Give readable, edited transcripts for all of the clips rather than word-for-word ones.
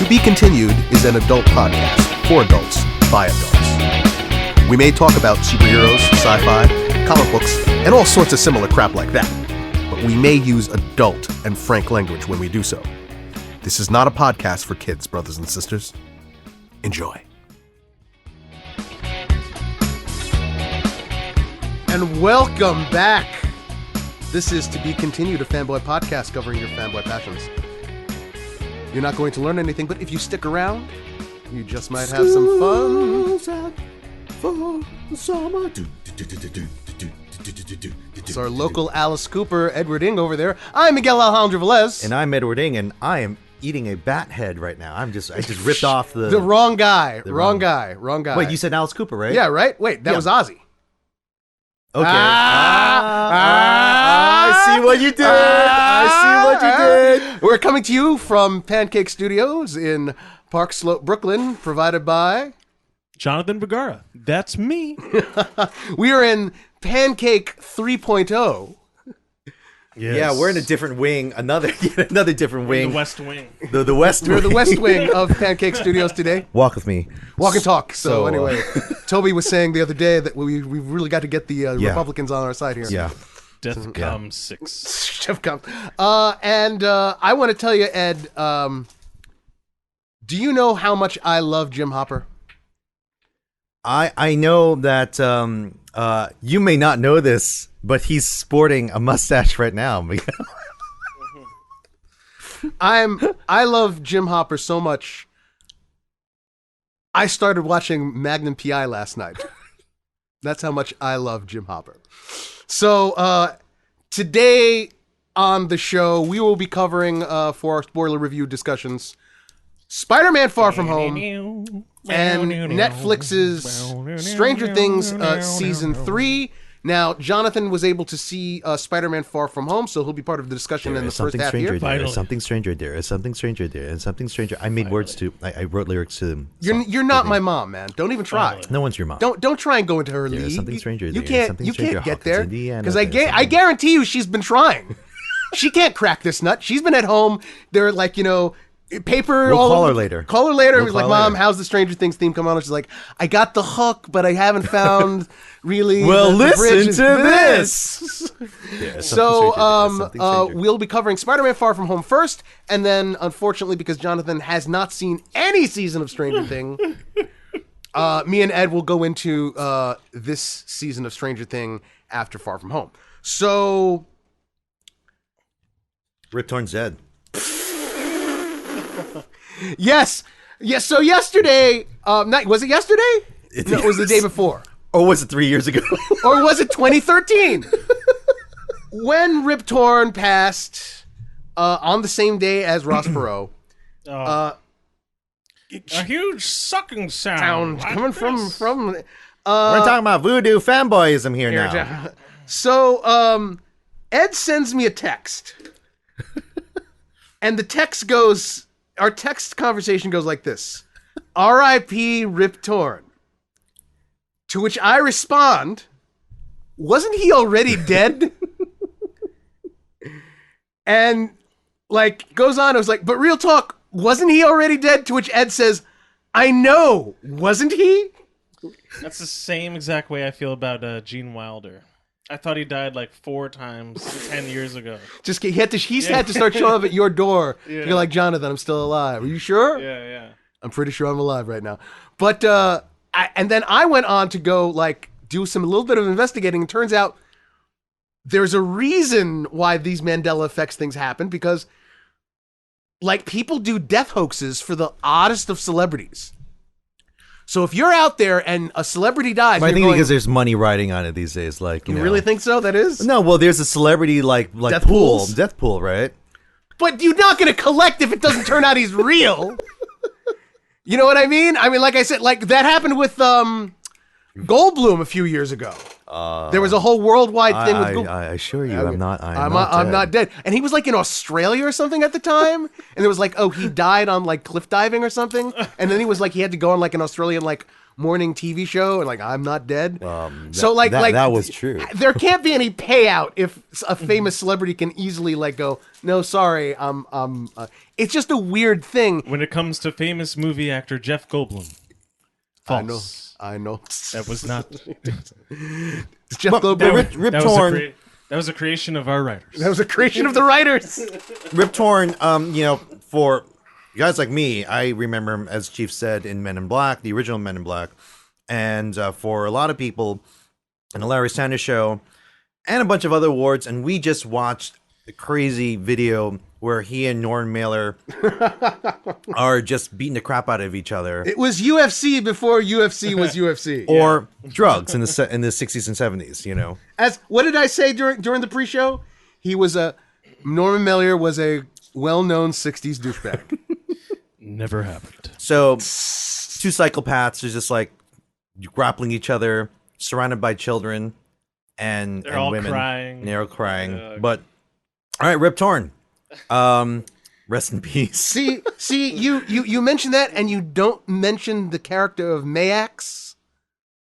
To Be Continued is an adult podcast for adults by adults. We may talk about superheroes, sci-fi, comic books, and all sorts of similar crap like that, but we may use adult and frank language when we do so. This is not a podcast for kids, brothers and sisters. Enjoy. And welcome back. This is To Be Continued, a Fanboy Podcast covering your fanboy passions. You're not going to learn anything, but if you stick around, you just might have some fun. It's our local Alice Cooper, Edward Ng over there. I'm Miguel A. Velez. And I'm Edward Ng, and I am eating a bat head right now. I just ripped off the wrong guy. Wrong guy. Wait, you said Alice Cooper, right? Yeah, right? Wait, that was Ozzy. Okay. I see what you did. We're coming to you from Pancake Studios in Park Slope, Brooklyn, provided by Jonathan Vergara. That's me. We are in Pancake 3.0. Yes. Yeah, we're in a different wing. Another different wing. The West Wing. The West Wing. We're the West Wing of Pancake Studios today. Walk with me. Walk and talk. So anyway, Toby was saying the other day that we really got to get the Republicans on our side here. Yeah. Death Come 6. Chef Come. And I want to tell you, Ed, do you know how much I love Jim Hopper? I know that you may not know this, but he's sporting a mustache right now. I love Jim Hopper so much. I started watching Magnum PI last night. That's how much I love Jim Hopper. So today on the show, we will be covering for our spoiler review discussions Spider-Man Far From Home and Netflix's Stranger Things Season 3. Now, Jonathan was able to see Spider-Man Far From Home, so he'll be part of the discussion in the first half here. There's something stranger there. There's something stranger there. And something stranger. I made words to. I wrote lyrics to them. You're not my mom, man. Don't even try. No one's your mom. Don't try and go into her There's league. something stranger You there. can't get there because I guarantee you she's been trying. She can't crack this nut. She's been at home. They're like, paper. We'll all call over. her later. Call her later. We'll He's like, call Mom, later. how's the Stranger Things theme come on? And she's like, I got the hook, but I haven't found really. Well, the listen bridge to is this. So, we'll be covering Spider-Man Far From Home first, and then, unfortunately, because Jonathan has not seen any season of Stranger Thing, me and Ed will go into this season of Stranger Thing after Far From Home. So, Rip Torn Zed. Yes. So yesterday, was it yesterday? No, it was the day before. Or was it 3 years ago? Or was it 2013? When Rip Torn passed on the same day as Ross Perot. A huge sucking sound coming from We're talking about voodoo fanboyism here now. So Ed sends me a text. And the text goes, our text conversation goes like this. R.I.P. Rip Torn. To which I respond, wasn't he already dead? And goes on, I was like, but real talk, wasn't he already dead? To which Ed says, I know, wasn't he? That's the same exact way I feel about Gene Wilder. I thought he died 4 times 10 years ago. He's had to start showing up at your door. Yeah. You're like, Jonathan, I'm still alive. Are you sure? Yeah. I'm pretty sure I'm alive right now. But and then I went on to go do a little bit of investigating. And turns out there's a reason why these Mandela effects things happen, because people do death hoaxes for the oddest of celebrities. So if you're out there and a celebrity dies, I think because there's money riding on it these days. You really think so? That is? No, well, there's a celebrity death pool, right? But you're not going to collect if it doesn't turn out he's real. You know what I mean? I mean, like I said, that happened with Goldblum a few years ago. There was a whole worldwide thing with Goldblum. I assure you, I'm not dead. And he was in Australia or something at the time. And it was he died on cliff diving or something. And then he was he had to go on an Australian morning TV show, and like I'm not dead. That was true. There can't be any payout if a famous celebrity can easily like go, no, sorry, it's just a weird thing. When it comes to famous movie actor Jeff Goldblum, false. I know. That was not. Jeff Goldblum. Rip Torn. That was a creation of our writers. That was a creation of the writers. Rip Torn, for guys like me, I remember him, as Chief said, in Men in Black, the original Men in Black. And for a lot of people, in the Larry Sanders Show, and a bunch of other awards, and we just watched the crazy video where he and Norman Mailer are just beating the crap out of each other. It was UFC before UFC was UFC. Or drugs in the 60s and 70s, As what did I say during the pre-show? Norman Mailer was a well-known 60s douchebag. Never happened. So, two psychopaths are just like grappling each other, surrounded by children and They're all women. crying. They're all crying. But all right, Rip Torn. Rest in peace. See, you mentioned that, and you don't mention the character of Mayax,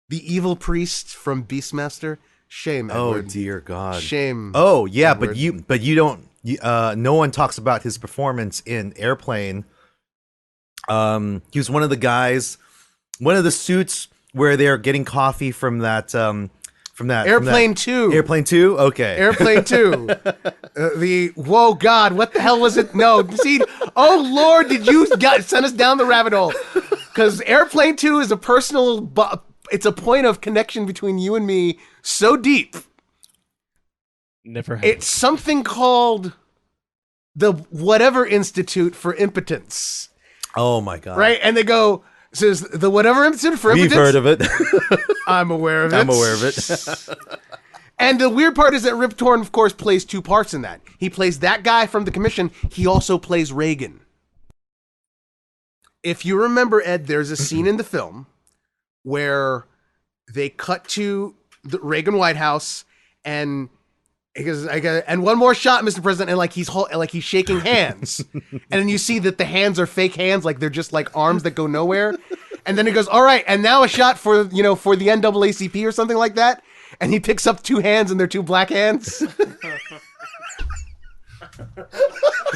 the evil priest from Beastmaster. Shame, Edward. Oh dear God. Shame. Oh yeah, Edward. but you don't. No one talks about his performance in Airplane. He was one of the guys, one of the suits where they're getting coffee from that. Airplane 2. Airplane 2? Okay. Airplane 2. Whoa, God, what the hell was it? No, see, oh, Lord, did you send us down the rabbit hole? Because Airplane 2 is it's a point of connection between you and me so deep. Never happened. It's something called the whatever Institute for Impotence. Oh, my God. Right? And they go, says the whatever Institute for Impotence. We've heard of it. I'm aware of it. I'm aware of it. And the weird part is that Rip Torn, of course, plays two parts in that. He plays that guy from the commission. He also plays Reagan. If you remember, Ed, there's a scene in the film where they cut to the Reagan White House, and he goes, and one more shot, Mr. President, and he's shaking hands, and then you see that the hands are fake hands, like they're just like arms that go nowhere. And then he goes, all right, and now a shot for the NAACP or something like that. And he picks up two hands, and they're two black hands.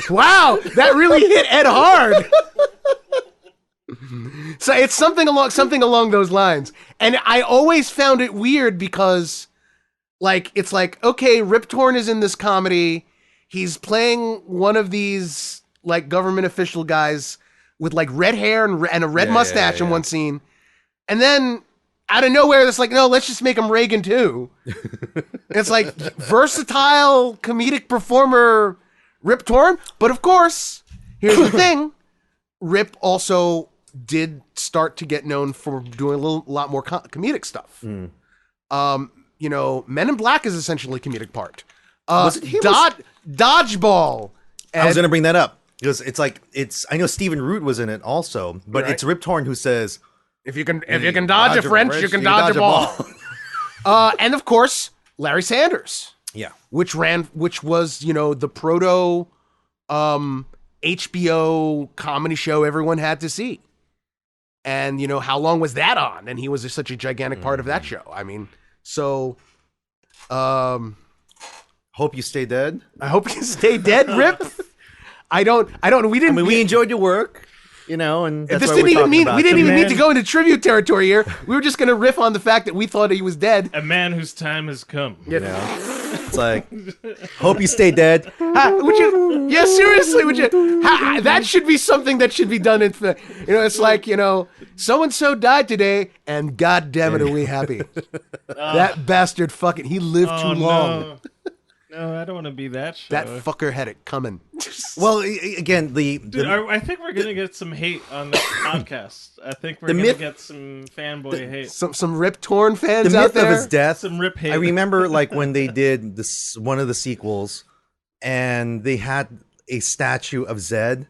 Wow, that really hit Ed hard. So it's something along those lines. And I always found it weird because, like, it's like, okay, Rip Torn is in this comedy. He's playing one of these, like, government official guys with like red hair and a red mustache in one scene. And then out of nowhere, it's like, no, let's just make him Reagan too. It's like versatile comedic performer Rip Torn. But of course, here's the thing. Rip also did start to get known for doing a lot more comedic stuff. Men in Black is essentially a comedic part. Dodgeball. I was going to bring that up. Because I know Stephen Root was in it also, but It's Rip Torn who says, if you can dodge a French, you can dodge a ball. And of course, Larry Sanders. Yeah. Which was, the proto HBO comedy show everyone had to see. And, how long was that on? And he was such a gigantic part of that show. I mean, so hope you stay dead. I hope you stay dead, Rip. We enjoyed your work, and that's this why didn't we're even talking mean about we didn't it. even need to go into tribute territory here. We were just going to riff on the fact that we thought he was dead. A man whose time has come. It's like, hope you stay dead. Seriously, that should be something that should be done. It's like, so and so died today, and God damn it, are we happy? That bastard, he lived too long. No, I don't want to be that show. That fucker had it coming. Well, again, Dude, I think we're gonna get some hate on this podcast. I think we're gonna get some fanboy hate. Some Rip Torn fans the out myth there. of his death. Some Rip hate. I remember when they did one of the sequels, and they had a statue of Zed.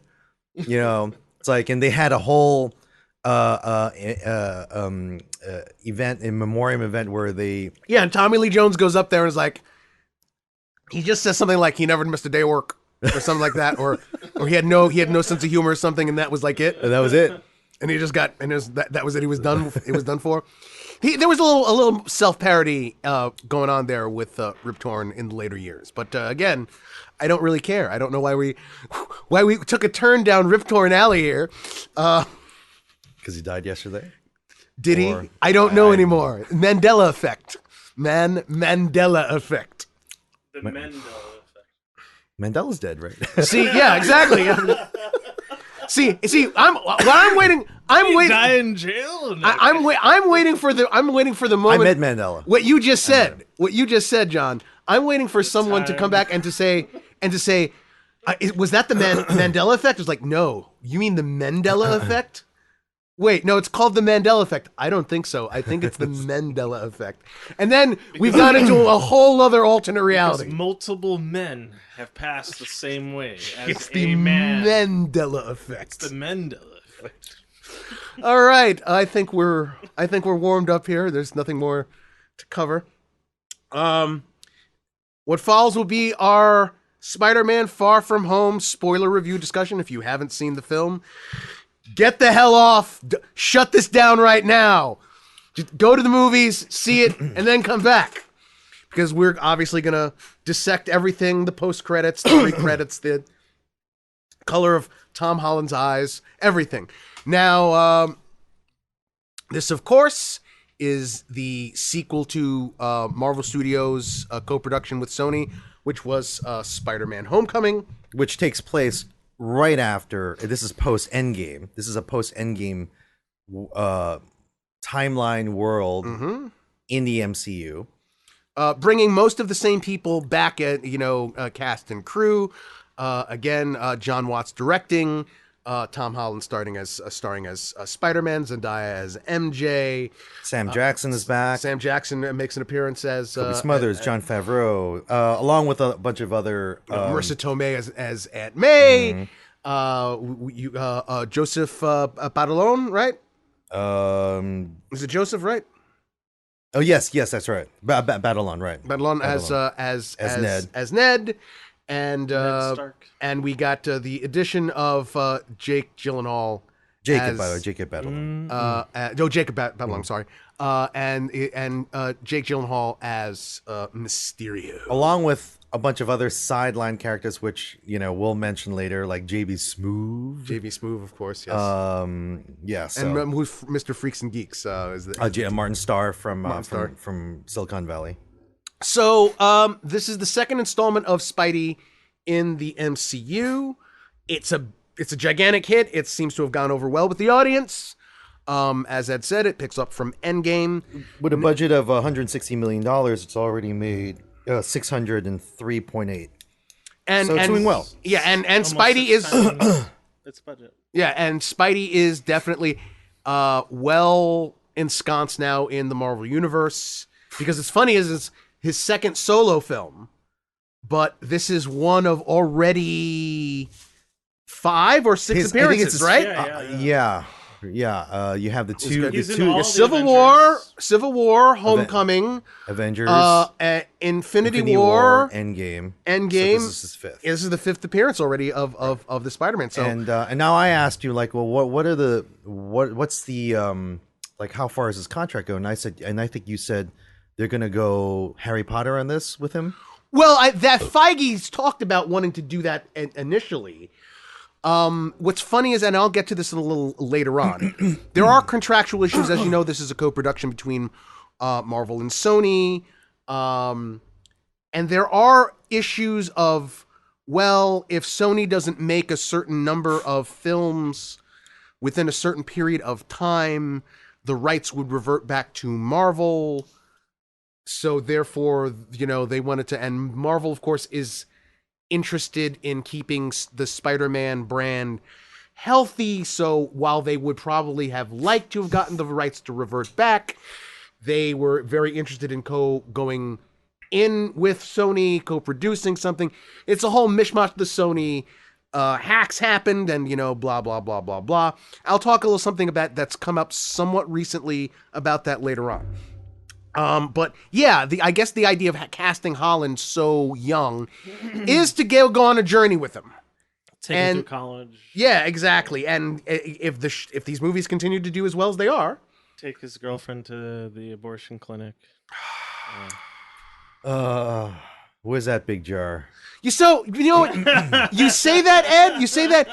It's like, and they had a whole event, a memoriam event where they and Tommy Lee Jones goes up there and is like, he just says something like he never missed a day of work or something like that, or he had no sense of humor or something, and that was like it. And that was it. and he just got, and that was it. He was done. It was done for. There was a little self-parody going on there with Rip Torn in the later years, but again, I don't really care. I don't know why we took a turn down Rip Torn alley here. Because he died yesterday. Did he? I don't know anymore. Mandela effect. Mandela effect. The Mandela effect. Mandela's dead, right? See, yeah, exactly. See, I'm waiting. Die in jail. I'm waiting for the moment. I met Mandela. What you just said, John. I'm waiting for someone to come back and to say, was that the Mandela effect? It's like, no, you mean the Mandela effect? Wait, no, it's called the Mandela effect. I don't think so. I think it's the Mandela effect. And then we've gone into a whole other alternate reality. Because multiple men have passed the same way as It's a the man. Mandela effect. It's the Mandela effect. All right, I think we're warmed up here. There's nothing more to cover. What follows will be our Spider-Man Far From Home spoiler review discussion. If you haven't seen the film, get the hell off. Shut this down right now. Just go to the movies, see it, and then come back. Because we're obviously going to dissect everything, the post-credits, the pre-credits, the color of Tom Holland's eyes, everything. Now, this, of course, is the sequel to Marvel Studios' co-production with Sony, which was Spider-Man Homecoming. Which takes place right after, this is post-Endgame. This is a post-Endgame timeline world in the MCU. Bringing most of the same people back at, cast and crew. Again, John Watts directing, Tom Holland starring as Spider-Man, Zendaya as MJ. Sam Jackson is back. Sam Jackson makes an appearance as Kobe Smothers, John Favreau, along with a bunch of other Marissa Tomei as Aunt May. Joseph Padalone, right? Is it Joseph, right? Oh yes, that's right. Badalon, right? Badalon as Ned. And we got the addition of Jake Gyllenhaal. Jacob Badalon. Jacob Badalon. Sorry. And Jake Gyllenhaal as Mysterio, along with a bunch of other sideline characters, which we'll mention later, like JB Smoove, of course. Yes. Yes. And who's Mr. Freaks and Geeks? Is Martin Starr from Silicon Valley. So this is the second installment of Spidey in the MCU. It's a gigantic hit. It seems to have gone over well with the audience. As Ed said, it picks up from Endgame. With a budget of $160 million, it's already made $603.8. So it's doing well. Yeah, and Spidey is its budget. Yeah, and Spidey is definitely well ensconced now in the Marvel Universe, because it's funny is it's his second solo film, but this is one of already 5 or 6 appearances, right? Yeah. You have the two Civil War, Homecoming, Avengers, Infinity War, Endgame. So this is his 5th. This is the 5th appearance already of the Spider-Man. So and now I asked you, like, well, what's the like, how far is his contract go? And I think you said they're gonna go Harry Potter on this with him. Well, that Feige's talked about wanting to do that initially. What's funny is, and I'll get to this a little later on, there are contractual issues. As you know, this is a co-production between Marvel and Sony. And there are issues of, well, if Sony doesn't make a certain number of films within a certain period of time, the rights would revert back to Marvel. So therefore, they wanted to, and Marvel, of course, is interested in keeping the Spider-Man brand healthy. So while they would probably have liked to have gotten the rights to revert back, they were very interested in going in with Sony, co-producing something. It's a whole mishmash. The Sony hacks happened, and blah blah blah blah blah. I'll talk a little something about that's come up somewhat recently about that later on. But yeah, I guess the idea of casting Holland so young is to go on a journey with him. Take him through college. Yeah, exactly. And if these movies continue to do as well as they are, take his girlfriend to the abortion clinic. Where's that big jar? You know what? You say that, Ed. You say that.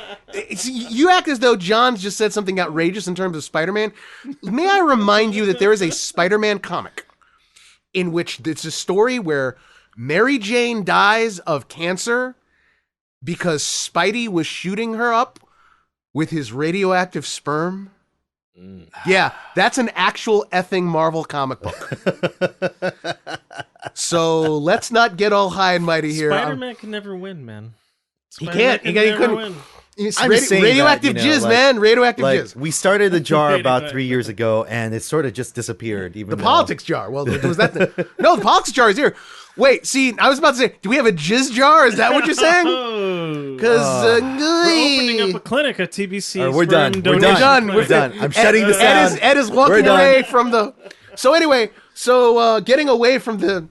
You act as though John just said something outrageous in terms of Spider-Man. May I remind you that there is a Spider-Man comic in which it's a story where Mary Jane dies of cancer because Spidey was shooting her up with his radioactive sperm. Yeah, that's an actual effing Marvel comic book. So let's not get all high and mighty here. Spider-Man can never win, man. He can't. He couldn't win. I'm just saying radioactive that, you know, jizz, man. Radioactive jizz. We started the jar about 3 years ago, and it sort of just disappeared. Even the politics jar. Well, was that no? The politics jar is here. Wait, see, I was about to say, do we have a jizz jar? Is that what you're saying? Because we're opening up a clinic at TBC. We're done. We're done. We're done. I'm shutting this down. Ed is walking away from the. So anyway, getting away from the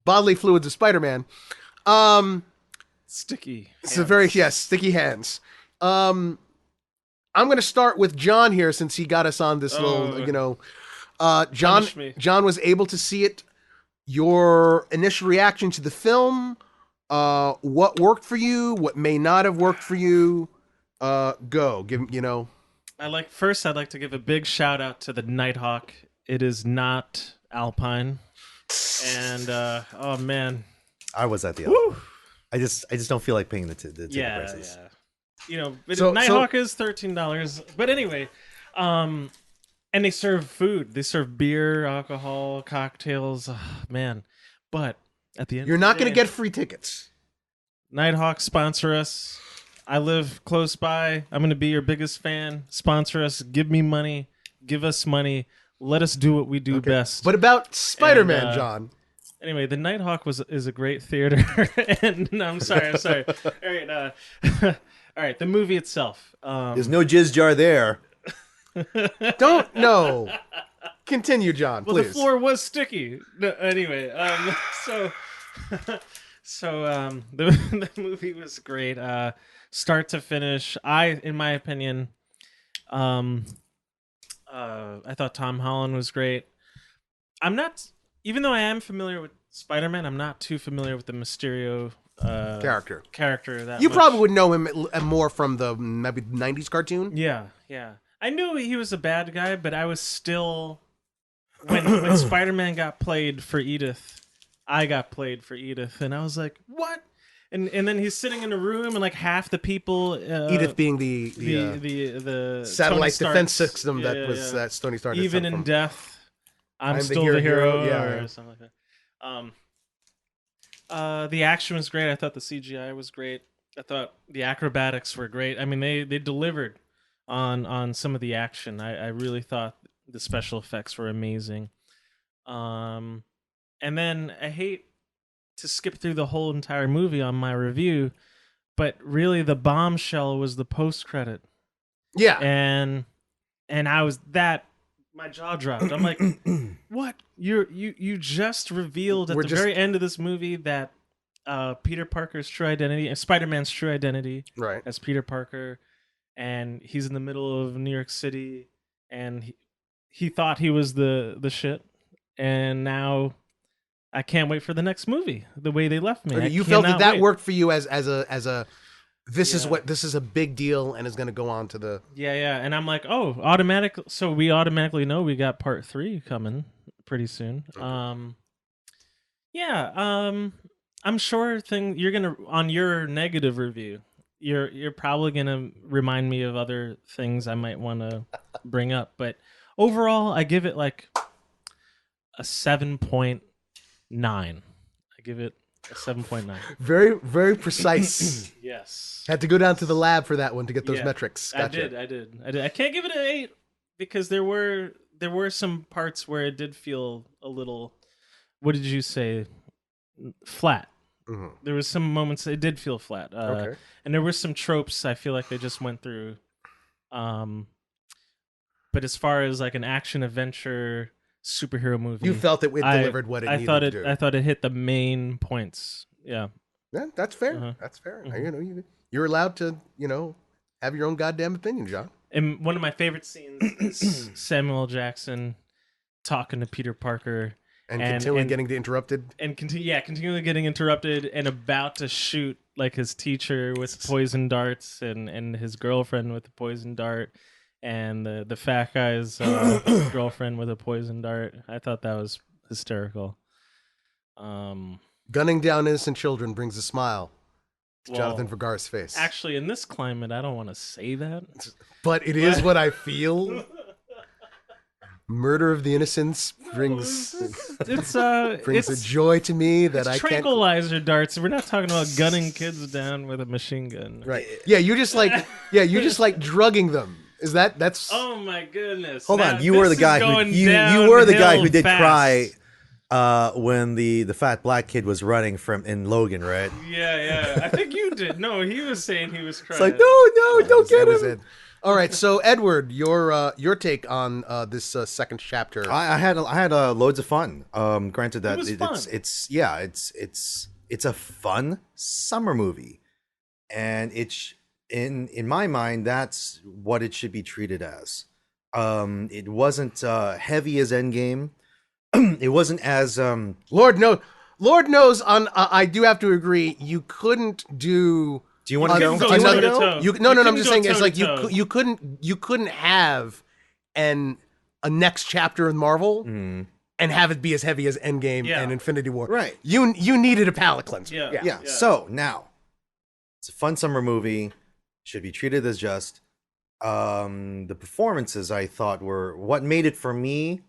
bodily fluids of Spider-Man. Sticky. It's a very sticky hands. I'm going to start with John here since he got us on this little, John was able to see it. Your initial reaction to the film, what worked for you, what may not have worked for you. Go. Give I'd like to give a big shout out to the Nighthawk. It is not Alpine. And oh man. I was at the Alpine. I just don't feel like paying the ticket prices. Yeah. You know, Nighthawk is $13. But anyway, and they serve food. They serve beer, alcohol, cocktails. Oh, man. But at the end you're not going to get free tickets. Nighthawk, sponsor us. I live close by. I'm going to be your biggest fan. Sponsor us. Give me money. Give us money. Let us do what we do best. But about Spider-Man, John. Anyway, the Nighthawk is a great theater. And no, I'm sorry. All right. All right. The movie itself. There's no jizz jar there. No. Continue, John, please. Well, the floor was sticky. No, anyway, the movie was great. Start to finish. In my opinion, I thought Tom Holland was great. Even though I am familiar with Spider-Man, I'm not too familiar with the Mysterio character. That you much. Probably would know him more from the maybe 90s cartoon. Yeah. I knew he was a bad guy, but I was still when Spider-Man got played for Edith, I got played for Edith, and I was like, what? And then he's sitting in a room, and like half the people, Edith being the satellite defense system that Tony Stark. Even in death, I'm still the hero, or something like that. The action was great. I thought the CGI was great. I thought the acrobatics were great. I mean, they delivered on some of the action. I really thought the special effects were amazing. And then I hate to skip through the whole entire movie on my review, but really the bombshell was the post-credit. Yeah. And I was my jaw dropped. I'm like, what? You just revealed at the very end of this movie that Peter Parker's true identity, Spider-Man's true identity, right, as Peter Parker, and he's in the middle of New York City, and he thought he was the shit, and now I can't wait for the next movie. The way they left me, you felt that worked for you as a this is a big deal and is going to go on to the and I'm like, oh, so we automatically know we got part 3 coming pretty soon. Okay. I'm sure you're gonna, on your negative review, you're probably gonna remind me of other things I might want to bring up, but overall I give it like a 7.9. I give it a 7.9. Very, very precise. Yes. Had to go down to the lab for that one to get those metrics. Gotcha. I did. I can't give it an 8 because there were some parts where it did feel a little, what did you say? Flat. Mm-hmm. There was some moments it did feel flat. Okay. And there were some tropes I feel like they just went through. But as far as like an action adventure superhero movie, you felt it delivered what it needed to do. I thought it hit the main points. Yeah. Yeah, that's fair. Uh-huh. That's fair. Mm-hmm. you're allowed to, have your own goddamn opinion, John. And one of my favorite scenes is Samuel Jackson talking to Peter Parker And continually getting interrupted. And continually getting interrupted and about to shoot like his teacher with poison darts and his girlfriend with a poison dart and the fat guy's girlfriend with a poison dart. I thought that was hysterical. Gunning down innocent children brings a smile to Jonathan Vergara's face. Actually, in this climate, I don't want to say that. But it is what I feel. Murder of the innocents brings a joy to me that I can't. Tranquilizer darts. We're not talking about gunning kids down with a machine gun. Right. Yeah, you just like drugging them. Is that's Oh my goodness. Hold on. You were the guy who did cry when the fat black kid was running in Logan, right? Yeah. I think you did. No, he was saying he was crying. It's like, no, don't get him. All right, so Edward, your take on this second chapter. I had loads of fun. Granted that it's a fun summer movie, and it's in my mind that's what it should be treated as. It wasn't heavy as Endgame. It wasn't as Lord knows. I do have to agree. You couldn't do. Do you want to go? No. I'm just saying it's like you couldn't have a next chapter in Marvel and have it be as heavy as Endgame and Infinity War. Right. You needed a palate cleanser. Yeah. So now it's a fun summer movie. Should be treated as just. The performances I thought were what made it for me.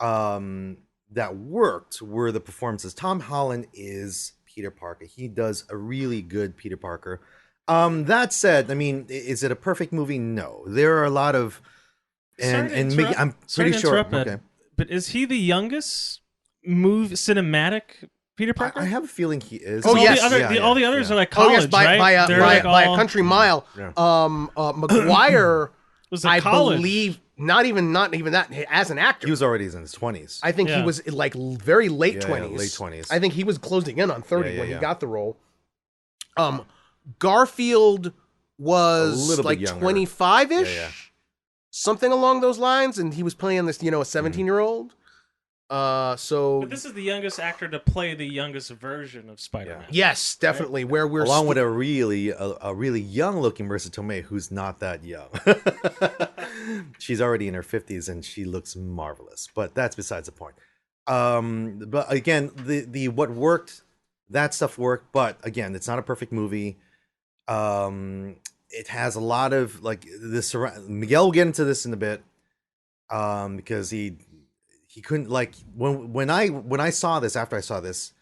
That worked were the performances. Tom Holland is Peter Parker. He does a really good Peter Parker. That said, I mean, is it a perfect movie? No. There are a lot of I'm pretty sure. Okay. But is he the youngest cinematic Peter Parker? I have a feeling he is. Oh yes, all the others are like college, by right? by a country mile. Yeah. McGuire was I college. believe not even that as an actor. He was already in his 20s. I think he was like very late 20s. Late 20s. I think he was closing in on 30 when he got the role. Garfield was like 25-ish, something along those lines, and he was playing this, a 17-year-old. But this is the youngest actor to play the youngest version of Spider-Man. Yes, definitely. Right? Where we're along with a really young looking Marissa Tomei who's not that young. She's already in her 50s and she looks marvelous. But that's besides the point. But again, the what worked, that stuff worked. But again, it's not a perfect movie. It has a lot of like this. Miguel will get into this in a bit, because he couldn't, like, when I saw this, after I saw this,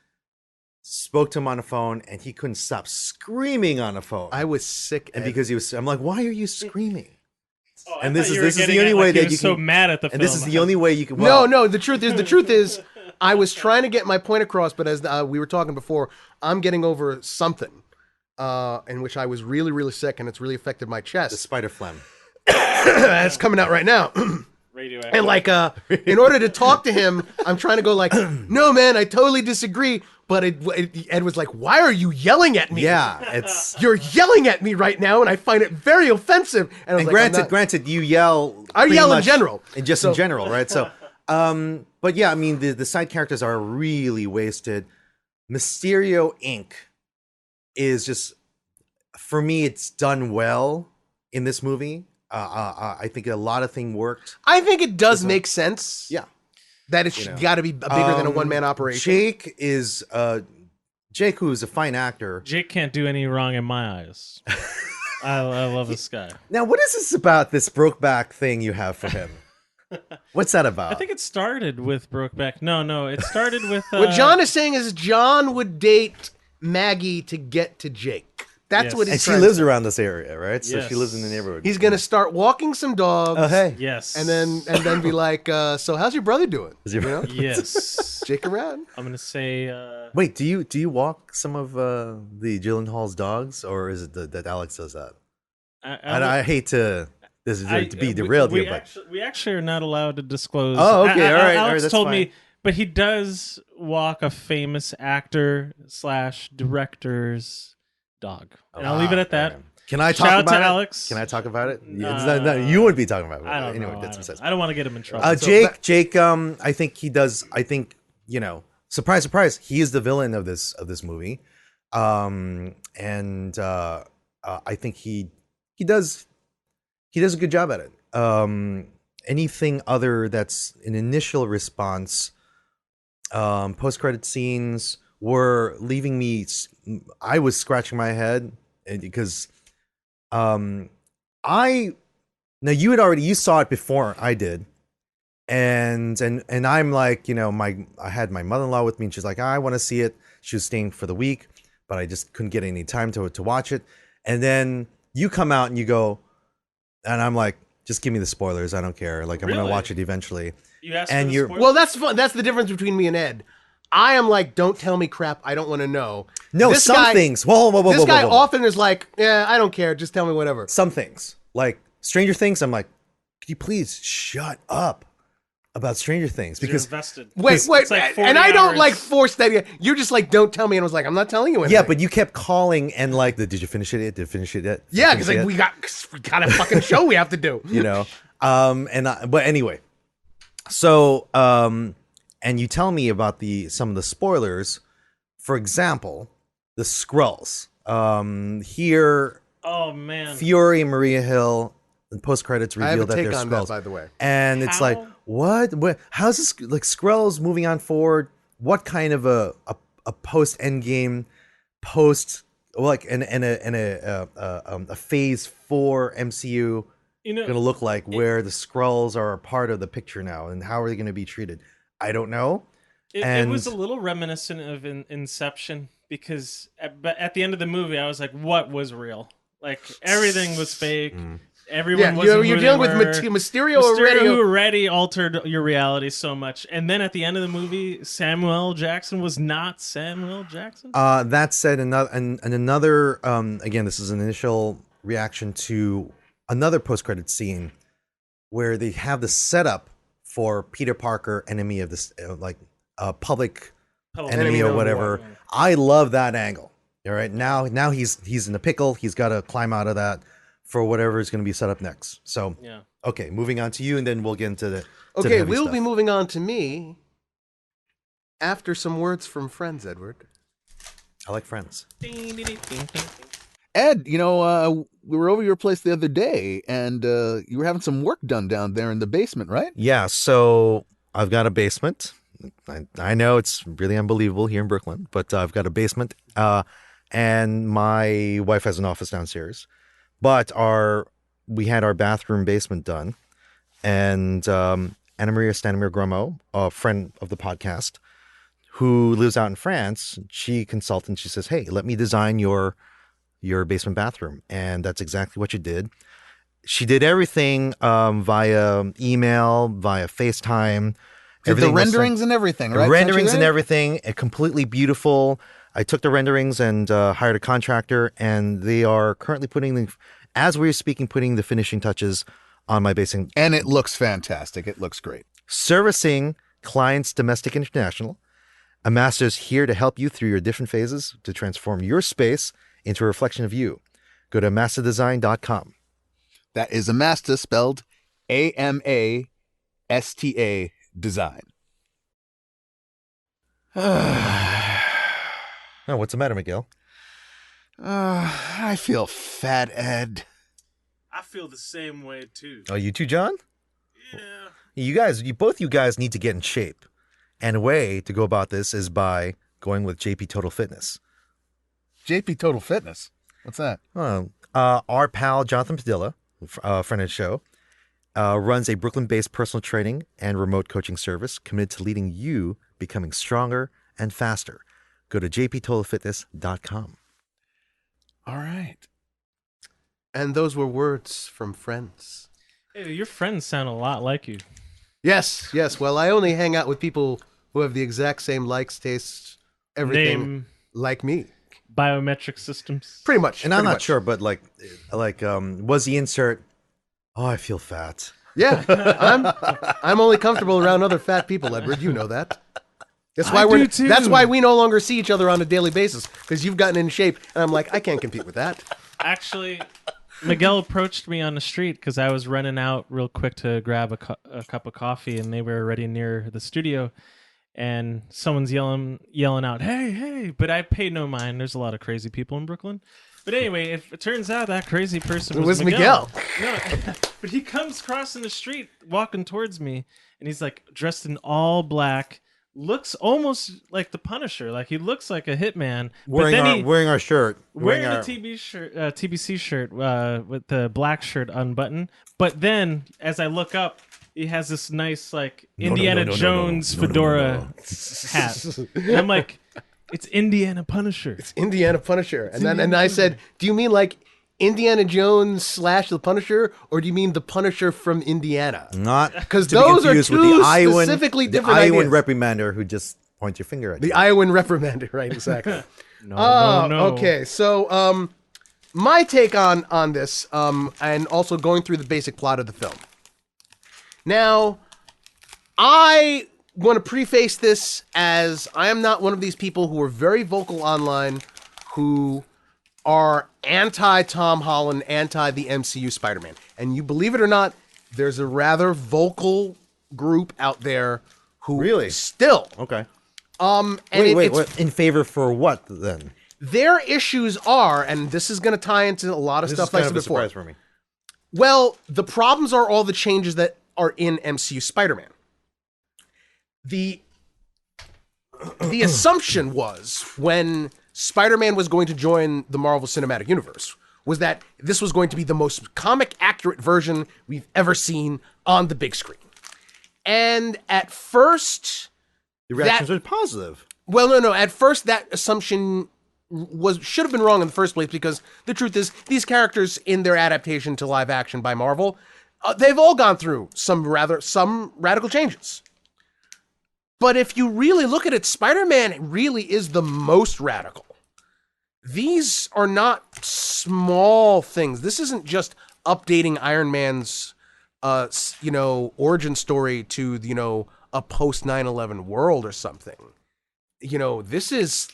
spoke to him on the phone and he couldn't stop screaming on the phone. I was sick, and because I'm like, why are you screaming? Oh, and this is the only way that you can. So mad at the film. And this is the only way you can. Well, no. The truth is, I was trying to get my point across, but as we were talking before, I'm getting over something, in which I was really, really sick, and it's really affected my chest. The spider phlegm. It's coming out right now. Radioactive. And like, in order to talk to him, I'm trying to go like, no, man, I totally disagree. But Ed was like, why are you yelling at me? Yeah, you're yelling at me right now, and I find it very offensive. And, I was like, granted, you yell. I yell in general, in general, right? So, but yeah, I mean, the side characters are really wasted. Mysterio Inc. is just, for me, it's done well in this movie. I think a lot of things worked. I think it does make sense. Yeah. That it's got to be bigger than a one-man operation. Jake, who is a fine actor. Jake can't do any wrong in my eyes. I love this guy. Now, what is this about, this Brokeback thing you have for him? What's that about? I think it started with Brokeback. No, it started with... What John is saying is John would date Maggie to get to Jake. That's what he's trying. And she lives around this area, right? So she lives in the neighborhood. He's going to start walking some dogs. Oh, hey. Yes. And then be like, so how's your brother doing? Yes. Jake around. I'm going to say... Wait, do you walk some of the Gyllenhaal's dogs, or is it that Alex does that? I hate to be derailed here, but... We actually are not allowed to disclose. Oh, okay. All right. Alex that's told fine. me, but he does walk a famous actor / director's dog. And I'll leave it at that. Okay. Can I talk Shout out about to it? Alex. Can I talk about it? No, you wouldn't be talking about it. I don't anyway, know. that's besides. I don't want to get him in trouble. Jake. I think he does. I think surprise, surprise. He is the villain of this movie, I think he does a good job at it. Anything other that's an initial response, post-credit scenes were leaving me. I was scratching my head because now you saw it before I did, and I'm like, I had my mother-in-law with me, and she's like, I want to see it. She was staying for the week, but I just couldn't get any time to watch it. And then you come out and you go, and I'm like, just give me the spoilers. I don't care. Like, I'm gonna watch it eventually. You asked and for the you're spoilers? Well, that's fun. That's the difference between me and Ed. I am like, don't tell me crap I don't want to know. No, This some guy- things. Whoa. This guy often is like, yeah, I don't care. Just tell me whatever. Some things, like Stranger Things, I'm like, could you please shut up about Stranger Things? Because Because you're invested. Wait, It's like 40 and I don't hours. like force that. You're just like, don't tell me. And I was like, I'm not telling you anything. yeah, but you kept calling and like, did you finish it yet? Did you finish it yet? Did you yeah, finish because it like yet? we got a fucking show we have to do. But anyway, so and you tell me about some of the spoilers. For example, the Skrulls. Here, Oh man. Fury and Maria Hill, in post credits I have a reveal that take they're on that, Skrulls. by the way. And it's How? like, what? How's this like Skrulls moving on forward? What kind of a post Endgame, a phase 4 MCU going to look like, where the Skrulls are a part of the picture now, and how are they going to be treated? I don't know. It was a little reminiscent of Inception, because at the end of the movie, I was like, what was real? Like, everything was fake. Everyone was you're dealing with Mysterio already. who already altered your reality so much. And then at the end of the movie, Samuel Jackson was not Samuel Jackson. That said, another again, this is an initial reaction to another post-credit scene where they have the setup for Peter Parker, enemy of this public enemy or whatever. I love that angle. All right, now he's in a pickle. He's got to climb out of that for whatever is going to be set up next. So Yeah. Okay, moving on to you, and then we'll get into the Okay, heavy we'll stuff. be moving on to me after some words from friends, Edward. I like Friends. Ed, we were over your place the other day, and you were having some work done down there in the basement, right? Yeah, so I've got a basement. I know it's really unbelievable here in Brooklyn, but I've got a basement, and my wife has an office downstairs. But we had our bathroom basement done, and Anna Maria Stanimir Grummo, a friend of the podcast, who lives out in France, she consulted and she says, "Hey, let me design your basement bathroom," and that's exactly what she did. She did everything via email, via FaceTime. Did the renderings and everything, right? Renderings and everything, completely beautiful. I took the renderings and hired a contractor, and they are currently as we're speaking, putting the finishing touches on my basement. And it looks fantastic. It looks great. Servicing clients, domestic and international. A master is here to help you through your different phases to transform your space into a reflection of you. Go to masterdesign.com. That is Amasta, spelled Amasta design. Oh, what's the matter, Miguel? I feel fat, Ed. I feel the same way too. Oh, you too, John? Yeah. Both you guys need to get in shape. And a way to go about this is by going with JP Total Fitness. JP Total Fitness. What's that? Our pal Jonathan Padilla, friend of the show, runs a Brooklyn-based personal training and remote coaching service committed to leading you becoming stronger and faster. Go to jptotalfitness.com. All right. And those were words from friends. Hey, your friends sound a lot like you. Yes. Well, I only hang out with people who have the exact same likes, tastes, everything Name, like me. biometric systems. Pretty much. And I'm pretty not much. sure, but was the insert, "Oh, I feel fat." Yeah, I'm only comfortable around other fat people, Edward. You know that. That's why we no longer see each other on a daily basis, because you've gotten in shape, and I'm like, I can't compete with that. Actually, Miguel approached me on the street because I was running out real quick to grab a cup of coffee, and they were already near the studio, and someone's yelling out, hey, but I paid no mind. There's a lot of crazy people in Brooklyn. But anyway, it turns out that crazy person was Miguel. No, but he comes crossing the street, walking towards me, and he's like dressed in all black, looks almost like the Punisher. Like he looks like a hitman. Wearing our shirt. Wearing the TBC shirt with the black shirt unbuttoned. But then, as I look up, he has this nice like Indiana Jones fedora hat. And I'm like, it's Indiana Punisher. It's Indiana Punisher. And I said, do you mean like Indiana Jones / the Punisher, or do you mean the Punisher from Indiana? Not because those are two specifically different ideas. The ideas. Iowan reprimander who just points your finger at you. The Iowan reprimander, right? Exactly. No. Okay, so my take on this, and also going through the basic plot of the film. Now, I want to preface this as I am not one of these people who are very vocal online, who are anti-Tom Holland, anti the MCU Spider-Man. And you believe it or not, there's a rather vocal group out there who really still. Okay. And what, in favor for what then? Their issues are, and this is going to tie into a lot of stuff like I said before. Surprise for me. Well, the problems are all the changes that are in MCU Spider-Man. The assumption was when Spider-Man was going to join the Marvel Cinematic Universe was that this was going to be the most comic accurate version we've ever seen on the big screen. And at first, the reactions were positive. Well, no. At first, that assumption should have been wrong in the first place, because the truth is these characters in their adaptation to live action by Marvel, they've all gone through some radical changes. But if you really look at it, Spider-Man really is the most radical. These are not small things. This isn't just updating Iron Man's, origin story to, a post 9/11 world or something. This is,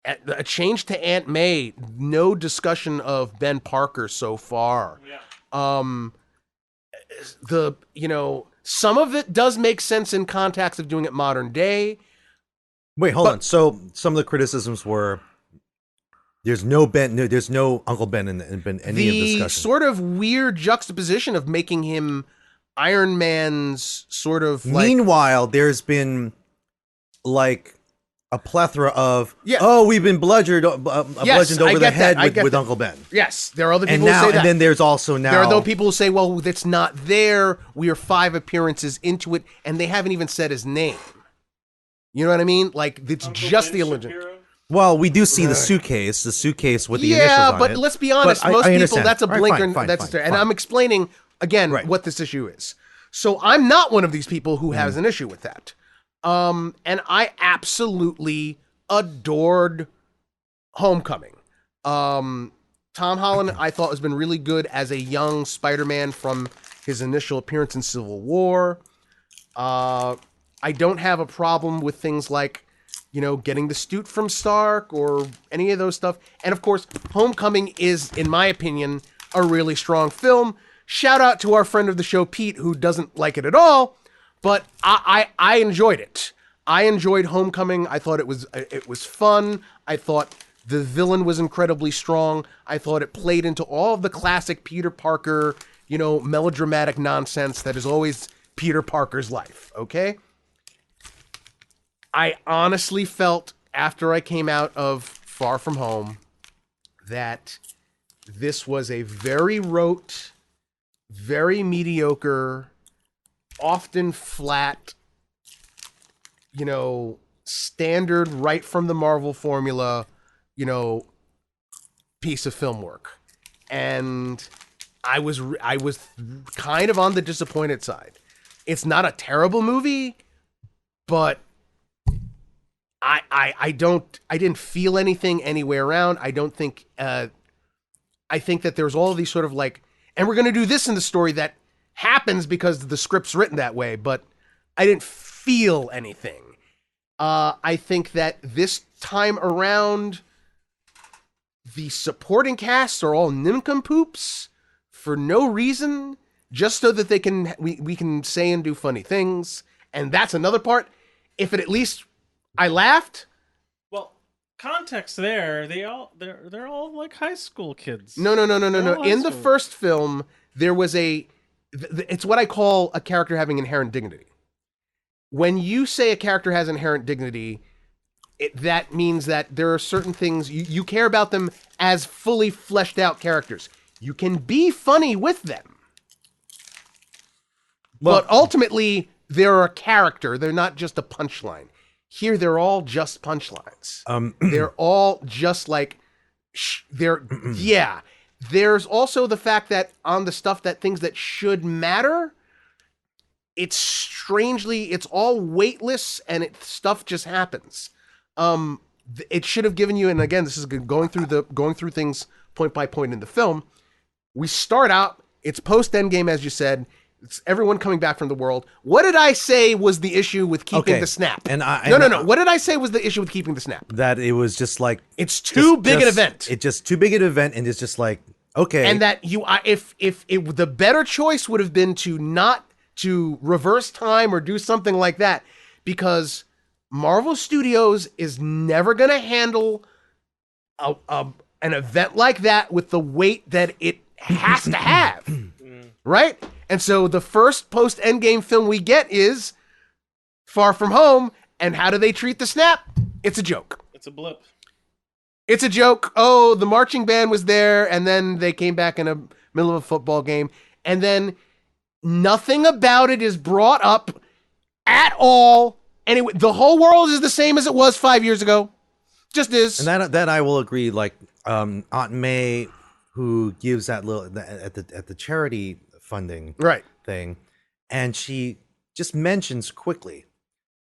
a change to Aunt May. No discussion of Ben Parker so far. Yeah. Some of it does make sense in context of doing it modern day. Wait, hold on. So some of the criticisms were there's no Uncle Ben in any of the discussion. The sort of weird juxtaposition of making him Iron Man's sort of like... Meanwhile, there's been like a plethora of, we've been bludgeoned over the head with Uncle Ben. Yes, there are other people who say that. And then there's also now... There are other people who say, well, it's not there. We are 5 appearances into it, and they haven't even said his name. You know what I mean? Like, it's Uncle just Ben the illusion. Well, we do see the suitcase with the initials on it. Yeah, but let's be honest. Most people, that's a blinker. Fine, and I'm explaining, again, what this issue is. So I'm not one of these people who has an issue with that. And I absolutely adored Homecoming. Tom Holland, I thought, has been really good as a young Spider-Man from his initial appearance in Civil War. I don't have a problem with things like, getting the suit from Stark or any of those stuff. And of course, Homecoming is, in my opinion, a really strong film. Shout out to our friend of the show, Pete, who doesn't like it at all. But I enjoyed it. I enjoyed Homecoming. I thought it was fun. I thought the villain was incredibly strong. I thought it played into all of the classic Peter Parker, melodramatic nonsense that is always Peter Parker's life, okay? I honestly felt, after I came out of Far From Home, that this was a very rote, very mediocre, often flat, standard right from the Marvel formula, piece of film work. And I was kind of on the disappointed side. It's not a terrible movie, but I didn't feel anything anywhere around. I don't think, I think that there's all these sort of like, and we're going to do this in the story that happens because the script's written that way, but I didn't feel anything. I think that this time around, the supporting casts are all nincompoops for no reason, just so that we can say and do funny things. And that's another part. If it at least I laughed. Well, context there, they're all like high school kids. No. In the first film, there was it's what I call a character having inherent dignity. When you say a character has inherent dignity, that means that there are certain things you care about them as fully fleshed out characters. You can be funny with them. But ultimately, they're a character. They're not just a punchline. Here, they're all just punchlines. They're all just like, yeah. There's also the fact that on the stuff things that should matter, it's all weightless and stuff just happens. It should have given you, and again, this is going through things point by point in the film. We start out, it's post-Endgame, as you said. It's everyone coming back from the world. What did I say was the issue with keeping the snap? No. What did I say was the issue with keeping the snap? That it was just like it's too big an event. It's just too big an event, and it's just like okay. And that if the better choice would have been to reverse time or do something like that, because Marvel Studios is never going to handle an event like that with the weight that it has to have, right? And so the first post-Endgame film we get is Far From Home, and how do they treat the snap? It's a joke. It's a blip. It's a joke. Oh, the marching band was there, and then they came back in the middle of a football game, and then nothing about it is brought up at all. And the whole world is the same as it was 5 years ago. Just is. And that I will agree. Like Aunt May, who gives that little at the charity funding thing, and she just mentions quickly,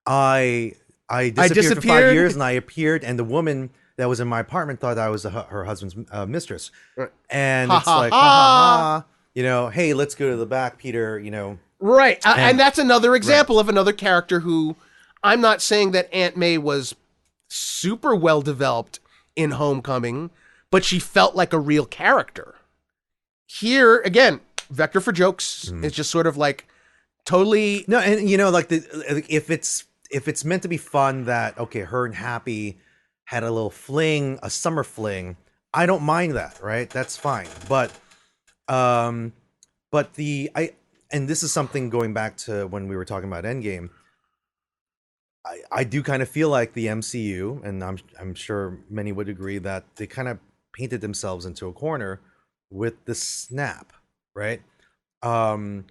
I disappeared for 5 years and I appeared, and the woman that was in my apartment thought I was her husband's mistress, and it's like hey, let's go to the back, Peter, right. And that's another example of another character who, I'm not saying that Aunt May was super well developed in Homecoming, but she felt like a real character. Here again, vector for jokes. It's just sort of like totally and like if it's meant to be fun, that okay, her and Happy had a little fling, a summer fling, I don't mind that, right? That's fine. But and this is something going back to when we were talking about Endgame. I do kind of feel like the MCU, and I'm sure many would agree, that they kind of painted themselves into a corner with the snap, right? Again,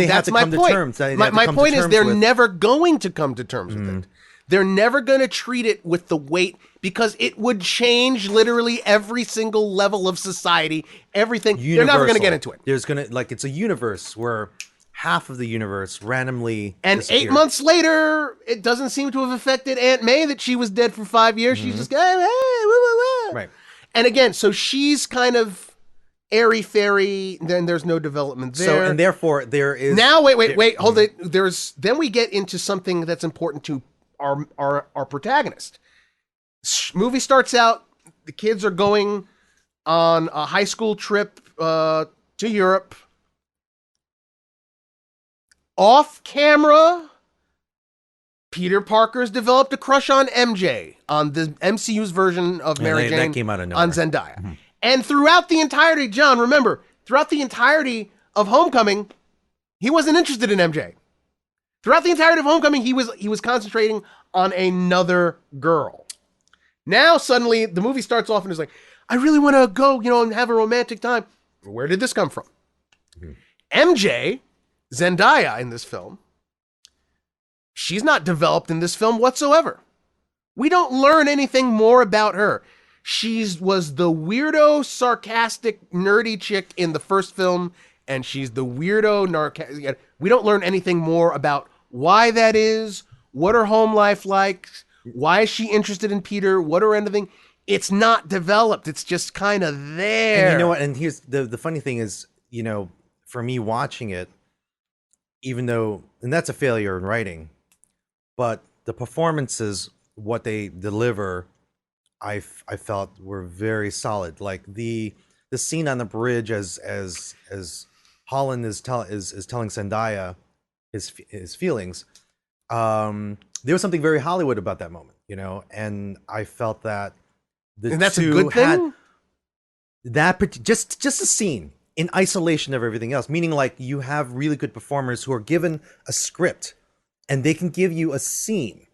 that's my point. My point is they're never going to come to terms with it. They're never going to treat it with the weight, because it would change literally every single level of society, everything. Universal. They're never going to get into it. There's going to, like, it's a universe where half of the universe randomly and disappeared. 8 months later, it doesn't seem to have affected Aunt May that she was dead for 5 years. She's just going, hey, woo, woo, woo. Right. And again, so she's kind of airy-fairy, then there's no development there. So, and therefore, there is... Now, wait, hold it. Then we get into something that's important to our protagonist. Movie starts out, the kids are going on a high school trip to Europe. Off camera, Peter Parker's developed a crush on MJ, on the MCU's version of Mary Jane, that came out of nowhere. On Zendaya. And throughout the entirety, John, remember, throughout the entirety of Homecoming, he wasn't interested in MJ. Throughout the entirety of Homecoming, he was concentrating on another girl. Now, suddenly, the movie starts off and is like, I really want to go, and have a romantic time. Where did this come from? MJ, Zendaya in this film, she's not developed in this film whatsoever. We don't learn anything more about her. She was the weirdo, sarcastic, nerdy chick in the first film, and she's the weirdo, we don't learn anything more about why that is, what her home life like, why is she interested in Peter, what or anything. It's not developed. It's just kind of there. And you know what? And here's the funny thing is, for me watching it, even though, and that's a failure in writing, but the performances, what they deliver, I felt were very solid. Like the scene on the bridge as Holland is telling Zendaya his feelings. There was something very Hollywood about that moment, and I felt that and that's a good thing. Just a scene in isolation of everything else, meaning like you have really good performers who are given a script and they can give you a scene.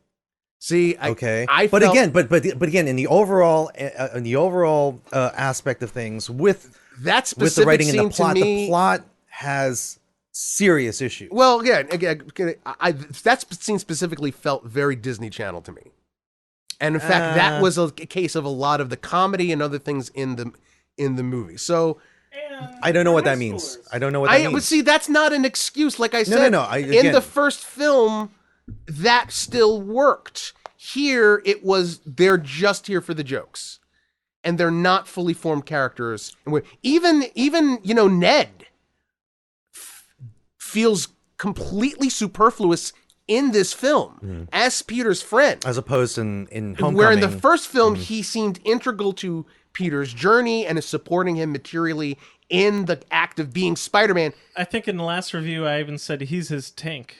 See, but again, in the overall aspect of things, with the writing and the plot has serious issues. Well, again, that scene specifically felt very Disney Channel to me, and in fact, that was a case of a lot of the comedy and other things in the movie. So. I don't know what that means. I don't know what that means. But see, that's not an excuse. Like I said, in the first film, that still worked. Here, it was they're just here for the jokes, and they're not fully formed characters. And even Ned feels completely superfluous in this film as Peter's friend, as opposed in Homecoming, where in the first film he seemed integral to Peter's journey and is supporting him materially in the act of being Spider-Man. I think in the last review I even said he's his tank.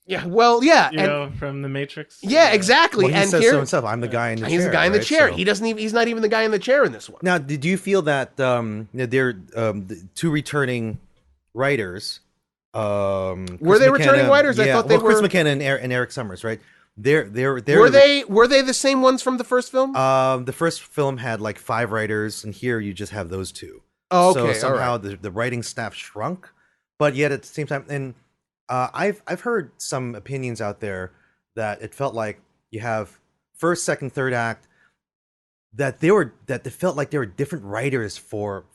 Yeah, well, yeah, from the Matrix. Yeah, exactly. Well, he and says here, so himself. I'm the guy in the chair. He's the guy in the chair. So. He doesn't even. He's not even the guy in the chair in this one. Now, did you feel that they're the two returning writers? Were they returning writers? Yeah, I thought they were. Chris McKenna and Eric Summers, right? Were they the same ones from the first film? The first film had like 5 writers, and here you just have those 2. Oh, okay. So somehow the writing staff shrunk, but yet at the same time, and I've heard some opinions out there that it felt like you have first, second, third act that they felt like there were different writers for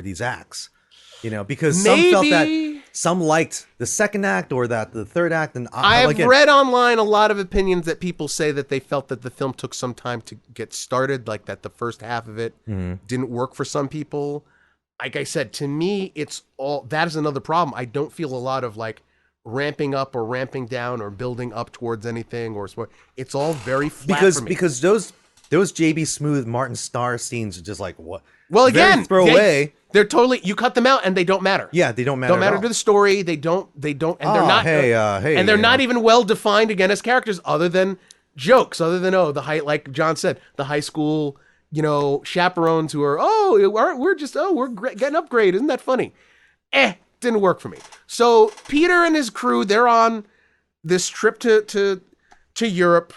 these acts. Because some felt that some liked the second act or that the third act, and I've read online a lot of opinions that people say that they felt that the film took some time to get started, like that the first half of it didn't work for some people. Like I said, to me, that is another problem. I don't feel a lot of like ramping up or ramping down or building up towards anything it's all very flat for me. Because those JB Smoove Martin Starr scenes are just like what? Well, again, throwaway. They're totally, you cut them out and they don't matter. Yeah, they don't matter. Don't matter to the story. They don't, and they're not. And they're not even well defined again as characters, other than jokes, other than like John said, the high school, chaperones who are we're getting upgrade. Isn't that funny? Didn't work for me. So Peter and his crew, they're on this trip to Europe,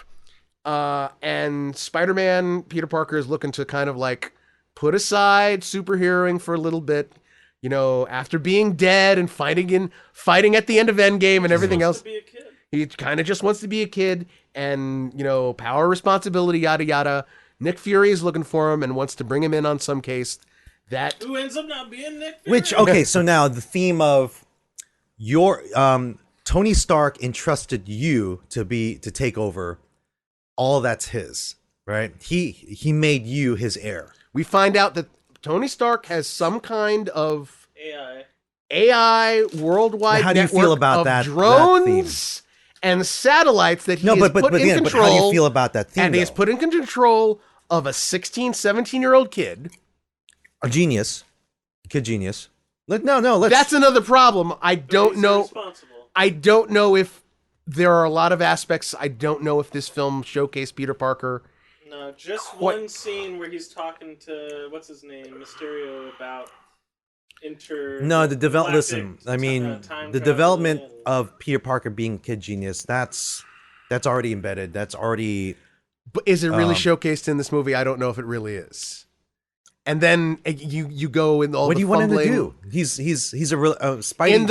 and Spider-Man Peter Parker is looking to kind of like put aside superheroing for a little bit, after being dead and fighting at the end of Endgame and everything else. He kind of just wants to be a kid, and power, responsibility, yada yada. Nick Fury is looking for him and wants to bring him in on some case. Who ends up not being Nick Fury? So now the theme of your Tony Stark entrusted you to take over. All that's his, right? He made you his heir. We find out that Tony Stark has some kind of AI worldwide how do you network feel about of that drones and satellites that he has put in control. But how do you feel about that theme? And he has put in control of a 16, 17-year-old kid. A genius. Kid genius. No. That's another problem. I don't know. I don't know if there are a lot of aspects. I don't know if this film showcased Peter Parker. No, just one scene where he's talking to what's his name, Mysterio, about the development of Peter Parker being kid genius. That's already embedded. That's already. But is it really showcased in this movie? I don't know if it really is. And then you go in all. What the do you want him to do? He's a real Spidey. In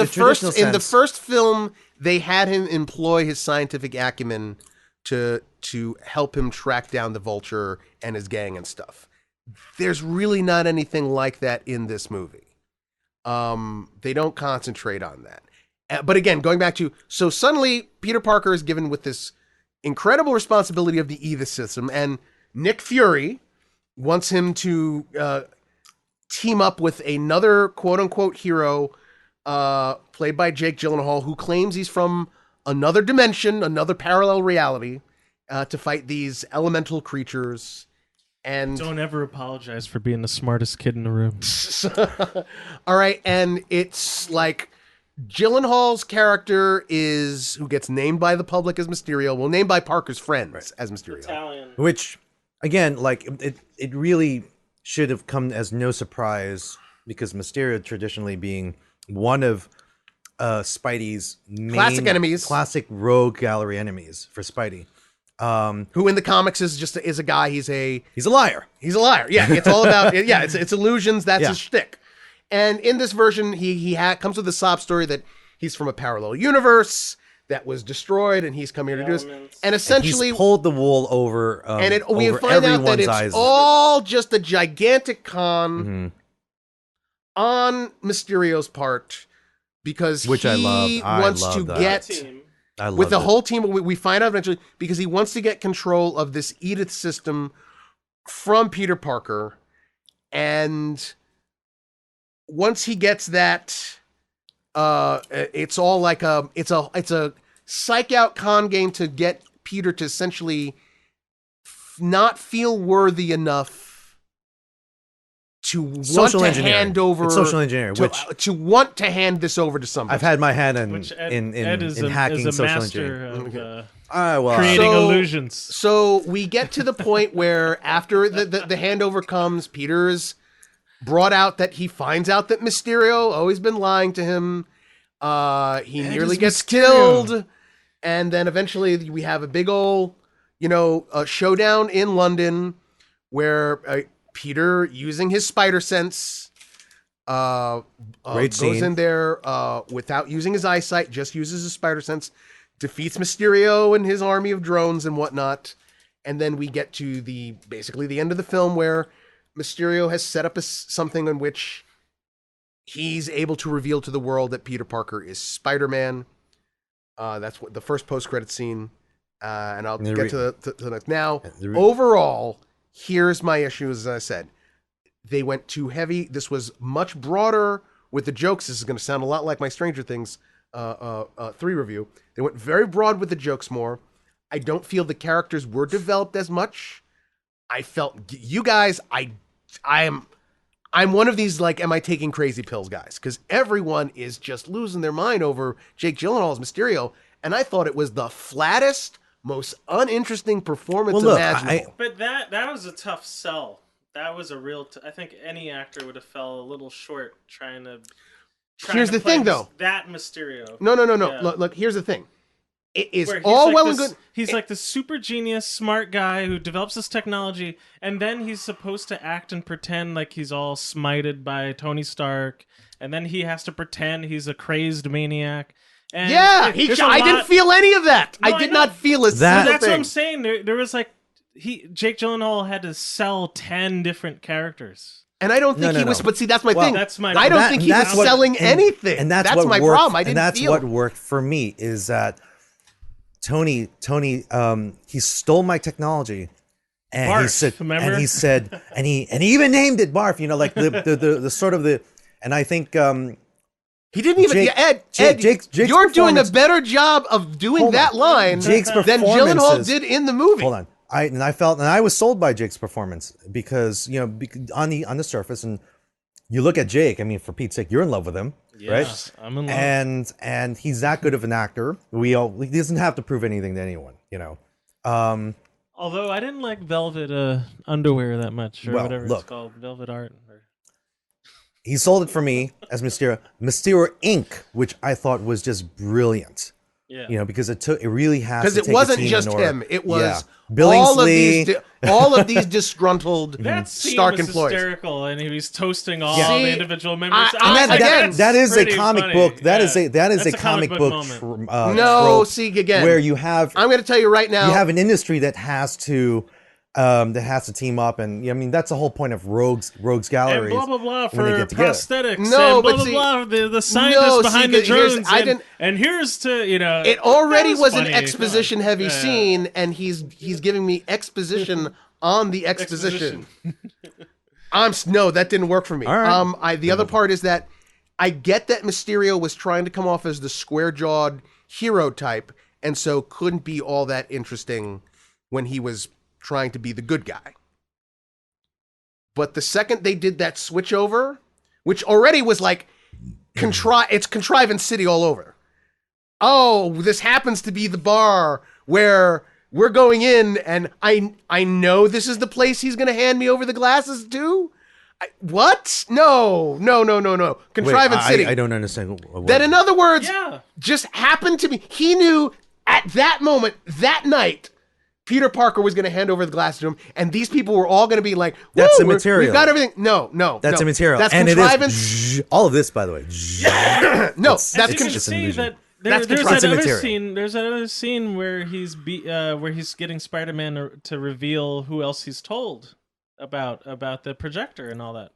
the first film, they had him employ his scientific acumen to help him track down the Vulture and his gang and stuff. There's really not anything like that in this movie. They don't concentrate on that. But again, going back to, so suddenly Peter Parker is given with this incredible responsibility of the Eva system, and Nick Fury wants him to team up with another quote-unquote hero played by Jake Gyllenhaal, who claims he's from another dimension, another parallel reality, to fight these elemental creatures. And Don't ever apologize for being the smartest kid in the room. all right, and it's like Gyllenhaal's character who gets named by the public as Mysterio, named by Parker's friends as Mysterio. Italian. Which, again, like it really should have come as no surprise, because Mysterio traditionally being one of Spidey's main Classic enemies. classic rogue gallery enemies for Spidey. Who in the comics is a guy. He's a liar. He's a liar. Yeah, it's all about it's illusions. That's Yeah. his shtick. And in this version, he comes with a sob story that he's from a parallel universe that was destroyed, and he's come here to do this. And essentially, He's pulled the wool over. we over find out that everyone's it's eyes. all just a gigantic con on Mysterio's part, because Which he I love. I wants love to that. get. I With the loved it. whole team, we find out eventually, because he wants to get control of this Edith system from Peter Parker, and once he gets that, it's all like it's a psych out con game to get Peter to essentially not feel worthy enough to want Social to engineering. hand over. It's social engineering, to want to hand this over to somebody. I've had my hand in Which Ed is in hacking is a social master engineering. of creating So- illusions. So we get to the point where after the handover comes, Peter's brought out that he finds out that Mysterio always been lying to him. He nearly is gets Mysterio. killed. And then eventually we have a big old, showdown in London where Peter, using his spider sense, Great goes scene. in there without using his eyesight, just uses his spider sense, defeats Mysterio and his army of drones and whatnot. And then we get to basically the end of the film, where Mysterio has set up something in which he's able to reveal to the world that Peter Parker is Spider-Man. That's what the first post-credit scene. And I'll get to the next. Now, overall, here's my issue, as I said. They went too heavy. This was much broader with the jokes. This is going to sound a lot like my Stranger Things 3 review. They went very broad with the jokes more. I don't feel the characters were developed as much. I felt you guys, I'm one of these, like, am I taking crazy pills guys? Because everyone is just losing their mind over Jake Gyllenhaal's Mysterio. And I thought it was the flattest, most uninteresting performance imaginable. But that was a tough sell. That was a real. I think any actor would have fell a little short trying to. Here's the thing, though. That Mysterio. No. Yeah. Look, here's the thing. It is Where he's all like well this- and good. He's like the super genius, smart guy who develops this technology, and then he's supposed to act and pretend like he's all smited by Tony Stark, and then he has to pretend he's a crazed maniac. And Yeah, there's a I lot- didn't feel any of that. No, I did I know. not feel a That- single That's what thing. I'm saying. There was like Jake Gyllenhaal had to sell 10 different characters. And I don't think No, he no. was. But see, that's my Well, thing. That's my- I don't That- think he was that's what- selling anything. And that's my what worked, problem. I didn't and that's feel what it. worked for me, is that Tony, he stole my technology, and he Barf, said, remember? and he said, and he even named it Barf. Like the sort of the, and I think He didn't even. Jake- yeah, Ed, Jake's you're doing a performance- better job of doing Hold that on. line Jake's than Gyllenhaal performances- did in the movie. Hold on. I was sold by Jake's performance, because on the surface, and you look at Jake. I mean, for Pete's sake, you're in love with him, right? I'm in love. And he's that good of an actor. He doesn't have to prove anything to anyone, Although I didn't like velvet underwear that much, or Well, whatever look. it's called, velvet art. He sold it for me as Mysterio Inc., which I thought was just brilliant. Yeah. Because it really has Because to it take wasn't a team just in order. him. It was Billingsley. all of these disgruntled That scene Stark was employees. hysterical, and he was toasting all See, the individual members. I- And again, that is a pretty comic funny. book. That is Yeah. a That's comic book moment. No, trope, see, again, where you have I'm going to tell you right now. you have an industry that has to team up, and I mean that's the whole point of Rogues and Gallery. blah blah blah for when they get together. prosthetics. No, and blah but blah see- blah. The scientists No, see, behind the here's- drones. I and, didn't- and here's to It already that was an funny. exposition heavy Yeah. scene, and he's giving me exposition on the exposition. No, that didn't work for me. All right. The other part is that I get that Mysterio was trying to come off as the square-jawed hero type, and so couldn't be all that interesting when he was trying to be the good guy. But the second they did that switch over, which already was like it's Contrivance City all over. Oh, this happens to be the bar where we're going in, and I know this is the place he's going to hand me over the glasses to. What? No. Contrivance City. I don't understand. That, in other words, just happened to be. He knew at that moment, that night, Peter Parker was going to hand over the glasses to him, and these people were all going to be like, "That's immaterial. We've got everything." No, that's immaterial. That's and Contrivance. It is all of this, by the way. No, that's Contrivance. There's another scene where he's getting Spider-Man to reveal who else he's told about the projector and all that,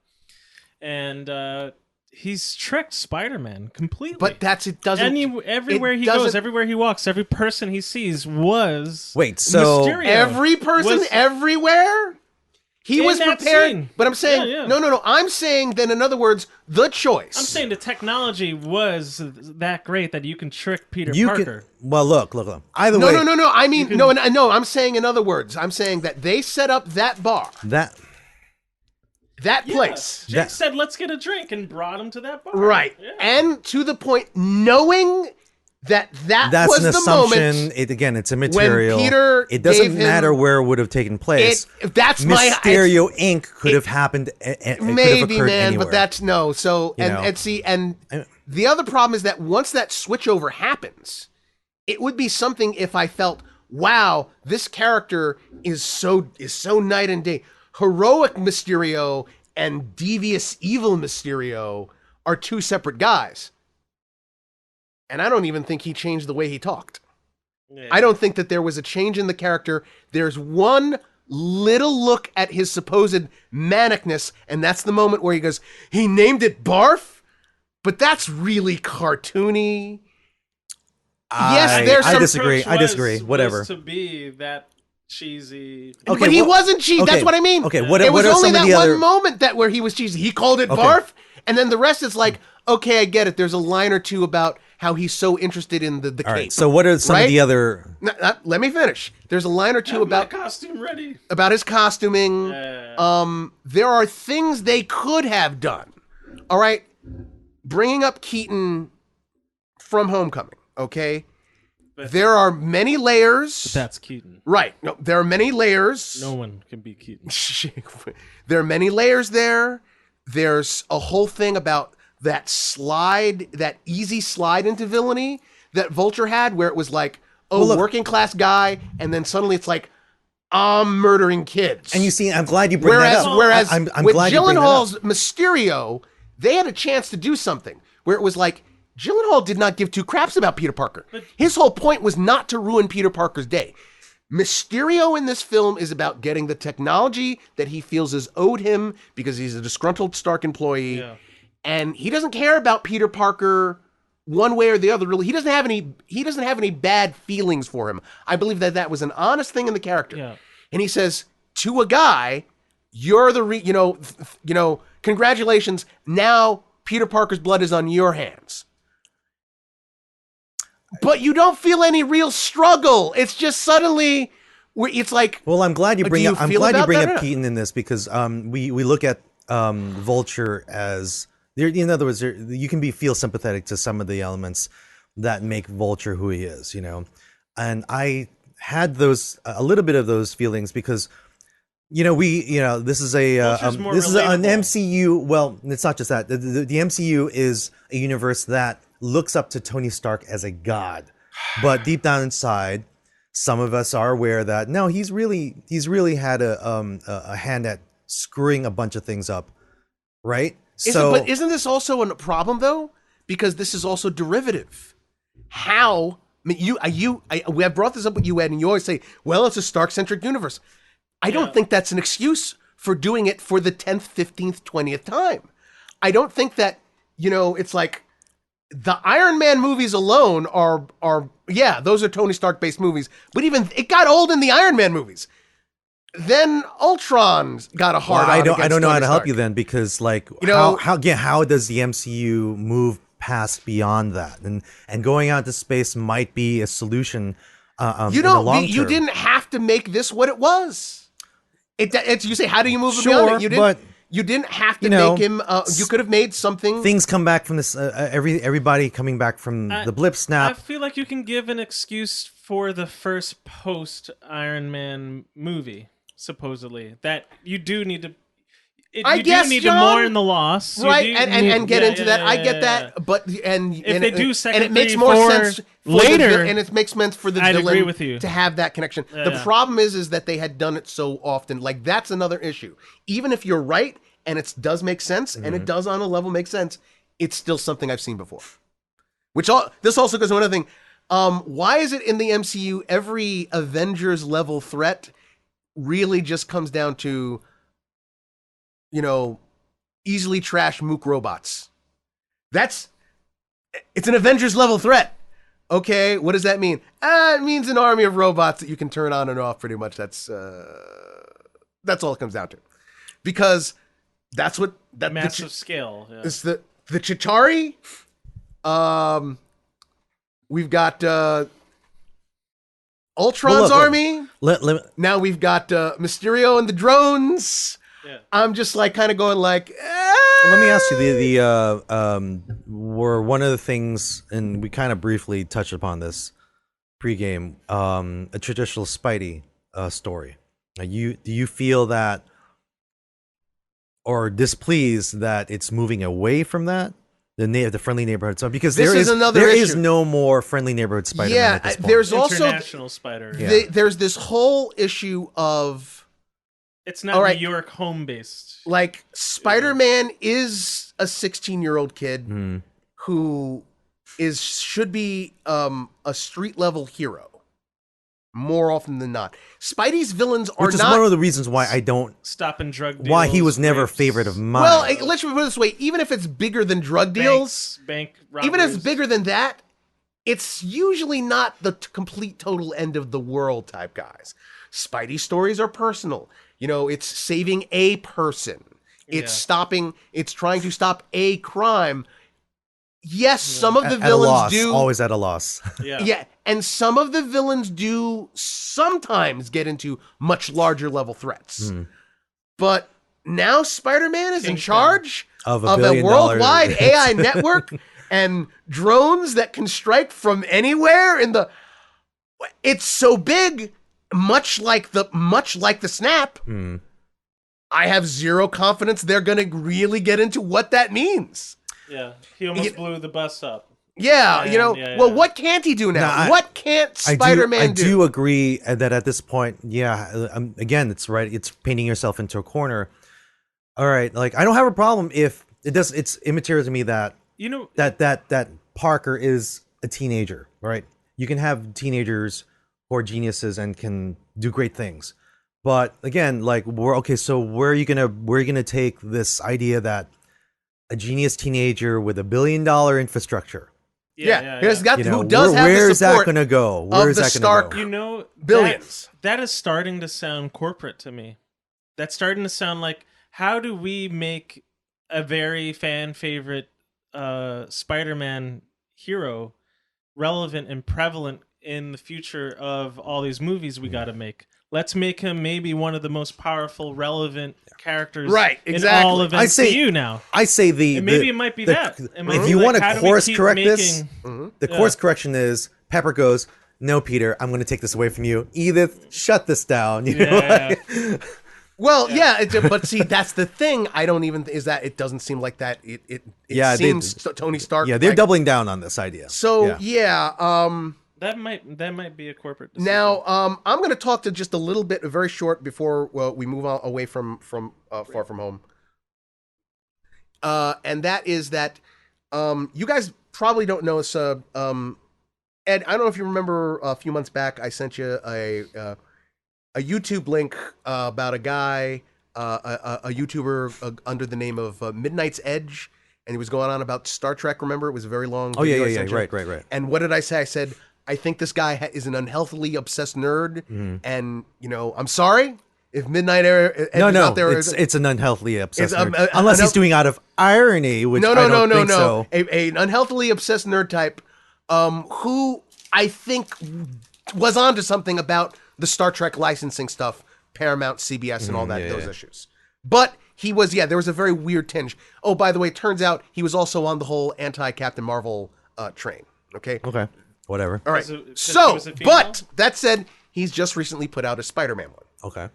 and he's tricked Spider-Man completely. But it doesn't. Everywhere he goes, everywhere he walks, every person he sees was Mysterio. Every person everywhere. He was prepared, scene. But I'm saying, no. I'm saying that, in other words, the choice. I'm saying the technology was that great that you can trick Peter Parker. Well, look. Either way. No. I mean, no. I'm saying, in other words, I'm saying that they set up that bar. That place. Jake said, "Let's get a drink," and brought him to that bar. Right. Yeah. And to the point, knowing that's was an the assumption. Moment it's immaterial. When Peter it doesn't matter where it would have taken place. Mysterio Inc. could have happened. Maybe, man, anywhere. but that's no. So and the other problem is that once that switchover happens, it would be something if I felt, wow, this character is so night and day. Heroic Mysterio and devious evil Mysterio are two separate guys. And I don't even think he changed the way he talked. Yeah. I don't think that there was a change in the character. There's one little look at his supposed manicness, and that's the moment where he goes, he named it Barf? But that's really cartoony. I disagree. Whatever. To be that cheesy. Okay, but he wasn't cheesy. Okay, that's what I mean. Okay, it was only that one moment where he was cheesy. He called it Barf, and then the rest is like, okay, I get it. There's a line or two about how he's so interested in the cape. Right, so what are some of the other... let me finish. There's a line or two about costume ready. About his costuming. There are things they could have done. All right? Bringing up Keaton from Homecoming, okay? There are many layers. But that's Keaton. Right. No, there are many layers. No one can be Keaton. There are many layers there. There's a whole thing about that easy slide into villainy that Vulture had, where it was like, working class guy, and then suddenly it's like, I'm murdering kids. And you see, I'm glad you bring that up. Whereas I'm with glad Gyllenhaal's Mysterio, they had a chance to do something where it was like, Gyllenhaal did not give two craps about Peter Parker. His whole point was not to ruin Peter Parker's day. Mysterio in this film is about getting the technology that he feels is owed him because he's a disgruntled Stark employee. Yeah. And he doesn't care about Peter Parker one way or the other, really. He doesn't have any bad feelings for him. I believe that was an honest thing in the character. Yeah. And he says to a guy, you're the congratulations. Now Peter Parker's blood is on your hands. But you don't feel any real struggle. It's just suddenly it's like, well, I'm glad you bring up Keaton in this because we look at Vulture as in other words, you can feel sympathetic to some of the elements that make Vulture who he is, and I had a little bit of those feelings because this is an MCU. Well, it's not just that. The MCU is a universe that looks up to Tony Stark as a god, but deep down inside, some of us are aware that no, he's really had a hand at screwing a bunch of things up, right? But isn't this also a problem though? Because this is also derivative. How? I mean, we have brought this up with you, Ed, and you always say, "Well, it's a Stark-centric universe." I don't think that's an excuse for doing it for the 10th, 15th, 20th time. I don't think that it's like the Iron Man movies alone are those are Tony Stark-based movies. But even it got old in the Iron Man movies. Then Ultron got a hard on. I don't know how to help you then because how does the MCU move past beyond that, and going out to space might be a solution. You don't. You didn't have to make this what it was. It's you say, how do you move him beyond it? You didn't. But you didn't have to make him. You could have made something. Things come back from this. Everybody coming back from the blip snap. I feel like you can give an excuse for the first post Iron Man movie, supposedly, that you do need to. I guess, do need John, to mourn the loss, right? And get into that. I get that, but if they do second, and it makes three, more four sense later, and it makes sense for the I'd villain agree with you. to have that connection. The problem is that they had done it so often. Like, that's another issue. Even if you're right and it does make sense, and it does on a level make sense, it's still something I've seen before. This also goes to another thing. Why is it in the MCU every Avengers level threat really just comes down to, easily trash mook robots? It's an Avengers level threat. Okay, what does that mean? It means an army of robots that you can turn on and off pretty much. That's all it comes down to. Because that's what that massive scale. Yeah. It's the Chitauri. We've got Ultron's army. Now we've got Mysterio and the drones. Yeah. I'm just like kind of going like. Let me ask you were one of the things, and we kind of briefly touched upon this pregame, a traditional Spidey story. Do you feel that, or displeased that it's moving away from that? The friendly neighborhood stuff, because there is no more friendly neighborhood Spider-Man at this point. There's also international Spider. There's this whole issue of it's not New York home based. Like, Spider-Man is a 16-year-old kid who should be a street level hero more often than not. Spidey's villains are not. Which is one of the reasons why I don't stopping drug deals. Why he was never a favorite of mine. Well, let's put it this way: even if it's bigger than drug deals, bank robberies, even if it's bigger than that, it's usually not the complete total end of the world type guys. Spidey stories are personal. It's saving a person. It's trying to stop a crime. Yes, some of the villains do. Always at a loss. Yeah, and some of the villains do sometimes get into much larger level threats. But now Spider-Man is in charge of a worldwide AI network and drones that can strike from anywhere it's so big, much like the snap. I have zero confidence they're going to really get into what that means. Yeah, he almost blew the bus up. Yeah, well, what can't he do now? What can't Spider-Man do? I do agree that at this point, again, it's right. It's painting yourself into a corner. All right, like, I don't have a problem if it does. It's immaterial to me that that Parker is a teenager, right? You can have teenagers who are geniuses and can do great things, but again, like, so where are you gonna take this idea that a genius teenager with $1 billion infrastructure? Who does have the support? Where is that going to go? Where is that Stark? Going to go? Billions. That is starting to sound corporate to me. That's starting to sound like, how do we make a very fan favorite Spider-Man hero relevant and prevalent in the future of all these movies we got to make? Let's make him maybe one of the most powerful, relevant characters in all of MCU now. I say maybe it might be that. If you want to course correct this, the course correction is Pepper goes, "No, Peter, I'm going to take this away from you. Edith, shut this down." Well, but see, that's the thing. I don't even is that it doesn't seem like that. It seems Tony Stark. Yeah, they're doubling down on this idea. So that might be a corporate decision. Now, I'm going to talk to just a little bit, very short, before we move on away from Far From Home. And that is that you guys probably don't know us. Ed, I don't know if you remember a few months back, I sent you a YouTube link about a guy, a YouTuber under the name of Midnight's Edge, and he was going on about Star Trek. Remember, it was a very long video. Right. And what did I say? I said, I think this guy is an unhealthily obsessed nerd, and I'm sorry if Midnight Edge is out there. It's an unhealthily obsessed nerd. Unless he's doing out of irony, which I don't think so. An unhealthily obsessed nerd type, who I think was onto something about the Star Trek licensing stuff, Paramount, CBS, and all that, those issues. But he was, there was a very weird tinge. Oh, by the way, it turns out he was also on the whole anti-Captain Marvel train. Okay? Okay. Whatever. All right. So, but that said, he's just recently put out a Spider-Man one. Okay.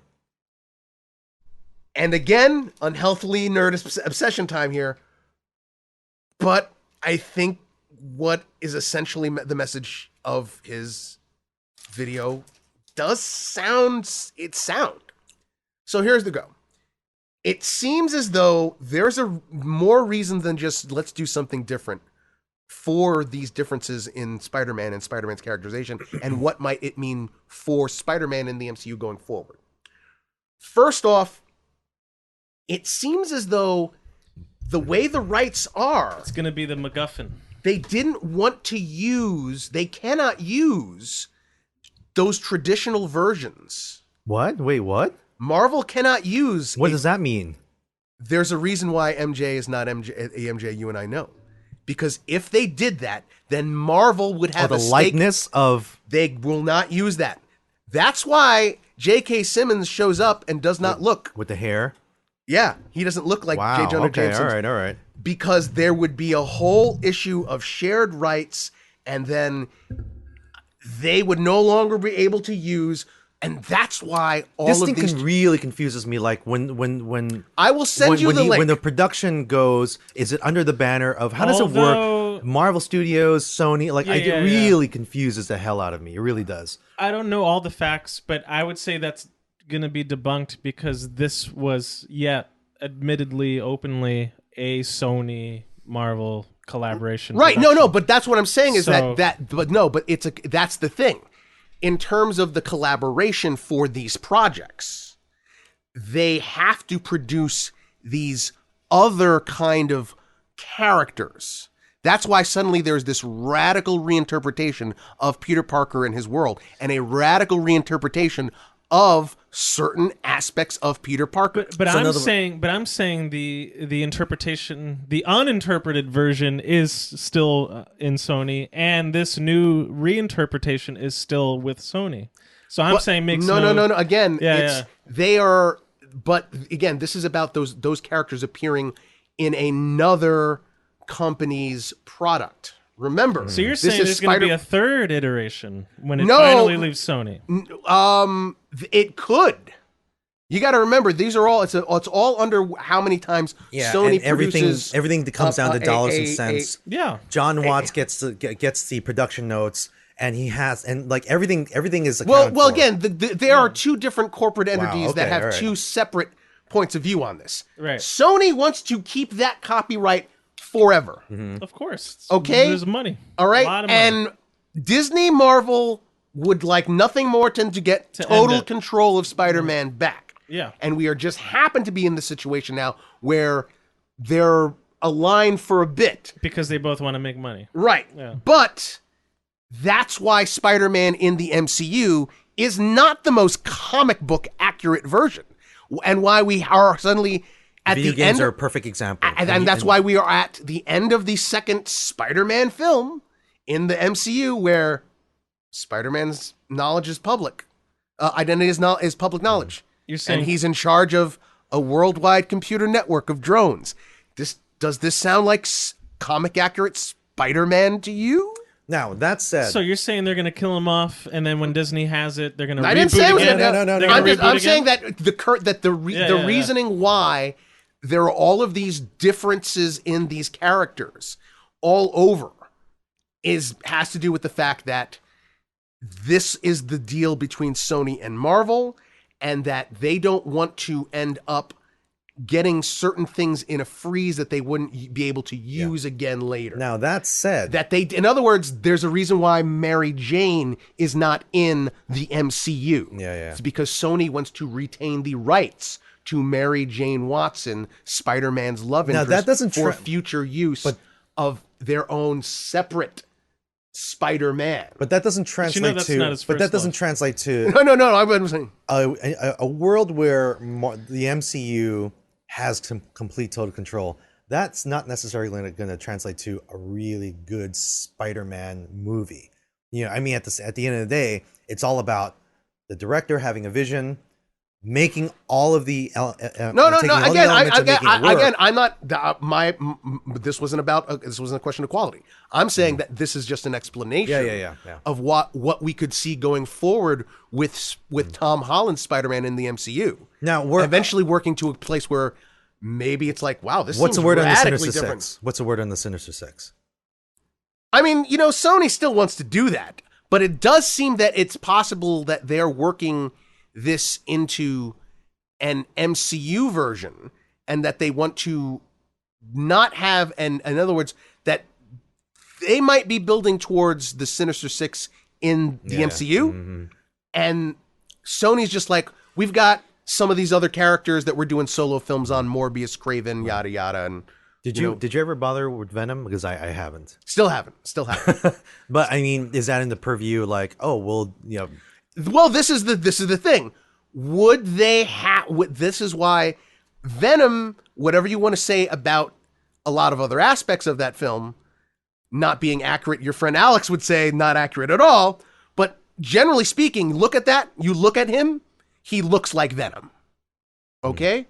And again, unhealthily nerd obsession time here. But I think what is essentially the message of his video does sound. So here's the go. It seems as though there's a more reason than just let's do something different for these differences in Spider-Man and Spider-Man's characterization and what might it mean for Spider-Man in the MCU going forward. First off, it seems as though the way the rights are, it's going to be the MacGuffin. They cannot use those traditional versions. What? Wait, what? Marvel cannot use. What does that mean? There's a reason why MJ is not MJ you and I know. Because if they did that, then Marvel would have the likeness of... They will not use that. That's why J.K. Simmons shows up and does not look... With the hair? Yeah, he doesn't look like J. Jonah Jameson. All right. Because there would be a whole issue of shared rights, and then they would no longer be able to use... And that's why this thing really confuses me. Like when I will send you the link. When the production goes, is it under the banner of how does it work? Marvel Studios, Sony, it really confuses the hell out of me. It really does. I don't know all the facts, but I would say that's going to be debunked because this was admittedly, openly a Sony Marvel collaboration. Right? Production. No, but that's what I'm saying is that's the thing. In terms of the collaboration for these projects, they have to produce these other kind of characters. That's why suddenly there's this radical reinterpretation of Peter Parker and his world, and a radical reinterpretation of certain aspects of Peter Parker. But I'm saying the interpretation, the uninterpreted version is still in Sony, and this new reinterpretation is still with Sony. So I'm saying makes no. Again, they are. But again, this is about those characters appearing in another company's product. Remember, so you're saying there's going to be a third iteration when it finally leaves Sony? It could. You got to remember, these are all. It's all under how many times Sony produces. Everything that comes down to dollars and cents. John Watts gets the production notes, and he has everything is accounted well. for. Again, there are two different corporate entities that have two separate points of view on this. Right. Sony wants to keep that copyright forever. Mm-hmm. Of course. Okay. There's money. All right. A lot of money. And Disney Marvel would like nothing more than to get total control of Spider-Man back. Yeah. And we are just happen to be in the situation now where they're aligned for a bit. Because they both want to make money. Right. Yeah. But that's why Spider-Man in the MCU is not the most comic book accurate version. And why we are suddenly at Video the games end are a perfect example. And that's why we are at the end of the second Spider-Man film in the MCU where Spider-Man's knowledge is public. Identity is public knowledge. You're saying, and he's in charge of a worldwide computer network of drones. Does this sound like comic accurate Spider-Man to you? Now, that said... So you're saying they're going to kill him off, and then when Disney has it, they're going to reboot didn't say again? No. I'm saying that the reasoning why there are all of these differences in these characters all over has to do with the fact that this is the deal between Sony and Marvel, and that they don't want to end up getting certain things in a freeze that they wouldn't be able to use again later. Now, that said... in other words, there's a reason why Mary Jane is not in the MCU. Yeah. It's because Sony wants to retain the rights to Mary Jane Watson, Spider-Man's love interest, that doesn't for future use of their own separate Spider-Man. But that doesn't translate to... No, I'm saying... A world where the MCU has complete total control. that's not necessarily going to translate to a really good Spider-Man movie. You know, I mean, at the end of the day, it's all about the director having a vision, making all of the No. Again, I'm not. This wasn't about. This wasn't a question of quality. I'm saying that this is just an explanation. Yeah. Of what we could see going forward with Tom Holland's Spider-Man in the MCU. Now we're eventually working to a place where maybe it's like, wow, this. What's seems the word on the radically Sinister different. Six? What's the word on the Sinister Six? I mean, you know, Sony still wants to do that, but it does seem that it's possible that they're working this into an MCU version, and that they want to not have, and in other words, that they might be building towards the Sinister Six in the MCU, and Sony's just like, we've got some of these other characters that we're doing solo films on, Morbius, Craven, yada yada, and Did you ever bother with Venom? Because I haven't. Still haven't. But I mean, is that in the purview? Like, oh, well, you know. Well, this is the thing. Would they have? This is why Venom. Whatever you want to say about a lot of other aspects of that film not being accurate, your friend Alex would say not accurate at all. But generally speaking, look at that. You look at him. He looks like Venom. Okay.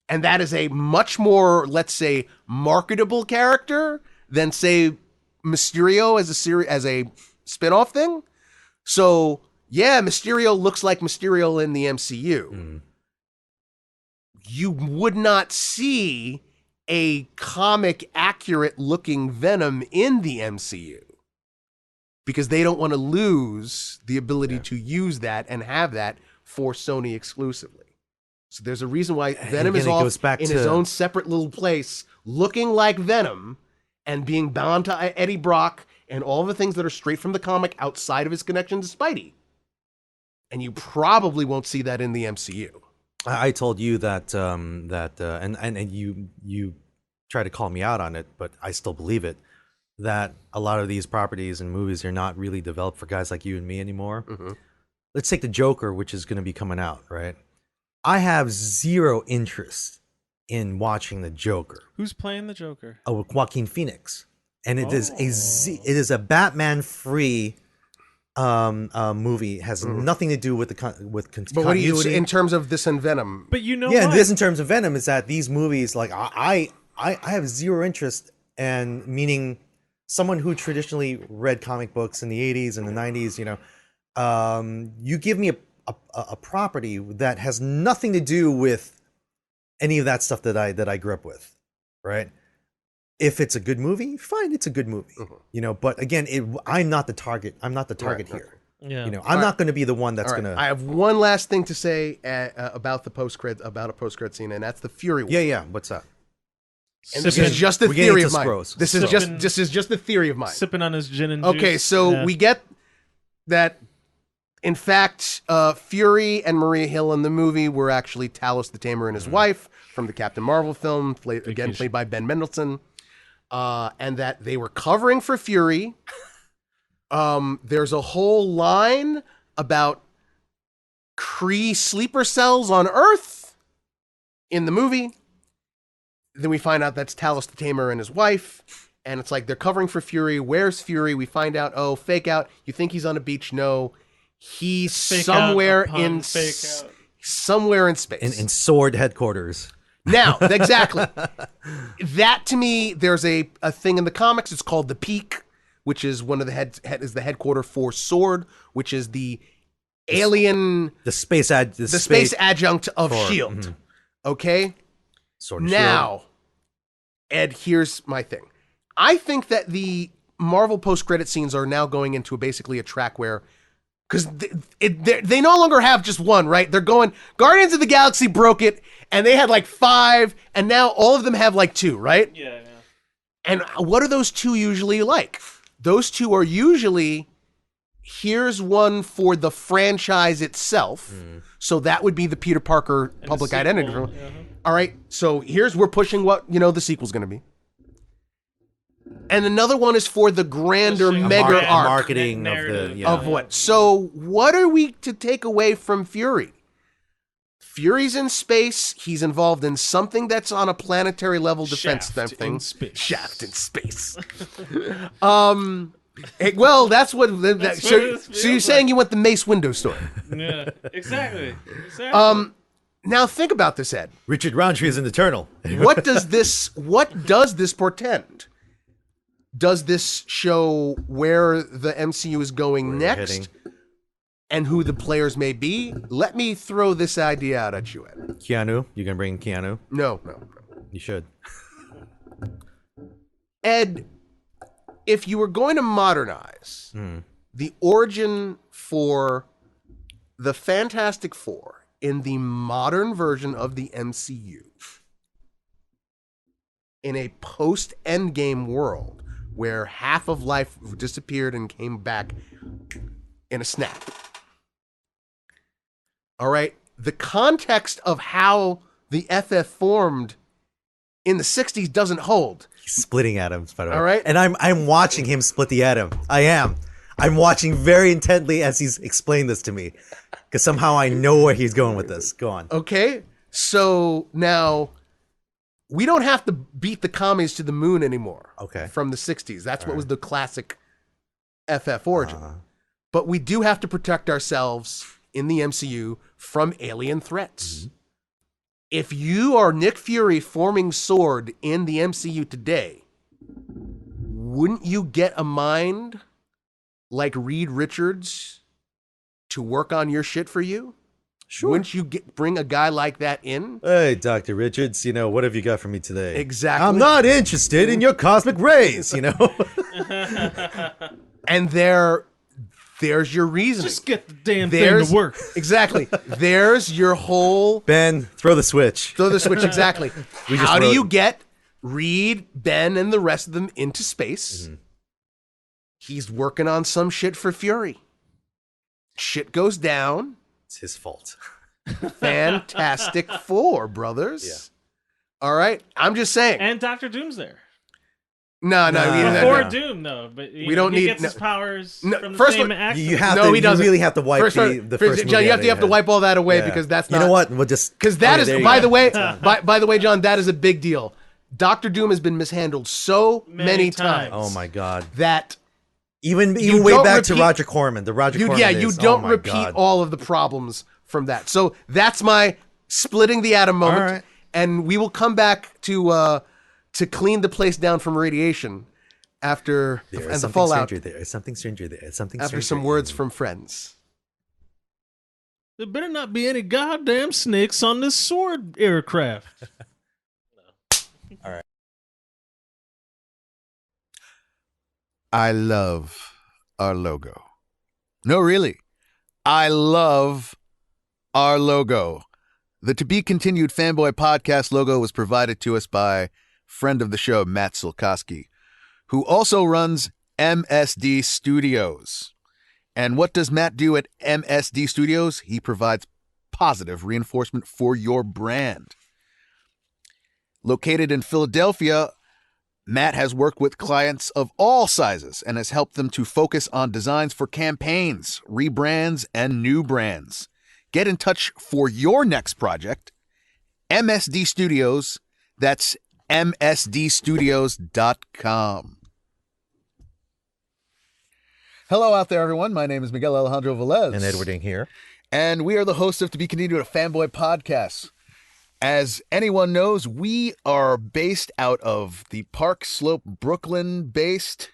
And that is a much more, let's say, marketable character than, say, Mysterio as a spin-off thing. So, yeah, Mysterio looks like Mysterio in the MCU. You would not see a comic accurate looking Venom in the MCU because they don't want to lose the ability to use that and have that for Sony exclusively. So there's a reason why Venom is off in his own separate little place, looking like Venom and being bound to Eddie Brock and all the things that are straight from the comic outside of his connection to Spidey. And you probably won't see that in the MCU. I told you that, and you try to call me out on it, but I still believe it, that a lot of these properties and movies are not really developed for guys like you and me anymore. Let's take the Joker, which is going to be coming out, right? I have zero interest in watching the Joker. Who's playing the Joker? Oh, Joaquin Phoenix, and it is a Batman-free movie. It has nothing to do with continuity. But what do you in terms of this and Venom? But you know, this in terms of Venom is that these movies, like I have zero interest, and meaning someone who traditionally read comic books in the 80s and the 90s, you know, you give me a property that has nothing to do with any of that stuff that I grew up with, right? If it's a good movie, fine, it's a good movie, you know. But again, I'm not the target. I'm not the target here. Yeah. You know, I'm not going to be the one that's going to. I have one last thing to say about a post-credit scene, and that's the Fury one. Yeah. What's that? And this is just the theory of mine. Scrolls. This is just the theory of mine. Sipping on his gin and okay, juice. so we get that. In fact, Fury and Maria Hill in the movie were actually Talos the Tamer and his wife from the Captain Marvel film, played by Ben Mendelsohn, and that they were covering for Fury. There's a whole line about Kree sleeper cells on Earth in the movie. Then we find out that's Talos the Tamer and his wife, and it's like they're covering for Fury. Where's Fury? We find out, fake out. You think he's on a beach? No. He's somewhere in space. In Sword headquarters. Now, exactly. That to me, there's a thing in the comics. It's called the Peak, which is one of the is the headquarter for Sword, which is the alien, the space adjunct of Shield. Okay. Sword now, Shield. Ed, here's my thing. I think that the Marvel post-credit scenes are now going into basically a track where. Because they no longer have just one, right? They're going, Guardians of the Galaxy broke it, and they had like 5, and now all of them have like 2, right? Yeah. And what are those 2 usually like? Those 2 are usually, here's one for the franchise itself. So that would be the Peter Parker And public the sequel, identity. All right, so we're pushing what, the sequel's going to be. And another one is for the grander mega arc. Marketing of what? So what are we to take away from Fury? Fury's in space. He's involved in something that's on a planetary level defense Shaft thing. in space. Shaft in space. Well, that's what. So you're saying you went the Mace Window story? Yeah, exactly. Now think about this, Ed. Richard Roundtree is an Eternal. What does this portend? Does this show where the MCU is going next? Heading. And who the players may be? Let me throw this idea out at you, Ed. Keanu, you gonna bring Keanu? No. You should. Ed, if you were going to modernize the origin for the Fantastic Four in the modern version of the MCU, in a post-Endgame world where half of life disappeared and came back in a snap. All right? The context of how the FF formed in the 60s doesn't hold. He's splitting atoms, by the way. All right. And I'm watching him split the atom. I am. I'm watching very intently as he's explained this to me. Because somehow I know where he's going with this. Go on. Okay? So now we don't have to beat the commies to the moon anymore. Okay. From the 60s. That's what was the classic FF origin. But we do have to protect ourselves in the MCU from alien threats. If you are Nick Fury forming Sword in the MCU today, wouldn't you get a mind like Reed Richards to work on your shit for you? Sure. Wouldn't you bring a guy like that in? Hey, Dr. Richards, what have you got for me today? Exactly. I'm not interested in your cosmic rays, And there's your reasoning. Just get the damn thing to work. Exactly. There's your whole... Ben, throw the switch. Throw the switch, exactly. How do wrote- you get Reed, Ben, and the rest of them into space? He's working on some shit for Fury. Shit goes down. It's his fault. Fantastic Four, brothers. Yeah. All right. I'm just saying. And Doctor Doom's there. No. Before Doom, though. But we don't he need gets his powers from the first same one- actor. You have No, to. he doesn't. You really have to wipe the first John, movie you out have of to your wipe all that away Yeah. because that's not... You know what? We'll just... Because that Okay, is, there you by go. the way, by the way, John, that is a big deal. Doctor Doom has been mishandled so many times. Oh, my God. That Even You way don't back to repeat- Roger Corman. The Roger Corman you is, don't oh my repeat God. all of the problems from that. So that's my splitting the atom moment. All right. And we will come back to clean the place down from radiation after There and is the something fallout stranger there. Something stranger there. Something after stranger some words from friends. There better not be any goddamn snakes on this sword aircraft. I love our logo. No, really. I love our logo. The To Be Continued Fanboy Podcast logo was provided to us by friend of the show, Matt Silkowski, who also runs MSD Studios. And what does Matt do at MSD Studios? He provides positive reinforcement for your brand. Located in Philadelphia, Matt has worked with clients of all sizes and has helped them to focus on designs for campaigns, rebrands, and new brands. Get in touch for your next project. MSD Studios, that's msdstudios.com. Hello out there, everyone. My name is Miguel Alejandro Velez. And Edward Ng here. And we are the hosts of To Be Continued, a Fanboy Podcast. As anyone knows, we are based out of the Park Slope, Brooklyn-based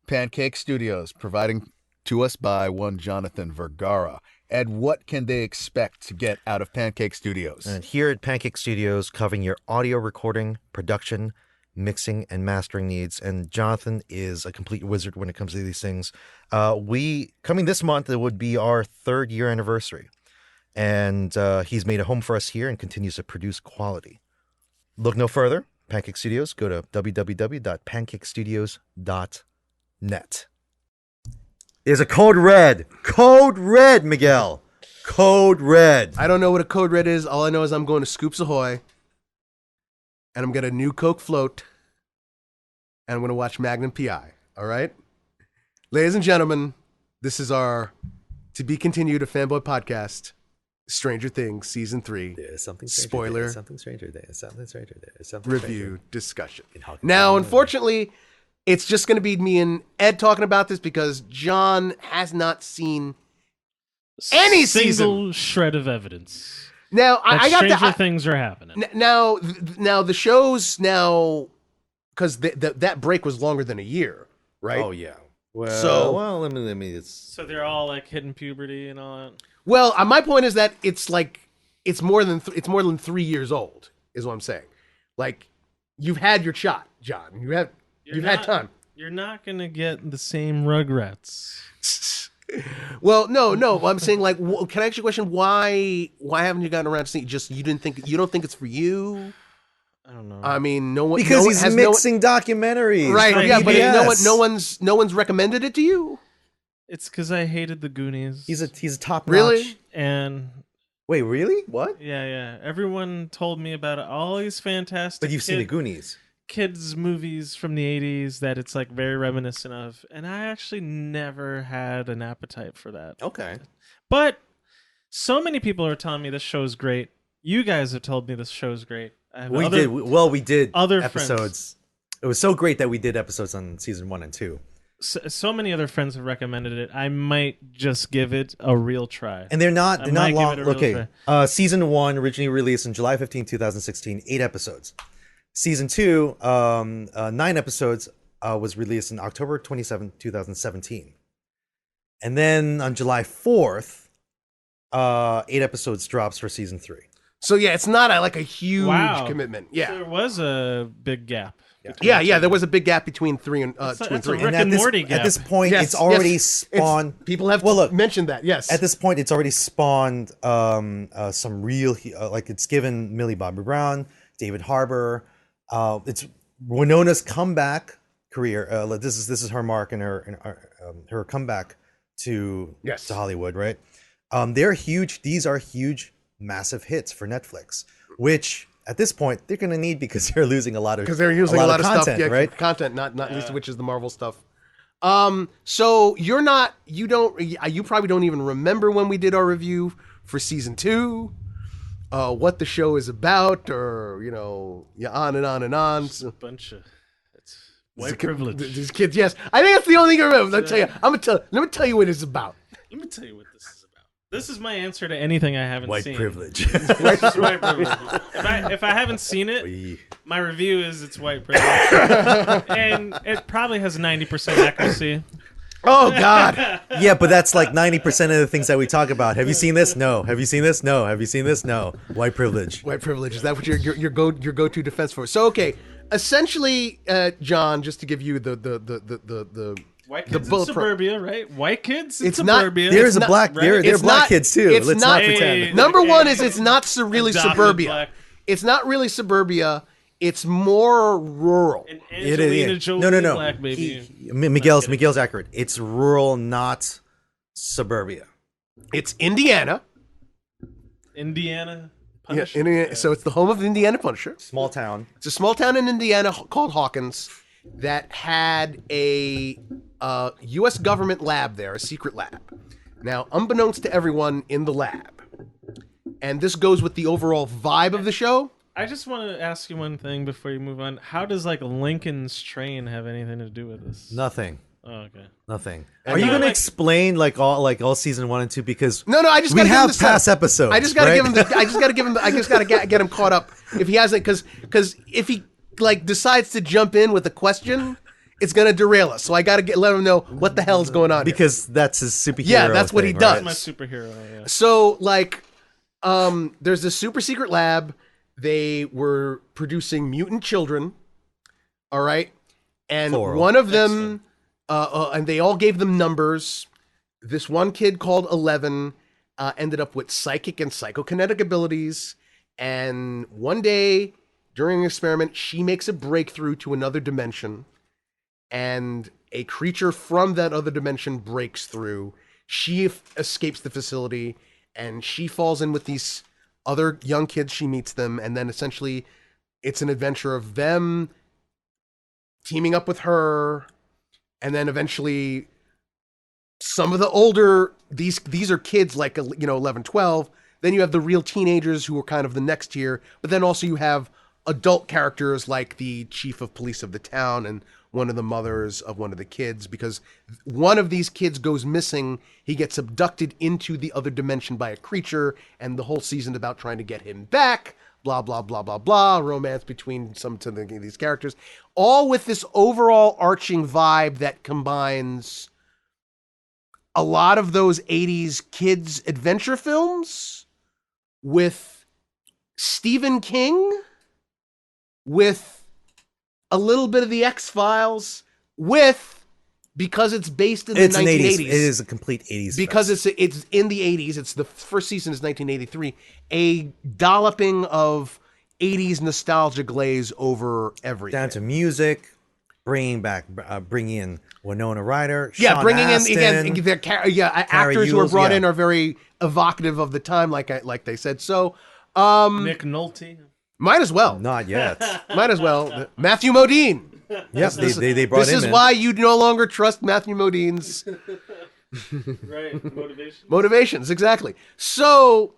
Pancake Studios, providing to us by one Jonathan Vergara. Ed, what can they expect to get out of Pancake Studios? And here at Pancake Studios, covering your audio recording, production, mixing, and mastering needs. And Jonathan is a complete wizard when it comes to these things. Coming this month, it would be our 3rd year anniversary. And he's made a home for us here and continues to produce quality. Look no further. Pancake Studios, go to www.pancakestudios.net. There's a code red. Code red, Miguel. Code red. I don't know what a code red is. All I know is I'm going to Scoops Ahoy, and I'm getting a new Coke float, and I'm going to watch Magnum PI. All right? Ladies and gentlemen, this is our To Be Continued, a Fanboy Podcast, Stranger Things season 3 There's something Spoiler. There's something stranger there. Something stranger there. Something review discussion. Hawkins. Now, unfortunately, it's just going to be me and Ed talking about this because John has not seen any single shred of evidence. Now, That I got Stranger Things are happening. Now the shows now, because that break was longer than a year, right? Oh yeah. Well, let me. So they're all like hitting puberty and all that. Well, my point is that it's more than 3 years old, is what I'm saying. Like, you've had your shot, John. You've had time. You're not gonna get the same Rugrats. Well, no. I'm saying, like, can I ask you a question? Why haven't you gotten around to seeing? Just you don't think it's for you? I don't know. I mean, no one Because he's mixing documentaries, right? from Yeah, but PBS. no one's recommended it to you. It's because I hated the Goonies. He's a top notch. Really? And Wait, really? What? yeah. Everyone told me about it. All these fantastic. But you've seen the Goonies. Kids movies from the 80s that it's like very reminiscent of, and I actually never had an appetite for that. Okay. But so many people are telling me this show's great. You guys have told me this show's great. We did other episodes. friends. It was so great that we did episodes on season 1 and 2. So many other friends have recommended it. I might just give it a real try. And they're not might long. give it a real Okay. Season 1 originally released on July 15, 2016, 8 episodes. Season 2, 9 episodes, was released on October 27, 2017. And then on July 4th, 8 episodes drops for season 3. So yeah, it's not like a huge Wow. commitment. Yeah, There was a big gap. yeah. There was a big gap between 3 and It's 2 a and 3. Rick and Morty gap. At this point, Yes, it's already yes. spawned. People have mentioned that. Yes. At this point, it's already spawned some real, like it's given Millie Bobby Brown, David Harbour. It's Winona's comeback career. This is her mark and her comeback to Hollywood, right? They're huge. These are huge, massive hits for Netflix, which at this point they're going to need because they're losing a lot of they're using a lot of content, stuff, yeah, right? Content, not least of which is the Marvel stuff. So you probably don't even remember when we did our review for season 2, what the show is about, or on and on and on. It's a bunch of white privilege. These kids, yes, I think that's the only thing I remember. Let me tell you what it's about. Let me tell you what this is about. This is my answer to anything I haven't White seen. privilege. It's white privilege. If I haven't seen it, my review is it's white privilege, and it probably has 90% accuracy. Oh God! Yeah, but that's like 90% of the things that we talk about. Have you seen this? No. Have you seen this? No. Have you seen this? No. White privilege. White privilege. Is that what your go-to defense for? So okay, essentially, John, just to give you the White kids in suburbia, right? White kids in suburbia. There's a black. There are black kids too. Let's not pretend. Number one is it's not really Adopted suburbia. black. It's not really suburbia. It's more rural. And It Angelina is. Jolie, No. black baby. Miguel's accurate. It's rural, not suburbia. It's Indiana. Indiana. Yeah, Punisher? Indiana. So it's the home of the Indiana Punisher. Small town. It's a small town in Indiana called Hawkins that had a U.S. government lab there, a secret lab. Now, unbeknownst to everyone in the lab, and this goes with the overall vibe of the show. I just want to ask you one thing before you move on. How does like Lincoln's train have anything to do with this? Nothing. Oh, okay. Nothing. And Are you now, going to like- explain like all season 1 and 2? Because No, I just we gotta give him have the setup. past episodes. I just gotta right? give him. I just gotta get him caught up if he hasn't, because if he like decides to jump in with a question, it's gonna derail us. So I gotta let him know what the hell's going on here. Because that's his superhero. Yeah, that's what he thing, does. right? My superhero. Yeah. So like, there's this super secret lab. They were producing mutant children. All right, and Plural. one of them, and they all gave them numbers. This one kid called 11 ended up with psychic and psychokinetic abilities. And one day during an experiment, she makes a breakthrough to another dimension. And a creature from that other dimension breaks through. She escapes the facility and she falls in with these other young kids. She meets them. And then essentially it's an adventure of them teaming up with her. And then eventually some of the older, these are kids like, 11, 12. Then you have the real teenagers who are kind of the next tier. But then also you have adult characters like the chief of police of the town and one of the mothers of one of the kids, because one of these kids goes missing. He gets abducted into the other dimension by a creature, and the whole season about trying to get him back. Blah, blah, blah, blah, blah. Romance between some of these characters. All with this overall arching vibe that combines a lot of those 80s kids' adventure films with Stephen King, with a little bit of the X-Files, with, because it's based in the 1980s. It is a complete 80s. Because it's in the 80s. It's the first season is 1983. A dolloping of 80s nostalgia glaze over everything. Down to music, bringing in Winona Ryder. Yeah, Sean bringing Astin, in actors who are brought in are very evocative of the time, like they said. So, Nick Nolte. might as well. Not yet. Might as well. Matthew Modine. Yes, they brought him in. This is why you no longer trust Matthew Modine's Right, motivations. Exactly. So,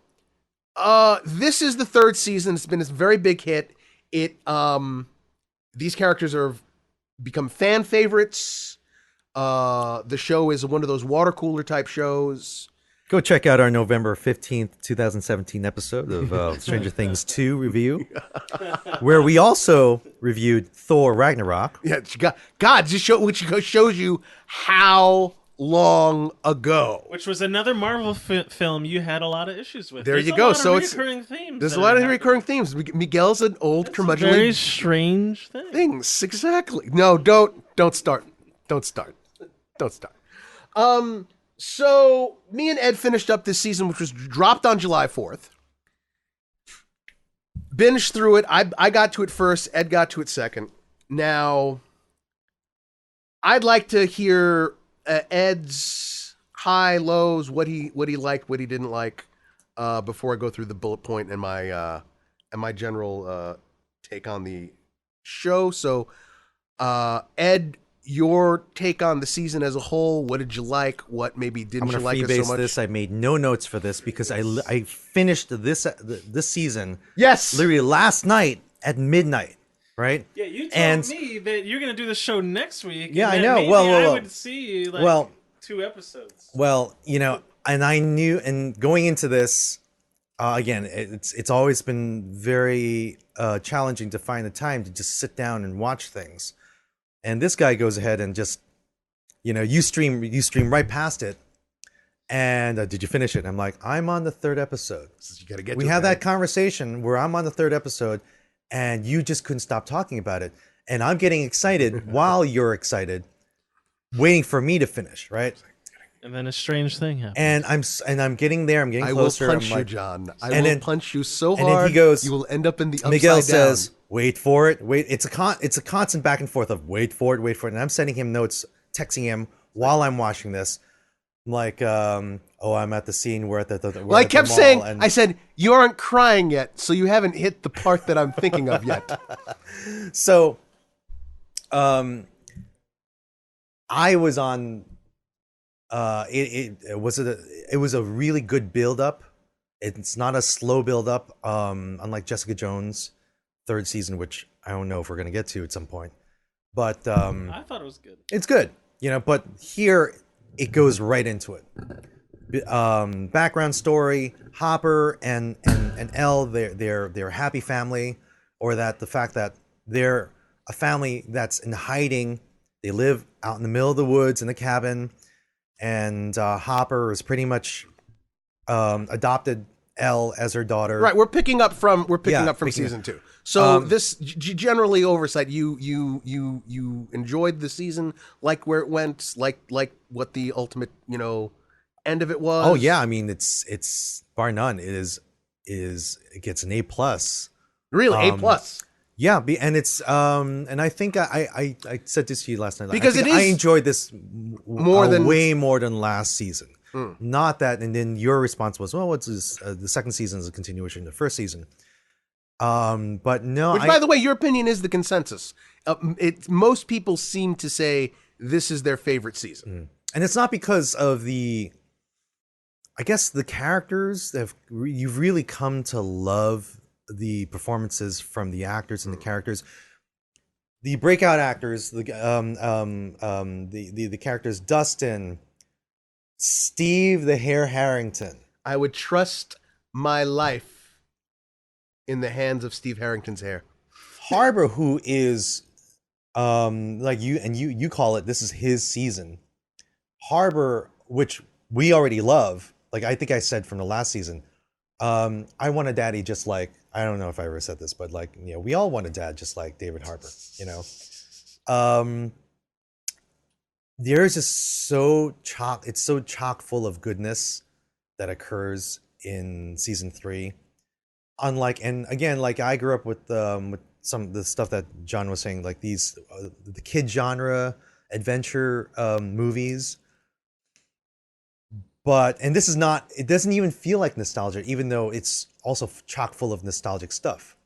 this is the third season. It's been this very big hit. These characters are become fan favorites. The show is one of those water cooler type shows. Go check out our November 15th, 2017 episode of Stranger Things 2 review, where we also reviewed Thor Ragnarok. Yeah, which shows you how long ago. Which was another Marvel film you had a lot of issues with. There's you go. So it's recurring themes. There's a lot of recurring themes. Miguel's an old curmudgeonly. Very strange thing. Things exactly. No, don't start. So me and Ed finished up this season, which was dropped on July 4th. Binged through it. I got to it first. Ed got to it second. Now, I'd like to hear Ed's high, lows, what he liked, what he didn't like, before I go through the bullet point and my general take on the show. So, Ed, your take on the season as a whole. What did you like? What maybe didn't you like it so much? This. I made no notes for this because I finished this season. Yes, literally last night at midnight. Right? Yeah, you told me that you're going to do the show next week. Yeah, and I know. Maybe I would see 2 episodes. Well, and I knew, and going into this, again, it's always been very challenging to find the time to just sit down and watch things. And this guy goes ahead and just, you stream right past it. And did you finish it? And I'm like, I'm on the 3rd episode. You gotta get. We have that conversation where I'm on the 3rd episode, and you just couldn't stop talking about it. And I'm getting excited while you're excited, waiting for me to finish, right? And then a strange thing happens. And I'm getting there. I'm getting closer. I will punch you, John. I will punch you so hard. And then he goes, you will end up in the upside Miguel down. says, "Wait for it. Wait." It's a constant back and forth of wait for it. And I'm sending him notes, texting him while I'm watching this. I'm like, I'm at the scene where Well, I kept saying, I said, you aren't crying yet, so you haven't hit the part that I'm thinking of yet. So, I was on. It was a really good build up. It's not a slow build up, unlike Jessica Jones' 3rd season, which I don't know if we're gonna get to at some point. But I thought it was good. It's good, But here it goes right into it. Background story: Hopper and Elle, they're a happy family, or that the fact that they're a family that's in hiding. They live out in the middle of the woods in a cabin. And Hopper is pretty much adopted Elle as her daughter. Right, we're picking up from season 2. So this generally oversight. You enjoyed the season, like where it went, like what the ultimate end of it was. Oh yeah, I mean it's bar none. It gets an A+. Really, A+. Yeah, and it's and I think I said this to you last night because I enjoyed this way more than last season. Not that, and then your response was, well, what's this? The second season is a continuation of the first season. But no. Which, by the way, your opinion is the consensus. Most people seem to say this is their favorite season, and it's not because of the I guess the characters you've really come to love the performances from the actors and the characters. The breakout actors, the characters Dustin, Steve the Hare Harrington. I would trust my life in the hands of Steve Harrington's hair. Harbor, who is like you call it, this is his season. Harbor, which we already love, like I think I said from the last season, I want a daddy just like, I don't know if I ever said this, but like, you know, we all want a dad just like David Harbour, you know. There's just it's so chock full of goodness that occurs in season 3. Unlike, and again, like I grew up with some of the stuff that John was saying, like these the kid genre adventure movies. But, and this is not, it doesn't even feel like nostalgia, even though it's also chock full of nostalgic stuff.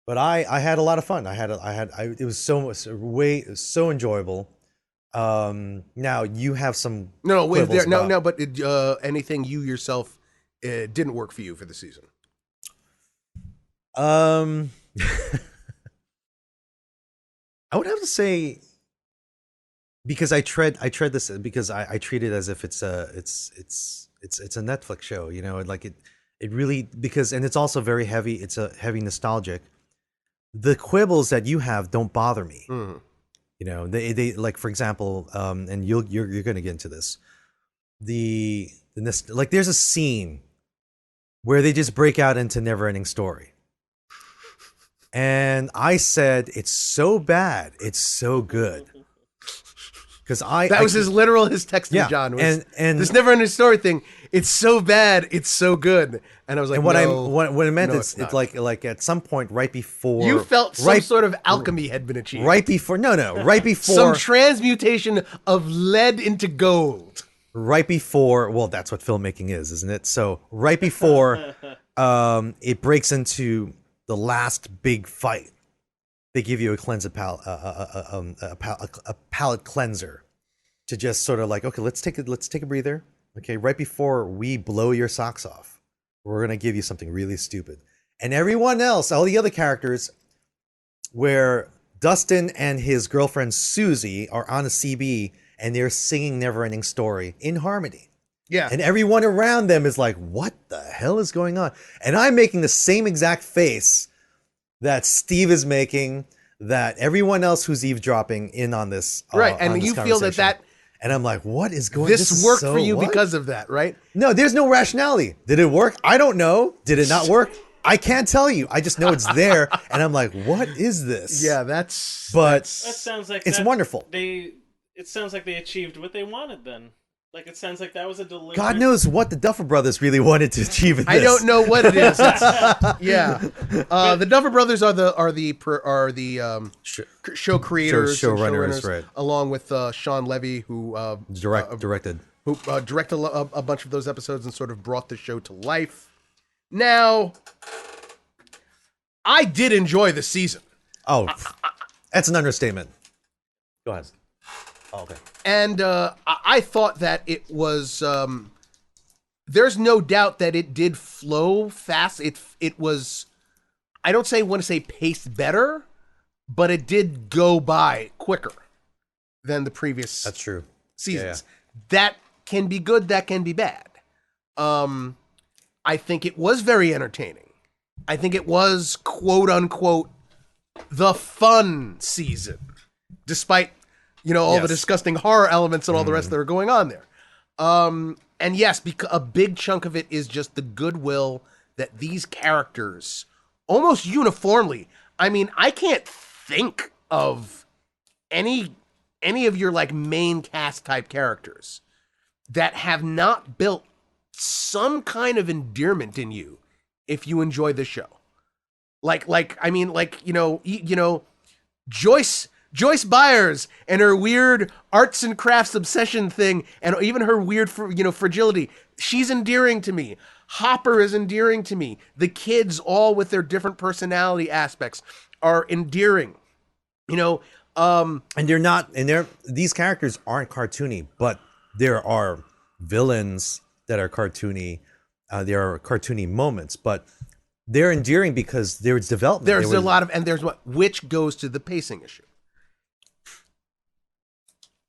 But I had a lot of fun. It was so enjoyable. Now you have some but anything you yourself didn't work for you for the season? I would have to say, because I tread this, because I treat it as if it's a Netflix show, you know, like it really, because, and it's also very heavy. It's a heavy nostalgic. The quibbles that you have don't bother me. Mm. You know, they like, for example, and you're going to get into this. Like there's a scene where they just break out into Neverending Story. And I said, it's so bad, it's so good. Because his text to John was, and this Neverending Story thing. It's so bad, it's so good. And I was like, and what I meant is, it's like at some point right before you felt some sort of alchemy had been achieved. Right before some transmutation of lead into gold. Right before, well, that's what filmmaking is, isn't it? So right before it breaks into the last big fight, they give you a palate cleanser to just sort of like, okay, let's take a breather. Okay, right before we blow your socks off, we're gonna give you something really stupid. And everyone else, all the other characters, where Dustin and his girlfriend Susie are on a CB and they're singing Neverending Story in harmony. Yeah. And everyone around them is like, what the hell is going on? And I'm making the same exact face that Steve is making, that everyone else who's eavesdropping in on this. Right. And you feel that. And I'm like, what is going on? This worked for you because of that, right? No, there's no rationality. Did it work? I don't know. Did it not work? I can't tell you. I just know it's there. And I'm like, what is this? Yeah, that sounds like it's wonderful. It sounds like they achieved what they wanted then. Like, it sounds like that was a deliberate... God knows what the Duffer Brothers really wanted to achieve in this. I don't know what it is. Yeah. The Duffer Brothers are the show creators, showrunners, right? Along with Sean Levy, who directed a bunch of those episodes and sort of brought the show to life. Now, I did enjoy the season. Oh, that's an understatement. Go ahead. Oh, okay. And I thought that it was. There's no doubt that it did flow fast. It was. I don't want to say paced better, but it did go by quicker than the previous. That's true. Seasons. Yeah. That can be good. That can be bad. I think it was very entertaining. I think it was, quote unquote, the fun season, despite, all the disgusting horror elements and all the rest that are going on there. And yes, a big chunk of it is just the goodwill that these characters almost uniformly, I mean, I can't think of any of your like main cast type characters that have not built some kind of endearment in you if you enjoy the show. Joyce Byers and her weird arts and crafts obsession thing, and even her weird, fragility. She's endearing to me. Hopper is endearing to me. The kids, all with their different personality aspects, are endearing. And these characters aren't cartoony, but there are villains that are cartoony. There are cartoony moments, but they're endearing because there's development. There's a lot of, and there's which goes to the pacing issue.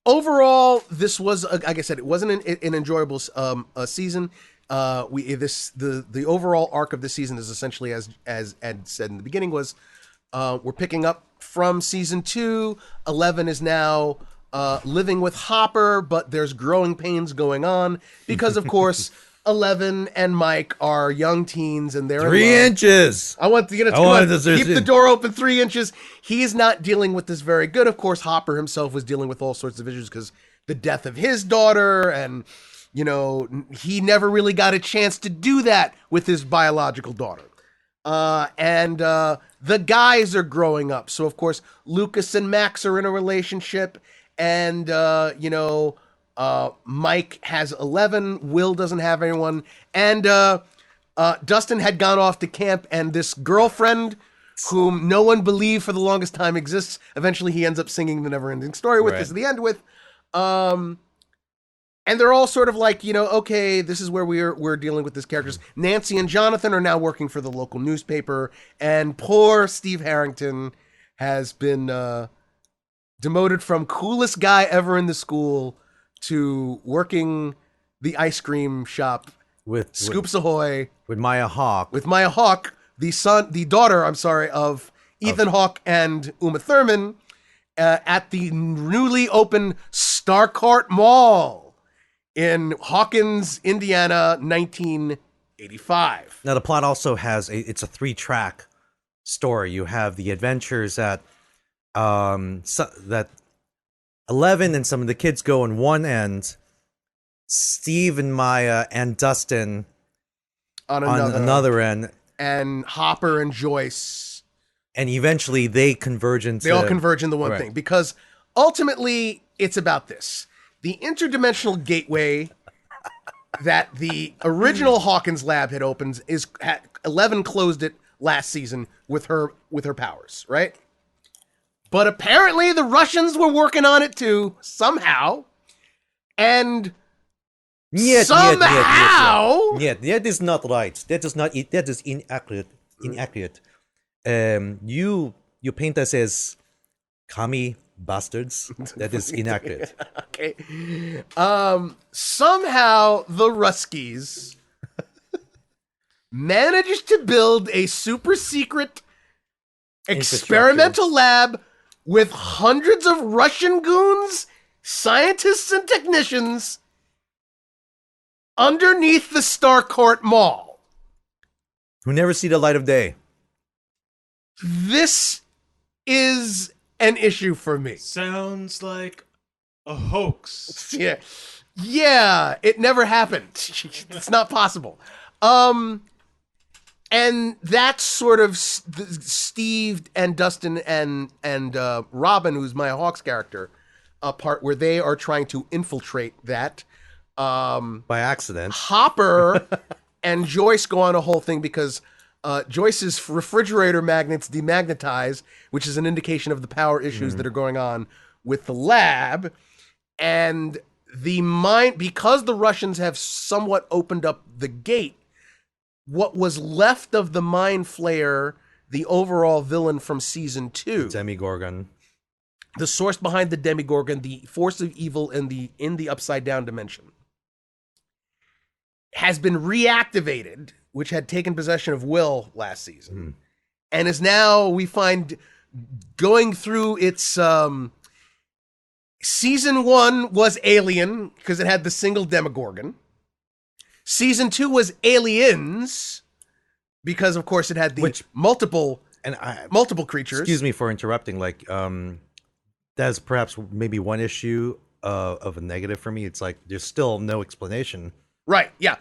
Overall, this was, like I said, it wasn't an enjoyable season. The overall arc of this season is essentially, as Ed said in the beginning, was we're picking up from season 2. 11 is now living with Hopper, but there's growing pains going on because, of course, 11 and Mike are young teens and they're 3 inches. I want to get it. Keep the door open 3 inches. He's not dealing with this very good. Of course, Hopper himself was dealing with all sorts of issues because the death of his daughter, and he never really got a chance to do that with his biological daughter. And the guys are growing up, so of course Lucas and Max are in a relationship, and Mike has 11. Will doesn't have anyone. And Dustin had gone off to camp, and this girlfriend, whom no one believed for the longest time exists, eventually he ends up singing the never-ending story with, this is the end with. And they're all sort of like, okay, this is where we're dealing with these characters. Nancy and Jonathan are now working for the local newspaper, and poor Steve Harrington has been demoted from coolest guy ever in the school to working the ice cream shop with Scoops Ahoy with Maya Hawke. With Maya Hawke, the daughter of Ethan Hawke and Uma Thurman, at the newly opened Starcart Mall in Hawkins, Indiana, 1985. Now the plot also has it's a 3-track story. You have the adventures that 11 and some of the kids go in one end, Steve and Maya and Dustin on another end, and Hopper and Joyce, and eventually they all converge into one thing, because ultimately it's about this: the interdimensional gateway that the original Hawkins lab had opened 11 closed it last season with her powers, right? But apparently the Russians were working on it too, somehow. And somehow... that is not right. That is inaccurate. You paint us as commie bastards. That is inaccurate. Okay. Somehow the Ruskies managed to build a super secret experimental lab with hundreds of Russian goons, scientists, and technicians underneath the Starcourt Mall. Who never see the light of day. This is an issue for me. Sounds like a hoax. Yeah, it never happened. It's not possible. And that's sort of Steve and Dustin and Robin, who's Maya Hawke's character, a part where they are trying to infiltrate that. By accident. Hopper and Joyce go on a whole thing because Joyce's refrigerator magnets demagnetize, which is an indication of the power issues that are going on with the lab. And because the Russians have somewhat opened up the gate, what was left of the Mind Flayer, the overall villain from season 2, Demigorgon, the source behind the Demigorgon, the force of evil in the upside down dimension, has been reactivated, which had taken possession of Will last season, and is now, we find, going through its season 1 was Alien because it had the single Demogorgon. Season 2 was Aliens, because of course it had the multiple creatures. Excuse me for interrupting. That's perhaps maybe one issue of a negative for me. It's like there's still no explanation. Right? Yeah.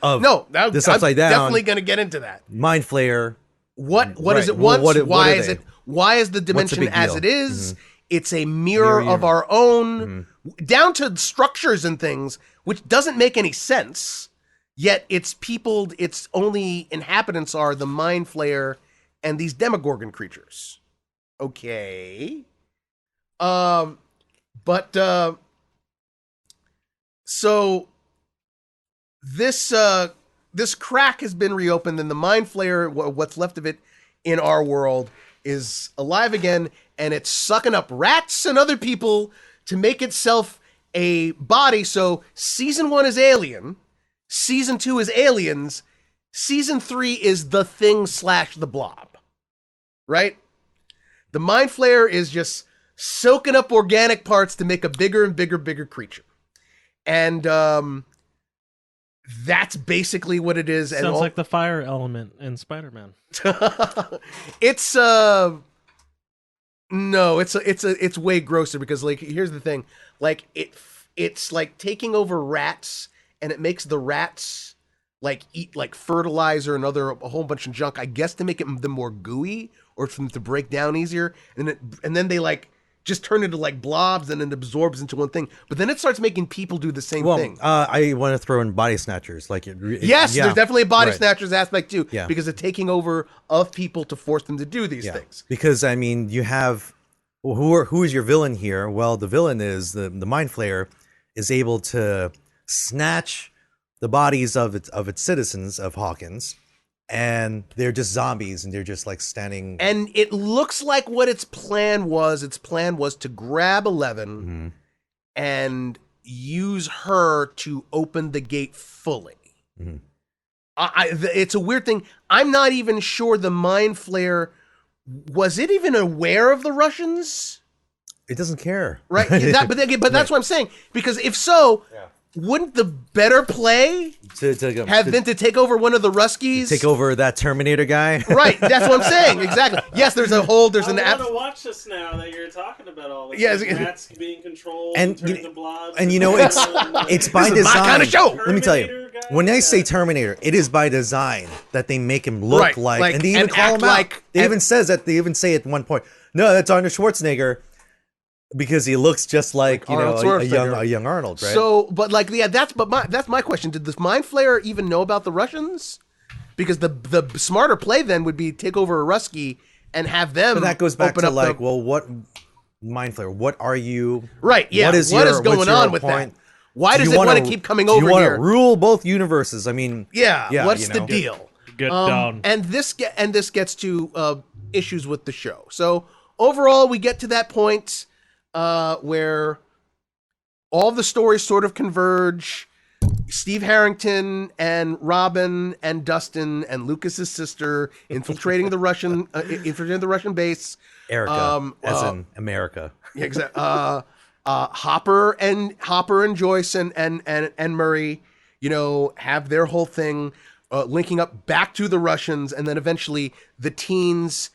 This upside down. Definitely going to get into that. Mind Flayer. What is it once? Why is it? Why is the dimension as it is? It's a mirror of our own, down to structures and things, which doesn't make any sense. Yet it's peopled, its only inhabitants are the Mind Flayer and these Demogorgon creatures. Okay. So this crack has been reopened, and the Mind Flayer, what's left of it in our world, is alive again, and it's sucking up rats and other people to make itself a body. So season 1 is Alien, season 2 is Aliens, season 3 is The Thing / The Blob, right? The Mind Flayer is just soaking up organic parts to make a bigger and bigger creature. And that's basically what it is. Sounds like the fire element in Spider-Man. It's no, it's way grosser, because like, here's the thing, like it's like taking over rats, and it makes the rats like eat like fertilizer and a whole bunch of junk, I guess, to make them more gooey or for them to break down easier, and then they like just turn into like blobs, and it absorbs into one thing. But then it starts making people do the same thing. I want to throw in body snatchers. Yes, there's definitely a body snatchers aspect too. Yeah. Because of taking over of people to force them to do these things. Because I mean, you have who is your villain here? Well, the villain is the Mind Flayer is able to snatch the bodies of its citizens of Hawkins. And they're just zombies, and they're just like standing. And it looks like what its plan was. Its plan was to grab 11 and use her to open the gate fully. It's a weird thing. I'm not even sure the Mind Flayer, was it even aware of the Russians? It doesn't care, right? But that's what I'm saying. Because if so, wouldn't the better play have been to take over one of the Ruskies? Take over that Terminator guy? Right, that's what I'm saying, exactly. Yes, there's an I want to watch this now that you're talking about all this. Yes, rats being controlled, and turning to blobs. And you know, it's by this design. my kind of show. Let me tell you, when I say Terminator, it is by design that they make him look like and they even call him out. They even say at one point, no, that's Arnold Schwarzenegger. Because he looks just like a young Arnold, right? So, but like, that's my question. Did this Mind Flayer even know about the Russians? Because the smarter play then would be take over a Rusky and have them. But that goes back to like, well, what Mind Flayer? What are you? Right. Yeah. What is going on with that? Why does it want to keep coming over here? Do you want to rule both universes? I mean, yeah. What's the deal? Get down. And this gets to issues with the show. So overall, we get to that point. Where all the stories sort of converge. Steve Harrington and Robin and Dustin and Lucas's sister infiltrating the Russian base. Erica, as in America. Yeah, exactly. Hopper and Joyce and Murray, have their whole thing linking up back to the Russians, and then eventually the teens.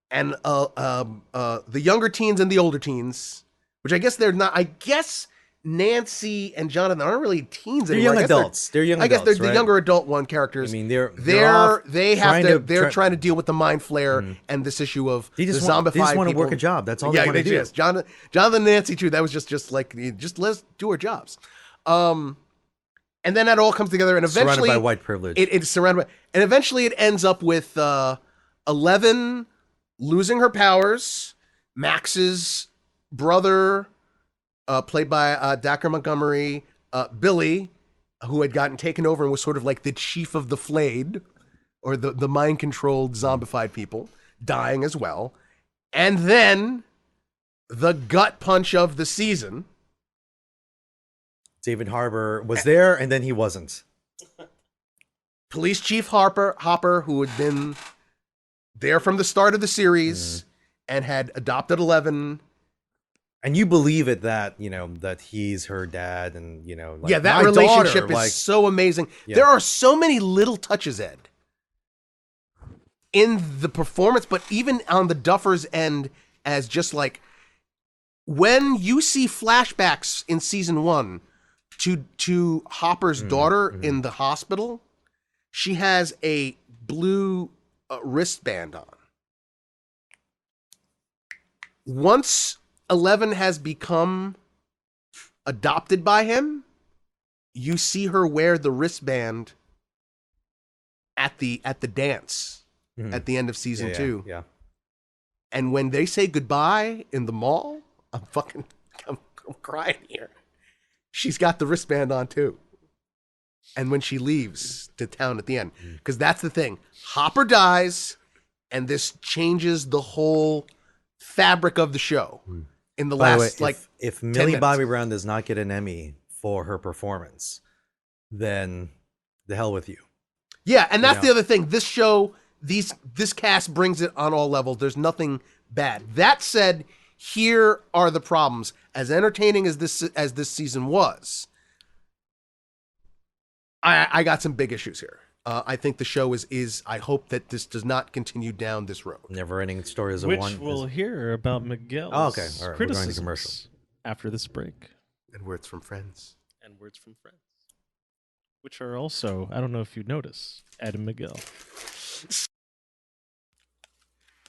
And the younger teens and the older teens, which I guess they're not. I guess Nancy and Jonathan aren't really teens anymore. They're young adults. They're young adults. I guess they're right? the younger adult one characters. I mean, they're trying to deal with the Mind Flayer and this issue of the zombified They just want to people. work a job. That's all they want to do. Yes, Jonathan and Nancy too. That was just like, let's do our jobs. And then that all comes together, and eventually surrounded by white privilege. It's surrounded by, and eventually it ends up with 11. Losing her powers, Max's brother, played by Dacre Montgomery, Billy, who had gotten taken over and was sort of like the chief of the flayed, or the mind-controlled zombified people, dying as well. And then the gut punch of the season. David Harbour was there, and then he wasn't. Police Chief Hopper, who had been there from the start of the series and had adopted 11. And you believe it that he's her dad, and that relationship is so amazing. Yeah. There are so many little touches, Ed, in the performance, but even on the Duffer's end, as just like when you see flashbacks in season 1 to Hopper's daughter in the hospital, she has a blue wristband on. Once 11 has become adopted by him, you see her wear the wristband at the dance at the end of season 2. Yeah. And when they say goodbye in the mall, I'm crying here. She's got the wristband on too. and when she leaves to town at the end. Because that's the thing. Hopper dies, and this changes the whole fabric of the show. In the By the last, way, like, if 10 Millie minutes. Bobby Brown does not get an Emmy for her performance, then the hell with you. Yeah, and that's You the know. other thing. This show, this cast brings it on all levels. There's nothing bad. That said, here are the problems. As entertaining as this season was, I got some big issues here. I think the show is. I hope that this does not continue down this road. Never-ending stories of Which one. we'll hear about Miguel's Oh, okay. All right, we're going to criticisms commercial. after this break. And words from friends. And words from friends, which are also, I don't know if you notice, Adam Miguel.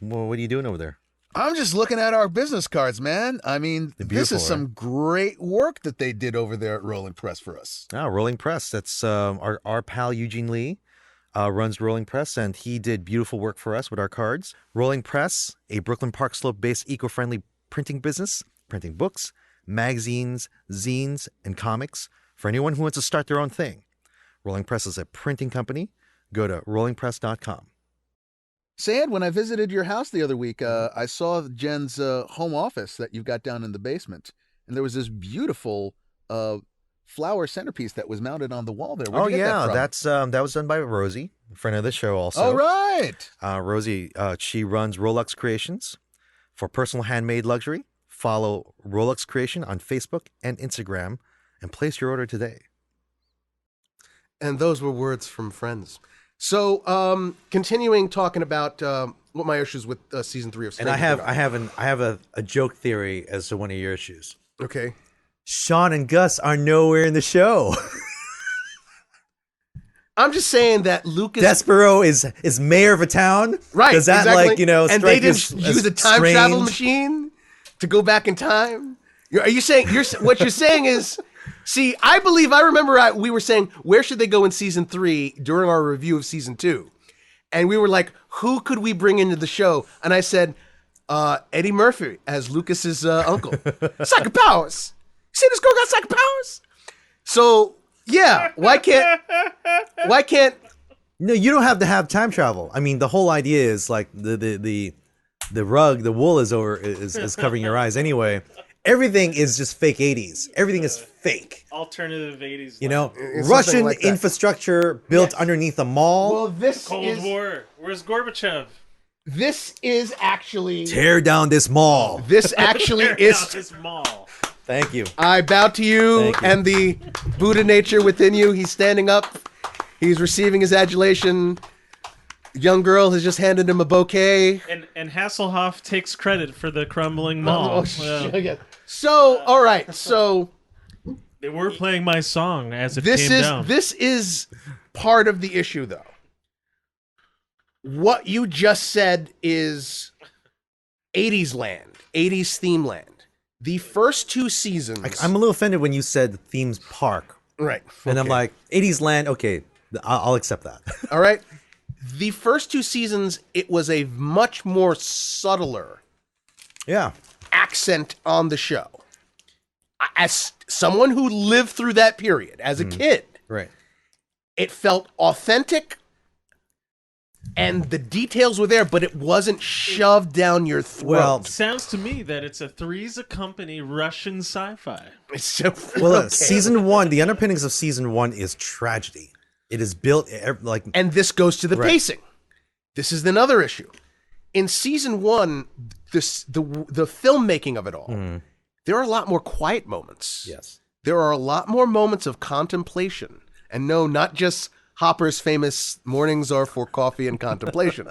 Well, what are you doing over there? I'm just looking at our business cards, man. I mean, They're this is beautiful, some great work that they did over there at Rolling Press for us. Rolling Press. That's our pal Eugene Lee runs Rolling Press, and he did beautiful work for us with our cards. Rolling Press, a Brooklyn Park Slope-based eco-friendly printing business, printing books, magazines, zines, and comics for anyone who wants to start their own thing. Rolling Press is a printing company. Go to rollingpress.com. Sad, when I visited your house the other week, I saw Jen's home office that you've got down in the basement, and there was this beautiful flower centerpiece that was mounted on the wall there. Where'd you get that from? That's that was done by Rosie, a friend of the show also. All right. Rosie, she runs Rolex Creations for personal handmade luxury. Follow Rolex Creation on Facebook and Instagram and place your order today. And those were words from friends. So, continuing talking about what my issues with season 3 of And Stranger I have a joke theory as to one of your issues. Okay. Sean and Gus are nowhere in the show. I'm just saying that Lucas... Despero is mayor of a town. Right, Does that exactly. and they didn't use a time travel machine to go back in time? Are you saying... what you're saying is... See, I remember we were saying, where should they go in season 3 during our review of season 2? And we were like, who could we bring into the show? And I said, Eddie Murphy as Lucas's uncle. Psychic powers. See, this girl got psychic powers? So, yeah, why can't... No, you don't have to have time travel. I mean, the whole idea is like the rug, the wool is covering your eyes anyway. Everything is just fake 80s. Everything is fake. Alternative 80s. You know, It's something Russian like that. infrastructure built underneath a mall. Well, this Cold is... War. Where's Gorbachev? This is actually... Tear down this mall. This actually Tear is... down this mall. Thank you. I bow to you, Thank you. and the Buddha nature within you. He's standing up. He's receiving his adulation. Young girl has just handed him a bouquet. And Hasselhoff takes credit for the crumbling mall. Yeah. So, all right. So They were playing my song as it this came is down. this is part of the issue, though. What you just said is 80s land, 80s theme land. The first 2 seasons. Like, I'm a little offended when you said themes park. right. And I'm okay. like, 80s land, okay, I'll accept that. All right. The first 2 seasons, it was a much more subtler Yeah. accent on the show. As someone who lived through that period as a kid, Right. it felt authentic and the details were there, but it wasn't shoved down your throat. Well, Sounds to me that it's a Three's Company Russian sci-fi. It's so Well, okay. season 1, the underpinnings of season 1 is tragedy. It is built like And this goes to the Right. pacing. This is another issue. In season 1, the filmmaking of it all, there are a lot more quiet moments. yes. There are a lot more moments of contemplation. And no, not just Hopper's famous mornings are for coffee and contemplation.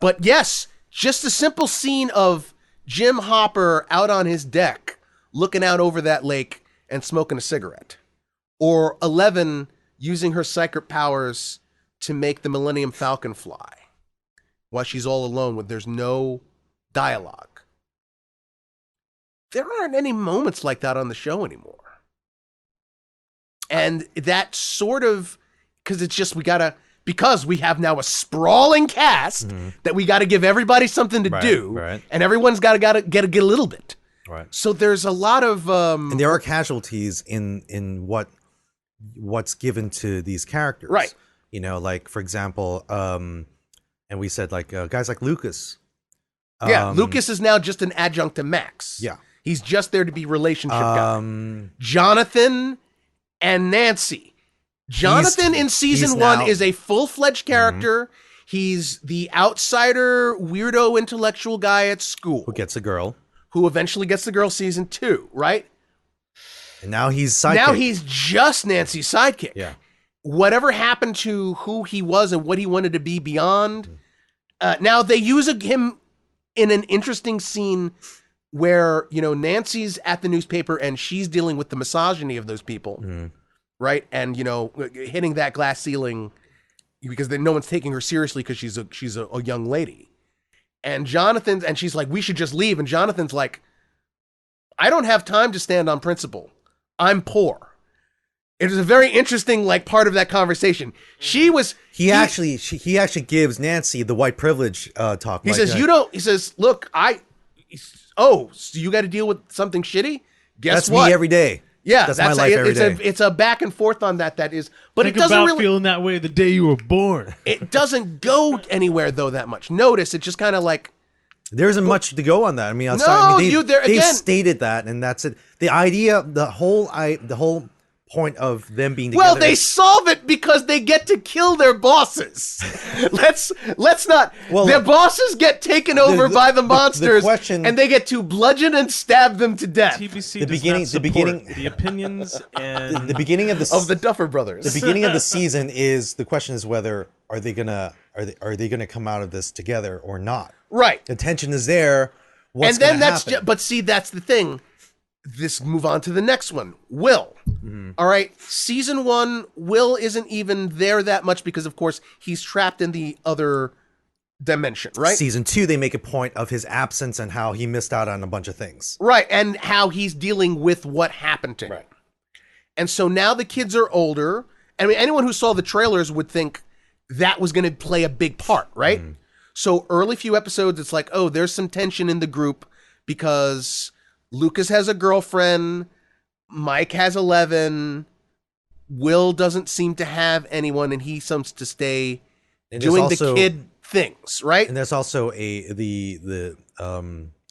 But yes, just a simple scene of Jim Hopper out on his deck, looking out over that lake and smoking a cigarette. Or 11 using her psychic powers to make the Millennium Falcon fly while she's all alone when there's no dialogue. There aren't any moments like that on the show anymore. And that sort of, because it's just, because we have now a sprawling cast that we got to give everybody something to Right, do. right. And everyone's got to get a little bit. Right. So there's a lot of, And there are casualties in what what's given to these characters. Right. You know, like for example, and we said like guys like Lucas. Lucas is now just an adjunct to Max. Yeah. He's just there to be relationship guy. Jonathan and Nancy. Jonathan in season 1 is a full-fledged character. He's the outsider, weirdo, intellectual guy at school. Who gets a girl. Who eventually gets the girl season 2, right? And now he's sidekick. Now he's just Nancy's sidekick. Yeah. Whatever happened to who he was and what he wanted to be beyond. Now they use him in an interesting scene where, you know, Nancy's at the newspaper and she's dealing with the misogyny of those people, right? And, you know, hitting that glass ceiling because no one's taking her seriously because she's a young lady. And she's like, we should just leave. And Jonathan's like, I don't have time to stand on principle. I'm poor. It was a very interesting, like, part of that conversation. He actually gives Nancy the white privilege talk. He says, look, so you got to deal with something shitty? Guess what? That's me every day. Yeah, that's my life every day. It's a back and forth on that is, but Think it doesn't about really feeling that way the day you were born. It doesn't go anywhere though that much. Notice it's just kind of like there isn't much to go on that. I mean, they've stated that, and that's it. The idea, the whole point of them being together. Well, they solve it because they get to kill their bosses. let's not. Their bosses get taken over by the monsters, and they get to bludgeon and stab them to death. TBC the opinions and the beginning of the Duffer Brothers. The beginning of the season is the question is whether are they gonna come out of this together or not. Right. The tension is there. What's and then that's happen? But see, that's the thing. This move on to the next one. Will. All right. Season 1, Will isn't even there that much because, of course, he's trapped in the other dimension, right? Season 2, they make a point of his absence and how he missed out on a bunch of things. Right. And how he's dealing with what happened to him. Right. And so now the kids are older. I mean, anyone who saw the trailers would think that was going to play a big part, right? So early few episodes, it's like, oh, there's some tension in the group because Lucas has a girlfriend, Mike has 11, Will doesn't seem to have anyone, and he seems to stay doing the kid things, right? And there's also a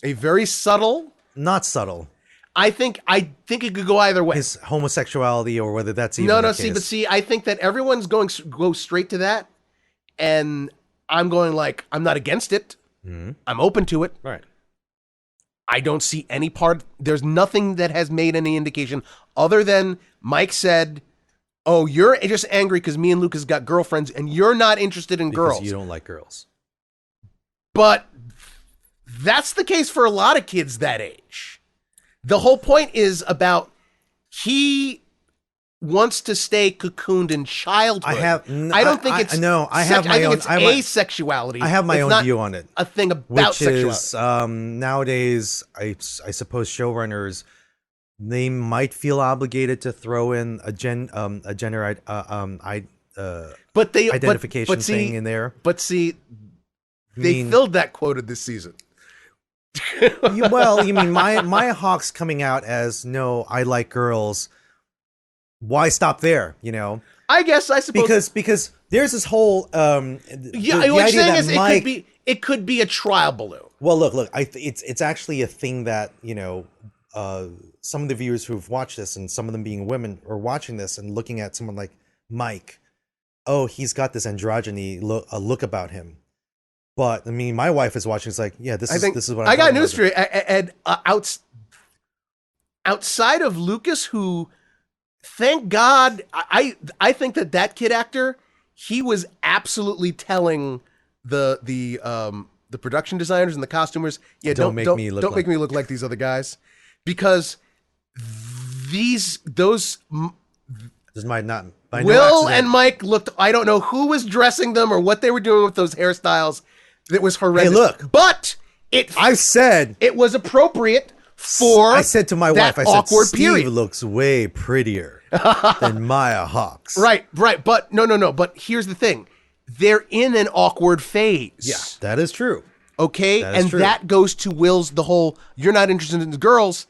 very subtle, not subtle. I think it could go either way. His homosexuality, or whether that's even no. See, I think that everyone's go straight to that, and I'm going like I'm not against it. I'm open to it. Right. I don't see any part. There's nothing that has made any indication other than Mike said, oh, you're just angry because me and Lucas got girlfriends and you're not interested in girls. You don't like girls. But that's the case for a lot of kids that age. The whole point is about he wants to stay cocooned in childhood. I don't think it's asexuality. I have my own view on it. A thing about sexuality. Which is nowadays, I suppose showrunners, they might feel obligated to throw in a gender identification thing in there. But see, they filled that quota this season. Well, you mean Maya Hawke's coming out as no, I like girls. Why stop there? You know, I suppose because there's this whole what you're saying is it could be a trial balloon. Well, look, it's actually a thing that, you know, some of the viewers who've watched this, and some of them being women, are watching this and looking at someone like Mike. Oh, he's got this androgyny look about him. But I mean, my wife is watching. It's like, yeah, this is what I got news for you. And outside of Lucas, who, thank God, I think that kid actor, he was absolutely telling the production designers and the costumers, yeah, don't make me look like these other guys, because those might not. Will and Mike looked. I don't know who was dressing them or what they were doing with those hairstyles. It was horrendous. Hey, look, but I said it was appropriate for. I said to my wife, I said, awkward Steve period looks way prettier than Maya Hawke's. Right. But no. But here's the thing: they're in an awkward phase. Yeah, that is true. Okay, that goes to Will's the whole. You're not interested in the girls.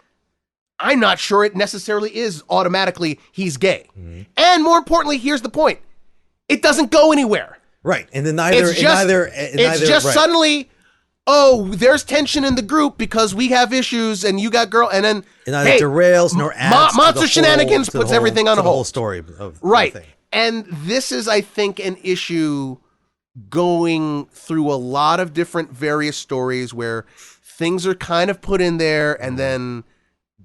I'm not sure it necessarily is automatically he's gay. Mm-hmm. And more importantly, here's the point. It doesn't go anywhere. Right. And then suddenly, oh, there's tension in the group because we have issues and you got girl. And then it neither derails nor adds monster shenanigans puts everything on hold. The whole story of right. the thing. And this is, I think, an issue going through a lot of different various stories where things are kind of put in there and then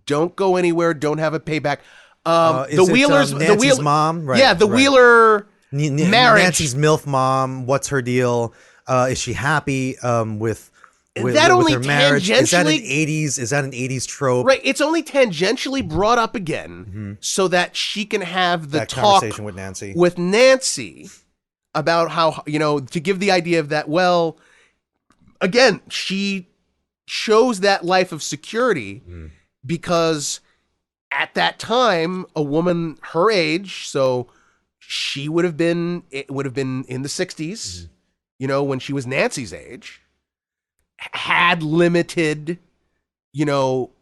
don't go anywhere, don't have a payback. The Wheelers, Nancy's mom, right? Yeah, the Wheeler marriage. Nancy's MILF mom. What's her deal? Is she happy with that only her marriage? tangentially, Is that an 80s trope? Right. It's only tangentially brought up again so that she can have the talk conversation with Nancy about how, to give the idea of that, well, again, she chose that life of security because at that time, a woman her age, so it would have been in the 60s, when she was Nancy's age, had limited,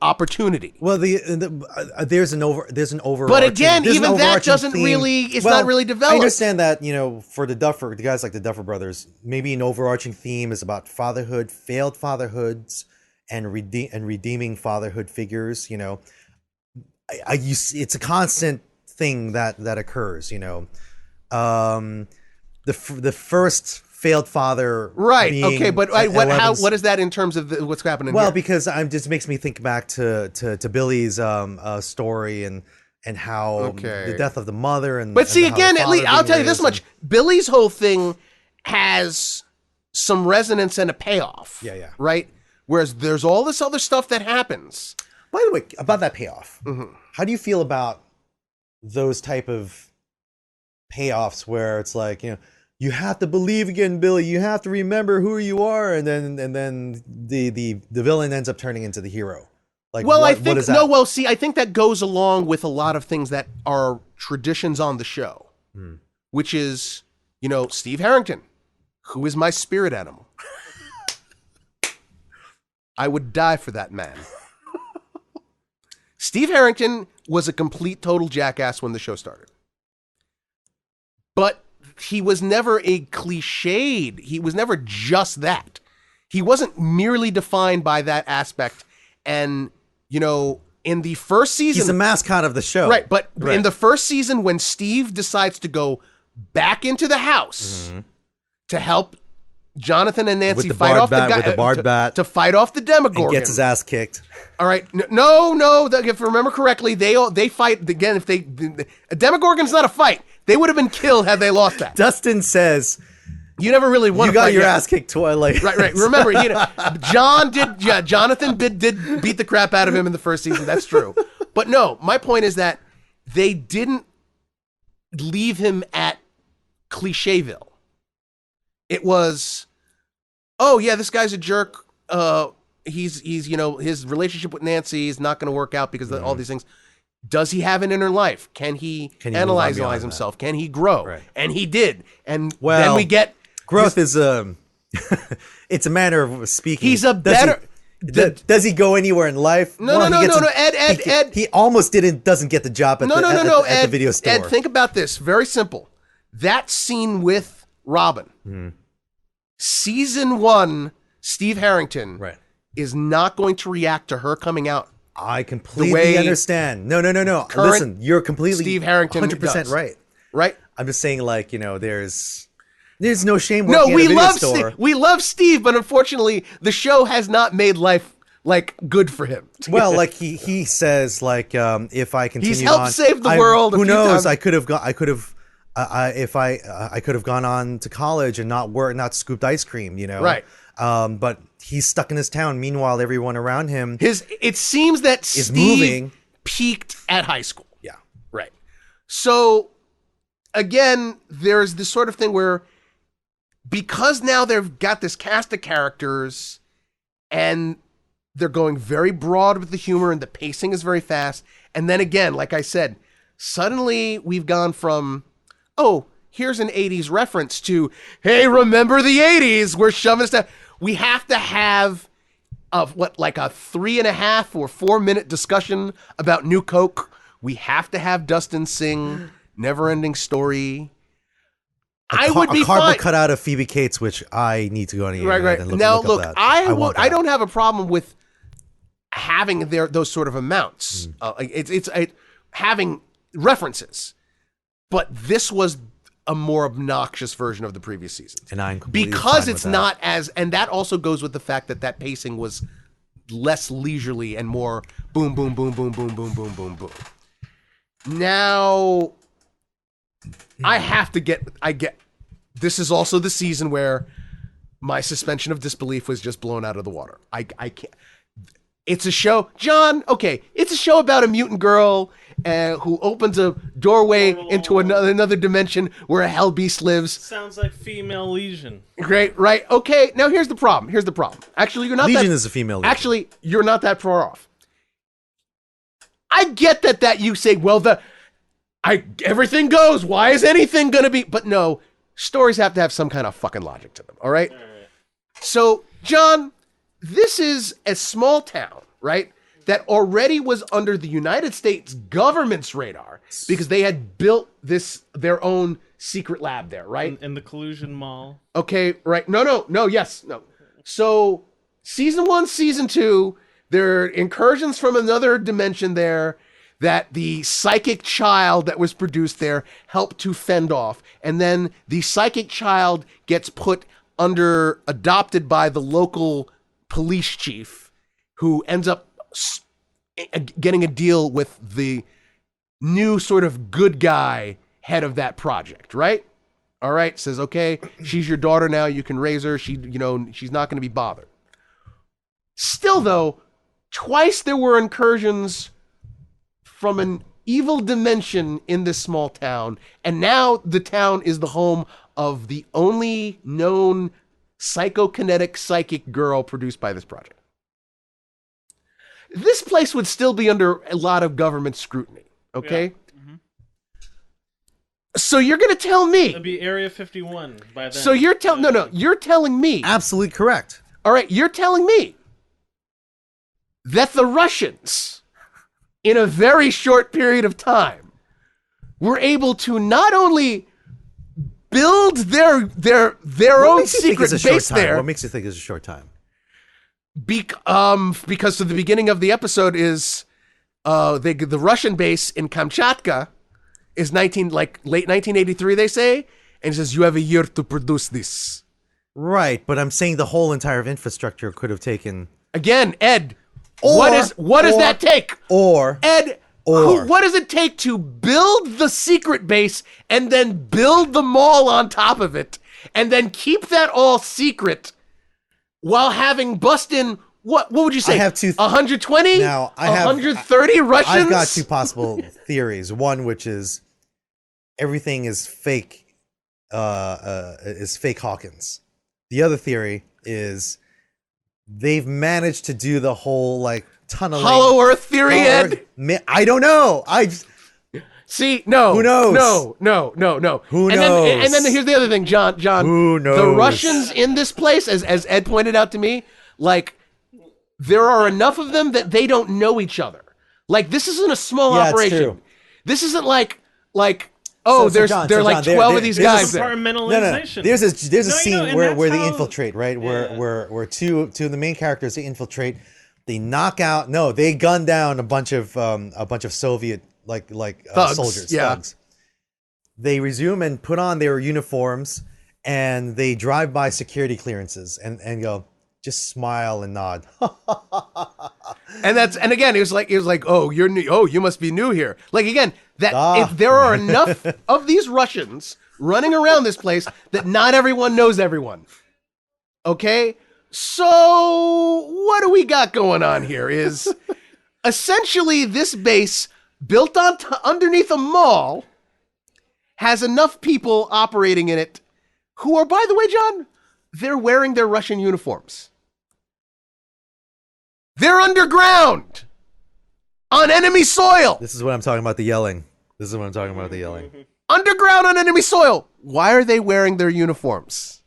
opportunity. Well, there's an overarching. But again, even that doesn't theme. really. It's not really developed. I understand that for the guys like the Duffer Brothers, maybe an overarching theme is about fatherhood, failed fatherhoods, and redeeming fatherhood figures. It's a constant thing that occurs. The first failed father, right? Okay, but what is that in terms of what's happening? Well, here? because it just makes me think back to Billy's story and how the death of the mother and. But see, again, at least I'll tell you this much: Billy's whole thing has some resonance and a payoff. Yeah. Right. Whereas there's all this other stuff that happens. By the way, about that payoff, how do you feel about those type of payoffs where it's like, you have to believe again, Billy, you have to remember who you are, and then the villain ends up turning into the hero? Like, well, I think I think that goes along with a lot of things that are traditions on the show, which is, Steve Harrington, who is my spirit animal. I would die for that man. Steve Harrington was a complete total jackass when the show started. But he was never a cliched. He was never just that. He wasn't merely defined by that aspect. And, in the first season... He's the mascot of the show. Right, but in the first season, when Steve decides to go back into the house to help Jonathan and Nancy fight off the guy to fight off the Demogorgon, and gets his ass kicked. All right, no. If I remember correctly, they fight again. If a Demogorgon's not a fight, they would have been killed had they lost that. Dustin says, "You never really won. You got your ass kicked twice." Right. Remember, Jonathan did beat the crap out of him in the first season. That's true. But no, my point is that they didn't leave him at Clichéville. It was, oh yeah, this guy's a jerk. He's his relationship with Nancy is not going to work out because of all these things. Does he have an inner life? Can he analyze himself? Can he grow? Right. And he did. And then we get growth is it's a matter of speaking. He's a better. Does he go anywhere in life? No. Ed. He almost doesn't get the job at the video store. Ed, think about this. Very simple. That scene with Robin. Season 1, Steve Harrington is not going to react to her coming out. I completely understand. No. Listen, you're completely Steve Harrington 100% right. Right? I'm just saying, there's no shame. No, we love Steve. We love Steve, but unfortunately, the show has not made life good for him. Well, he says, if I continue, he's helped save the world. Who knows? I could have gone on to college and not scooped ice cream, Right. But he's stuck in his town. Meanwhile, everyone around him it seems that is Steve moving. Peaked at high school. Yeah. Right. So again, there's this sort of thing where because now they've got this cast of characters and they're going very broad with the humor and the pacing is very fast. And then again, like I said, suddenly we've gone from, oh, here's an 80s reference to, hey, remember the 80s? We're shoving stuff. We have to have of what, like a 3.5 or 4 minute discussion about New Coke. We have to have Dustin sing Never Ending Story. I would be cardboard fine. cutout of Phoebe Cates, which I need to go on the internet Right. and look, Now, look up that. I want that. don't have a problem with having those sort of amounts. It's having references, but this was a more obnoxious version of the previous season. And I'm completely because fine it's with that. not as, and that also goes with the fact that pacing was less leisurely and more boom, boom, boom, boom, boom, boom, boom, boom, boom. Now, this is also the season where my suspension of disbelief was just blown out of the water. I can't. It's a show, John. Okay, it's a show about a mutant girl who opens a doorway into another dimension where a hell beast lives. Sounds like female legion. Great, right? Okay, now here's the problem. Actually, you're not. Legion is a female legion. Actually, you're not that far off. I get that you say, well, everything goes. Why is anything gonna be? But no, stories have to have some kind of fucking logic to them. All right. So, John, this is a small town, right, that already was under the United States government's radar because they had built their own secret lab there, right? In the Collusion Mall. Okay, right. No. So, season 1, season 2, there are incursions from another dimension there that the psychic child that was produced there helped to fend off. And then the psychic child gets adopted by the local police chief, who ends up getting a deal with the new sort of good guy head of that project, right? All right, says, okay, she's your daughter now, you can raise her, she's not going to be bothered. Still, though, twice there were incursions from an evil dimension in this small town, and now the town is the home of the only known psychokinetic psychic girl produced by this project. This place would still be under a lot of government scrutiny, okay? Yeah. Mm-hmm. So you're going to tell me... It'd be Area 51 by then. So you're telling... No, you're telling me... Absolutely correct. All right, you're telling me that the Russians, in a very short period of time, were able to not only build their own secret base there. What makes you think it's a short time? Because the beginning of the episode is the Russian base in Kamchatka is late 1983, they say, and it says you have a year to produce this. Right, but I'm saying the whole entire infrastructure could have taken. Again, Ed, what does that take? Ed, what does it take to build the secret base and then build the mall on top of it and then keep that all secret while having bust in, what would you say? I have 120? Now, I have 130 Russians? I've got two possible theories. One, which is everything is fake, is fake Hawkins. The other theory is they've managed to do the whole tunneling. Hollow Earth theory, Ed? I don't know. See, no. Who knows? No. Who knows? And then here's the other thing, John. Who knows? The Russians in this place, as Ed pointed out to me, there are enough of them that they don't know each other. This isn't a small operation. It's true. This isn't there's John, 12 of these guys there. Compartmentalization. No. There's a scene where they how... infiltrate, right? Where two of the main characters, they infiltrate, they they gun down a bunch of Soviet thugs, soldiers, thugs. They resume and put on their uniforms, and they drive by security clearances and go, just smile and nod. And again, it was like, oh, you're new. Oh, you must be new here. Again, if there are enough of these Russians running around this place that not everyone knows everyone. Okay, so what do we got going on here? Is essentially this base built underneath a mall has enough people operating in it who are, by the way, John, they're wearing their Russian uniforms. They're underground on enemy soil. This is what I'm talking about, the yelling. Underground on enemy soil. Why are they wearing their uniforms?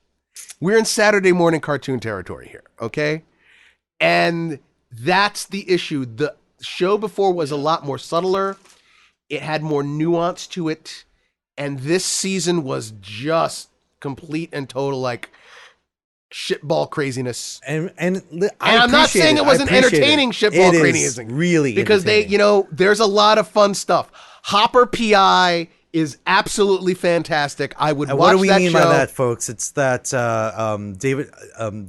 We're in Saturday morning cartoon territory here, okay? And that's the issue. The show before was a lot more subtler. It had more nuance to it. And this season was just complete and total, like, shitball craziness. And I'm not saying it wasn't entertaining shitball craziness. Really, because there's a lot of fun stuff. Hopper PI is absolutely fantastic. I would watch that show. What do we mean by that, folks? It's that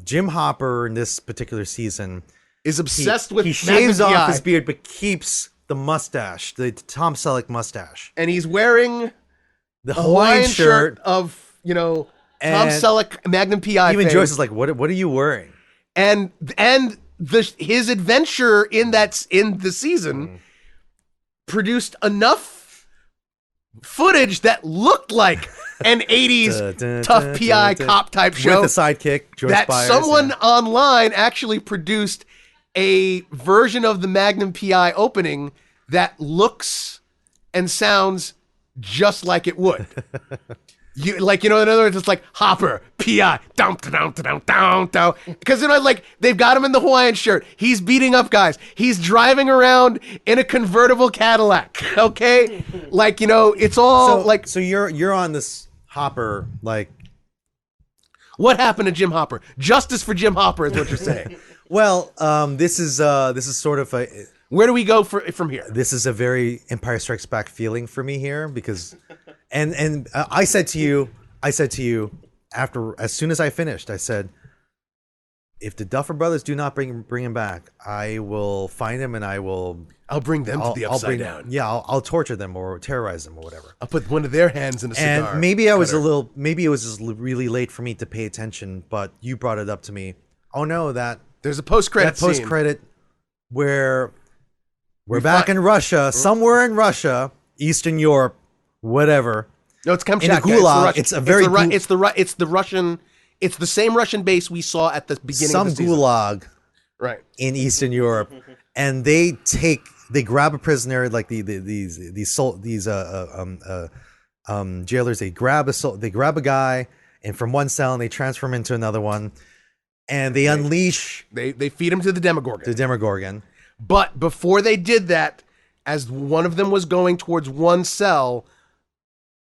Jim Hopper in this particular season is obsessed with. He shaves off his beard, but keeps the mustache, the Tom Selleck mustache, and he's wearing the Hawaiian shirt of Tom Selleck Magnum PI. Even Joyce is like, "What are you wearing?" And his adventure in the season produced enough footage that looked like an 80s tough PI cop type show with a sidekick Joyce that Byers, someone online actually produced a version of the Magnum PI opening that looks and sounds just like it would. In other words, it's like Hopper, PI, down, because they've got him in the Hawaiian shirt. He's beating up guys. He's driving around in a convertible Cadillac. Okay, it's all So you're on this Hopper, like, what happened to Jim Hopper? Justice for Jim Hopper is what you're saying. Well, this is sort of a. Where do we go from here? This is a very Empire Strikes Back feeling for me here because. And I said to you as soon as I finished, I said, if the Duffer Brothers do not bring him back, I will find him and I'll bring them to the Upside Down. Yeah, I'll torture them or terrorize them or whatever. I'll put one of their hands in a cigar. And maybe it was just really late for me to pay attention, but you brought it up to me. Oh no, there's a post-credit scene where we're back in Russia, somewhere in Russia, Eastern Europe. Whatever. No, it's Kamchatka. In a gulag. It's the Russian. It's the same Russian base we saw at the beginning of the season. Some gulag, right, in Eastern Europe, and they grab a prisoner, like these jailers. They grab a guy, and from one cell, and they transfer him into another one, and they unleash. They feed him to the Demogorgon. The Demogorgon. But before they did that, as one of them was going towards one cell,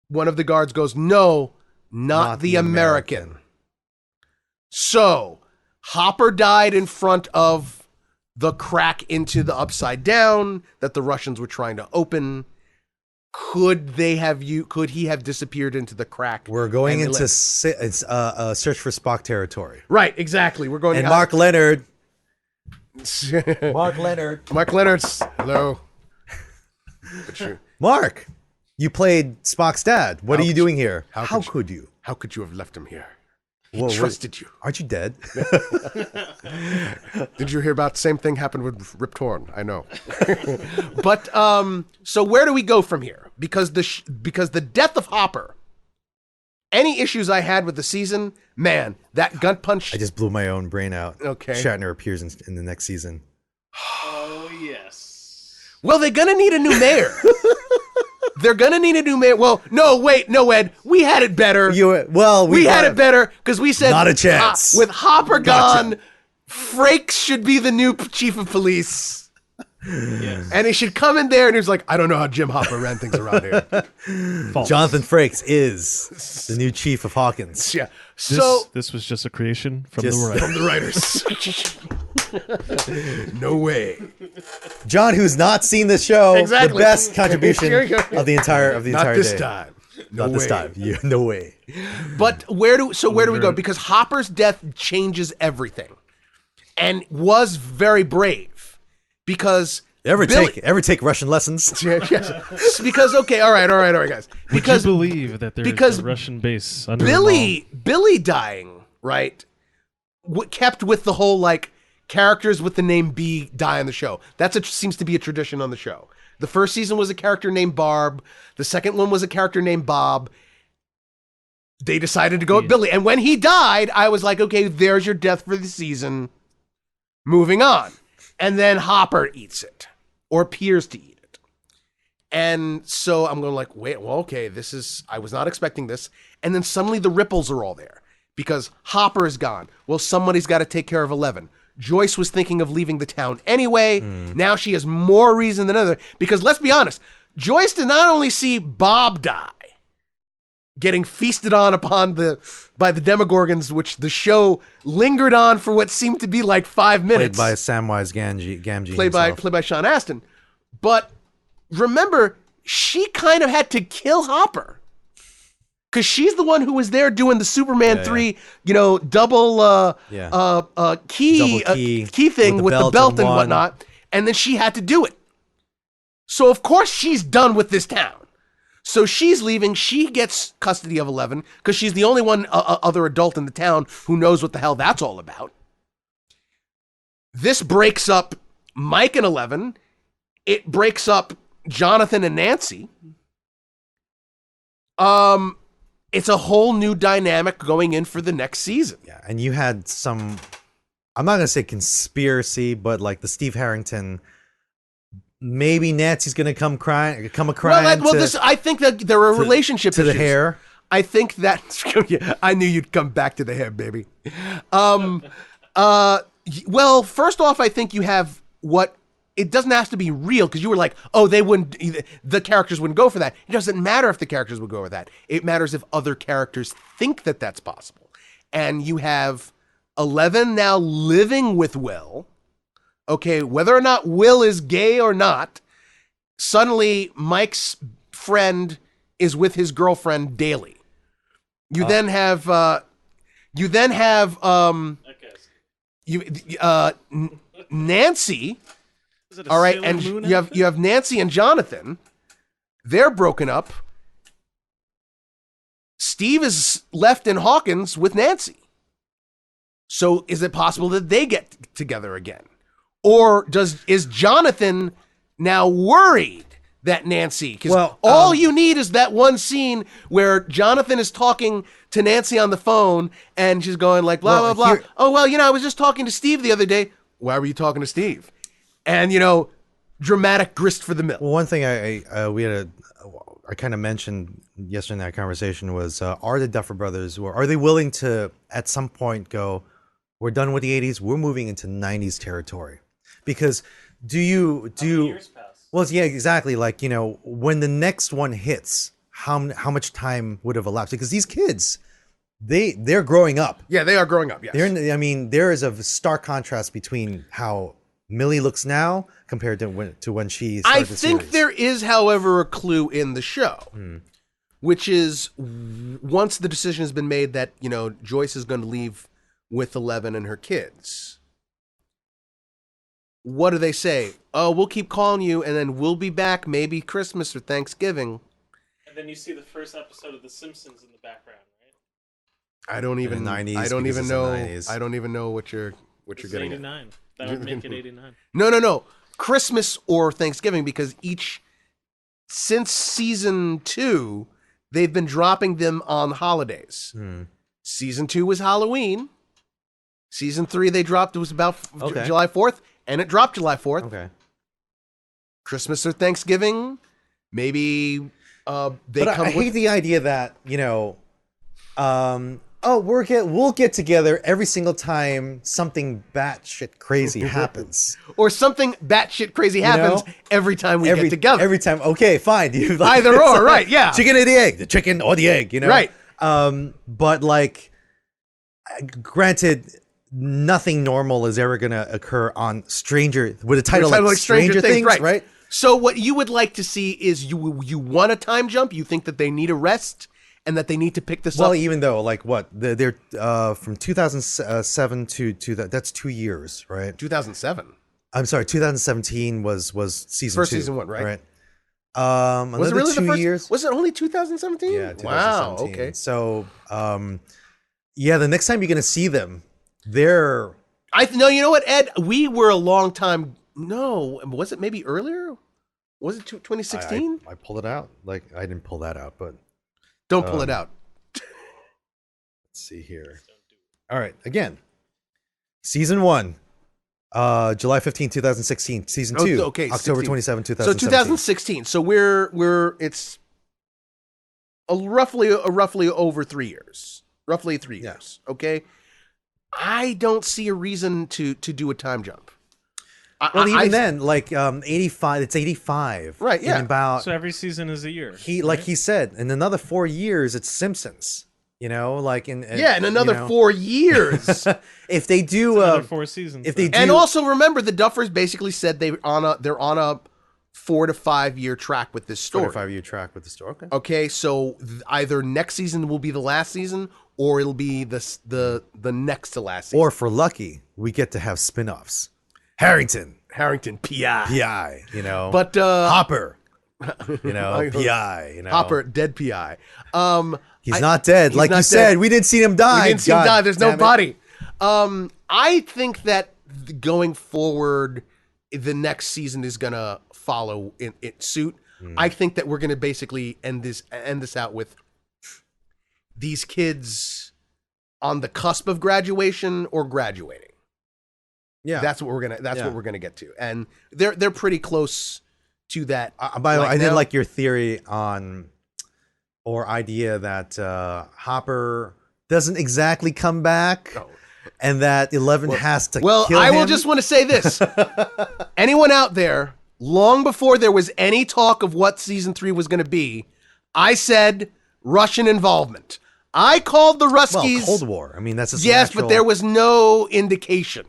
one of the guards goes, "No, not the American." So Hopper died in front of the crack into the Upside Down that the Russians were trying to open. Could he have disappeared into the crack? We're going into search for Spock territory. Right, exactly. We're going. And Mark Leonard. Mark Leonard's. Hello. Mark, you played Spock's dad. What are you doing here? How could you? How could you have left him here? He trusted you. Aren't you dead? Did you hear about the same thing happened with Rip Torn? I know. But so where do we go from here? Because the death of Hopper, any issues I had with the season, man, that gut punch. I just blew my own brain out. Okay. Shatner appears in the next season. Oh yes. Well, they're gonna need a new mayor. They're gonna need a new mayor. Well, no, Ed. We had it better. We had it better because we said not a chance. With Hopper gone, Frakes should be the new chief of police. Yes. And he should come in there and he's like, I don't know how Jim Hopper ran things around here. False. Jonathan Frakes is the new chief of Hawkins. Yeah. This was just a creation from the writers. No way. John, who's not seen the show, exactly. The best contribution of the entire Not this day. time. Not this time. Yeah, no way. But where do we go? Because Hopper's death changes everything, and was very brave. Because ever take Russian lessons? Yes. Because all right, guys. Because would you believe that there's a Russian base under Billy dying, right? Kept with the whole characters with the name B die on the show. Seems to be a tradition on the show. The first season was a character named Barb. The second one was a character named Bob. They decided to go with Billy. And when he died, I was like, okay, there's your death for the season. Moving on. And then Hopper eats it. Or appears to eat it. And so I'm going okay, I was not expecting this. And then suddenly the ripples are all there. Because Hopper is gone. Well, somebody's got to take care of 11. Joyce was thinking of leaving the town anyway. Now she has more reason than other. Because let's be honest, Joyce did not only see Bob die, getting feasted on by the Demogorgons, which the show lingered on for what seemed to be like 5 minutes. Played by Samwise Gamgee. Played by Sean Astin. But remember, she kind of had to kill Hopper. Because she's the one who was there doing the Superman 3, double key thing with the belt and whatnot. And then she had to do it. So, of course, she's done with this town. So she's leaving. She gets custody of 11 because she's the only one other adult in the town who knows what the hell that's all about. This breaks up Mike and 11. It breaks up Jonathan and Nancy. It's a whole new dynamic going in for the next season. Yeah, and you had some, I'm not going to say conspiracy, but like the Steve Harrington, maybe Nancy's going to come a crying. I think that there are relationship to issues. the hair. I think that, I knew you'd come back to the hair, baby. Well, first off, I think you have it doesn't have to be real because you were like, oh, the characters wouldn't go for that. It doesn't matter if the characters would go with that. It matters if other characters think that that's possible. And you have 11 now living with Will. Okay, whether or not Will is gay or not, suddenly Mike's friend is with his girlfriend daily. You then have Nancy. All right, and you have Nancy and Jonathan. They're broken up. Steve is left in Hawkins with Nancy. So is it possible that they get together again? Or is Jonathan now worried that Nancy... Because all you need is that one scene where Jonathan is talking to Nancy on the phone and she's going like, blah, blah, blah. I was just talking to Steve the other day. Why were you talking to Steve? And, dramatic grist for the mill. Well, one thing I kind of mentioned yesterday in that conversation was, are the Duffer Brothers, are they willing to, at some point, go, we're done with the 80s, we're moving into 90s territory? Because years pass? Well, yeah, exactly. Like, when the next one hits, how much time would have elapsed? Because these kids, they're growing up. Yeah, they are growing up, yes. There is a stark contrast between how Millie looks now compared to when she started the series. I think there is, however, a clue in the show, which is once the decision has been made that, Joyce is going to leave with 11 and her kids. What do they say? Oh, we'll keep calling you and then we'll be back maybe Christmas or Thanksgiving. And then you see the first episode of The Simpsons in the background, right? I don't even know what you're getting 89. That would make it 89. No. Christmas or Thanksgiving, because since season 2, they've been dropping them on holidays. Season 2 was Halloween. Season 3 they dropped, it was about July 4th, and it dropped July 4th. Okay. Christmas or Thanksgiving, maybe I hate the idea that, we'll get together every single time something batshit crazy happens. Or something batshit crazy happens every time we get together. Every time. Okay, fine. Either or, right, yeah. Chicken or the egg. The chicken or the egg, Right. But granted, nothing normal is ever going to occur on with a title like Stranger Things, right? So what you would like to see is you want a time jump? You think that they need a rest? And that they need to pick this up. Well, even though, they're from 2007 to that's 2 years, right? 2007. I'm sorry, 2017 was season first 2. Season 1, right? Was it really 2 years? Was it only 2017? Yeah, 2017. Wow, okay. So, the next time you're going to see them, they're... No, you know what, Ed? We were a long time... No, was it maybe earlier? Was it 2016? I pulled it out. I didn't pull that out, but... Don't pull it out. Let's see here. All right. Again, season 1, July 15, 2016. Season 2, October 27, 2017. So 2016. So it's roughly over 3 years. Roughly 3 years. Okay. I don't see a reason to do a time jump. Well, even then, like 85, it's 85. Right, yeah. In about, So every season is a year. like he said, in another 4 years, it's Simpsons. You know, like in another 4 years. if they do Another 4 seasons. if they then. do, And also remember, the Duffers basically said they're on a 4 to 5 year track with this story. 45-year track with the story. Okay. Okay, so either next season will be the last season, or it'll be the next to last season. Or if we're lucky, we get to have spin-offs. Harrington, PI. PI, you know. But Hopper, you know, PI, you know. Hopper, dead PI. He's not dead. Like not you said, dead. we didn't see him die. We didn't see him God die. There's no damn it. body. I think that going forward, the next season is gonna follow in suit. I think that we're gonna basically end this out with these kids on the cusp of graduation or graduating. Yeah. That's what we're gonna get to, and they're pretty close to that. By the way, right I did now. like your theory on or idea that Hopper doesn't exactly come back, and that 11 has to. Well, kill I will him. just want to say this: anyone out there, long before there was any talk of what season 3 was going to be, I said Russian involvement. I called the Ruskies. Cold War. I mean, that's just Yes, natural. but there was no indication.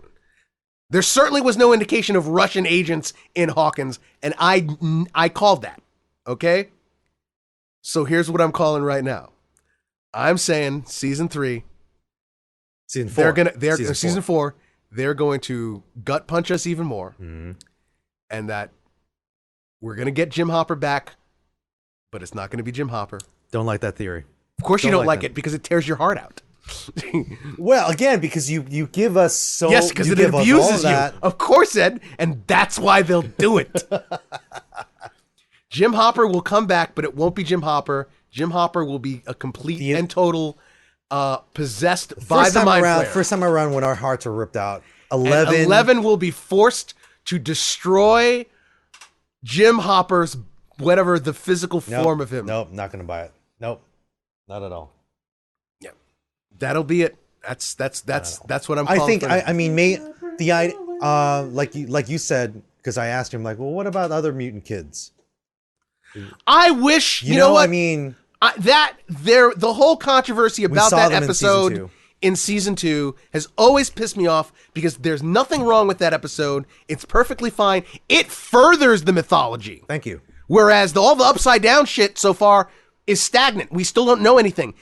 There certainly was no indication of Russian agents in Hawkins, and I called that. Okay? So here's what I'm calling right now. I'm saying season 3. season 4. Season 4. They're going to gut punch us even more, and that we're going to get Jim Hopper back, but it's not going to be Jim Hopper. Don't like that theory. Of course you Don't don't like like that. it because it tears your heart out. Well, again, because you give us so Yes, because you it give us all abuses you. that. Of course, Ed, and that's why they'll do it. Jim Hopper will come back, but it won't be Jim Hopper. Jim Hopper will be a complete and total possessed by the mind flayer. First time around when our hearts are ripped out. And 11. 11 will be forced to destroy Jim Hopper's whatever the physical form of him. Nope, not going to buy it. Nope, not at all. Yeah, that'll be it. That's what I'm. I calling think. for. I mean, like you said, because I asked him, like, well, what about other mutant kids? I wish You know know, what I mean, the whole controversy about saw that them in episode in season 2 has always pissed me off because there's nothing wrong with that episode. It's perfectly fine. It furthers the mythology. thank you. Whereas all the upside down shit so far is stagnant. We still don't know anything.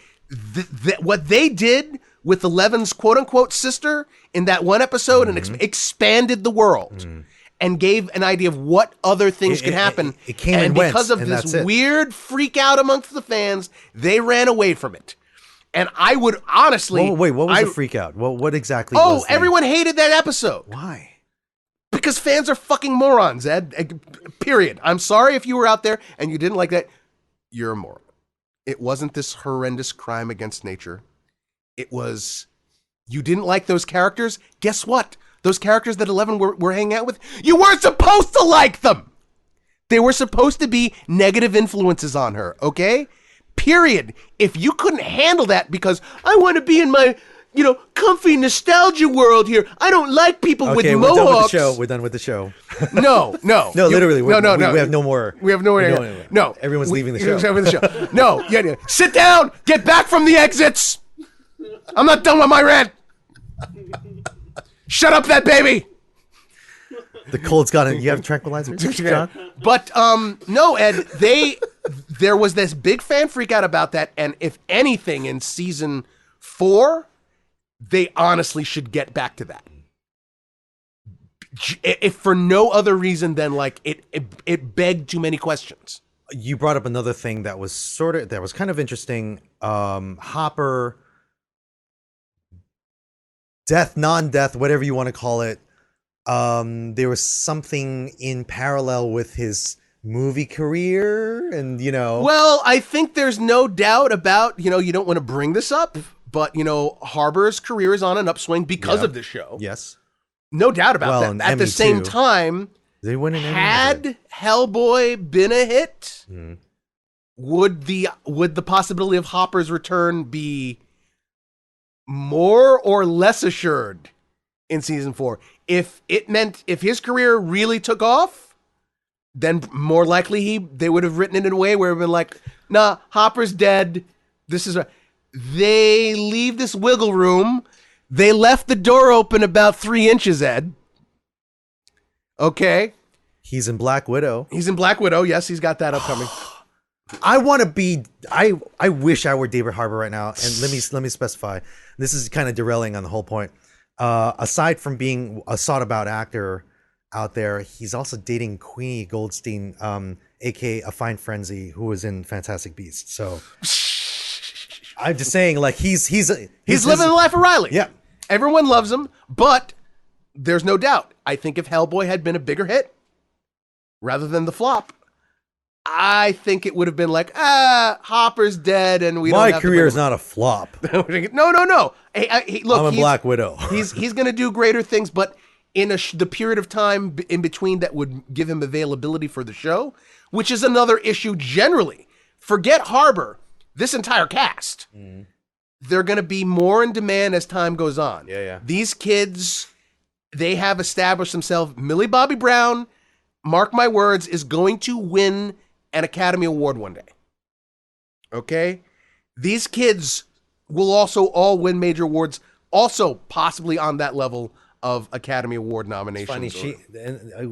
What they did with Eleven's quote unquote sister in that one episode and expanded the world. And gave an idea of what other things could happen. It came and and went, because of and this that's it. weird freak out amongst the fans, they ran away from it. And I would honestly... Wait, what was the freak out? What exactly was the... everyone hated that episode. Why? Because fans are fucking morons, Ed. Period. I'm sorry if you were out there and you didn't like that. You're a moron. It wasn't this horrendous crime against nature. It was... You didn't like those characters? Guess what? Those characters that 11 were hanging out with, you weren't supposed to like them. They were supposed to be negative influences on her, okay? Period. If you couldn't handle that because I want to be in my, comfy nostalgia world here. I don't like people with mohawks. We're done with the show. No. No, literally. No. We have no more. We have nowhere. No. Everyone's leaving the show. Leaving the show. No. Yeah. Sit down. Get back from the exits. I'm not done with my rant. Shut up, that baby. The cold's got it. You have tranquilizers, John? But no, Ed. There was this big fan freak out about that, and if anything, in season 4, they honestly should get back to that. If for no other reason than like it begged too many questions. You brought up another thing that was kind of interesting. Hopper. Death, non-death, whatever you want to call it. There was something in parallel with his movie career, and Well, I think there's no doubt about you don't want to bring this up, but Harbor's career is on an upswing because of this show. Yes, no doubt about that. and At Emmy, the same too. time, they win an Emmy. had Hellboy been a hit, would the possibility of Hopper's return be more or less assured in season 4. If his career really took off, then more likely they would have written it in a way where it would have been like, nah, Hopper's dead. They leave this wiggle room. They left the door open about 3 inches, Ed. Okay. He's in Black Widow. Yes, he's got that upcoming. I want to be. I wish I were David Harbour right now. And let me specify. This is kind of derailing on the whole point. Aside from being a sought-about actor out there, he's also dating Queenie Goldstein, aka A Fine Frenzy, who was in Fantastic Beasts. So I'm just saying, like he's living the life of Riley. Yeah, everyone loves him, but there's no doubt. I think if Hellboy had been a bigger hit rather than the flop, I think it would have been like, Hopper's dead, and we. My career is not a flop. No. Hey, look, I'm a Black Widow. he's going to do greater things, but in the period of time in between that would give him availability for the show, which is another issue generally. Forget Harbour. This entire cast, they're going to be more in demand as time goes on. Yeah. These kids, they have established themselves. Millie Bobby Brown, mark my words, is going to win an Academy Award one day. Okay? These kids will also all win major awards, also possibly on that level of Academy Award nominations. Funny,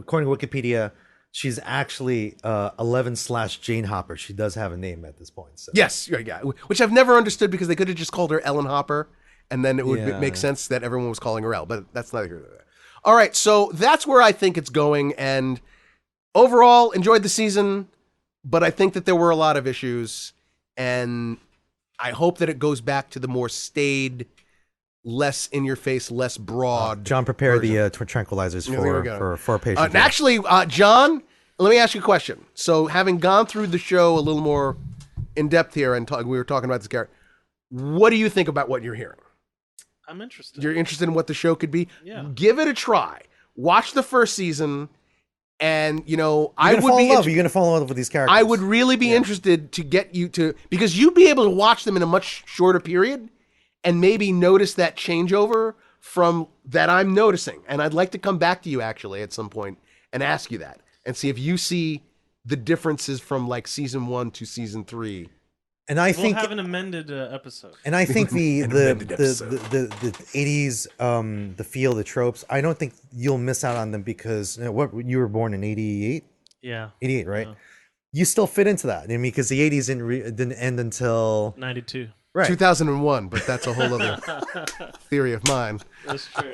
according to Wikipedia, she's actually 11/Jane Hopper. She does have a name at this point. So. Yes, yeah, which I've never understood because they could have just called her Ellen Hopper, and then it would make sense that everyone was calling her Elle, but that's neither here nor there. All right, so that's where I think it's going, and overall, enjoyed the season, but I think that there were a lot of issues, and I hope that it goes back to the more staid, less in your face, less broad. John, prepare the tranquilizers for patients. Actually, John, let me ask you a question. So, having gone through the show a little more in depth here, and we were talking about this character, what do you think about what you're hearing? I'm interested. You're interested in what the show could be? Yeah. Give it a try. Watch the first season, and I would be. You're gonna fall in love with these characters. I would really be interested to get you to, because you'd be able to watch them in a much shorter period, and maybe notice that changeover from that I'm noticing. And I'd like to come back to you actually at some point and ask you that and see if you see the differences from like season 1 to season 3. And I think we'll have an amended episode. And I think the 80s, the feel, the tropes, I don't think you'll miss out on them because you were born in 88? Yeah. 88, right? Yeah. You still fit into that. I mean, because the 80s didn't end until 92. Right. 2001, but that's a whole other theory of mine. That's true.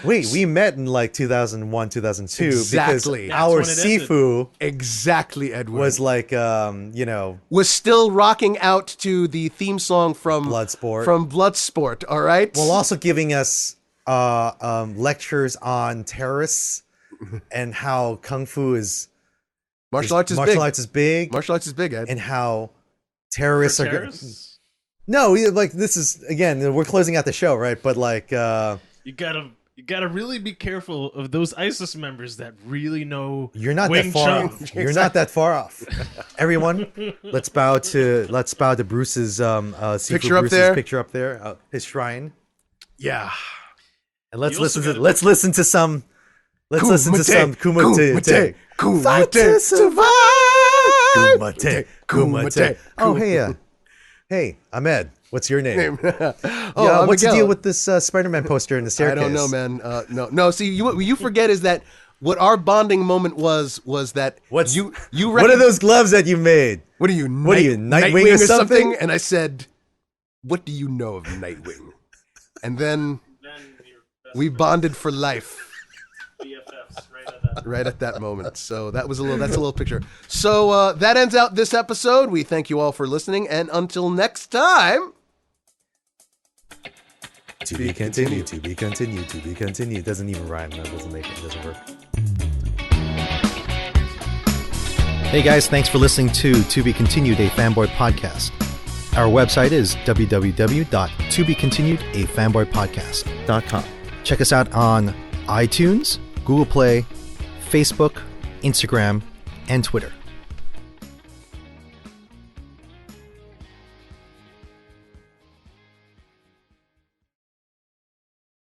Wait, we met in like 2001, 2002 exactly. Because our Sifu exactly, Edward, was like was still rocking out to the theme song from Bloodsport, all right? Well, also giving us lectures on terrorists and how kung fu is martial arts is big. Martial arts is big, Ed. And how terrorists are No, like this is again, we're closing out the show, right? But like you gotta really be careful of those ISIS members that really know you're not that far off. You're not that far off. Everyone, let's bow to Bruce's picture up there. Picture up there, his shrine. Yeah. And let's listen to some Kumite. Fight to survive. Kumite. Oh, hey, Ahmed. What's your name? What's the deal with this Spider-Man poster in the staircase? I don't know, man. No. See, what you forget is that what our bonding moment was that what are those gloves that you made? What are you, Nightwing or something? And I said, what do you know of Nightwing? And then we bonded for life. Right at that moment. So that's a little picture. So that ends out this episode. We thank you all for listening, and until next time. To be continued. It doesn't even rhyme. That doesn't make it. It doesn't work. Hey guys, thanks for listening to Be Continued, a Fanboy Podcast. Our website is www.tobecontinuedafanboypodcast.com. Check us out on iTunes, Google Play, Facebook, Instagram, and Twitter.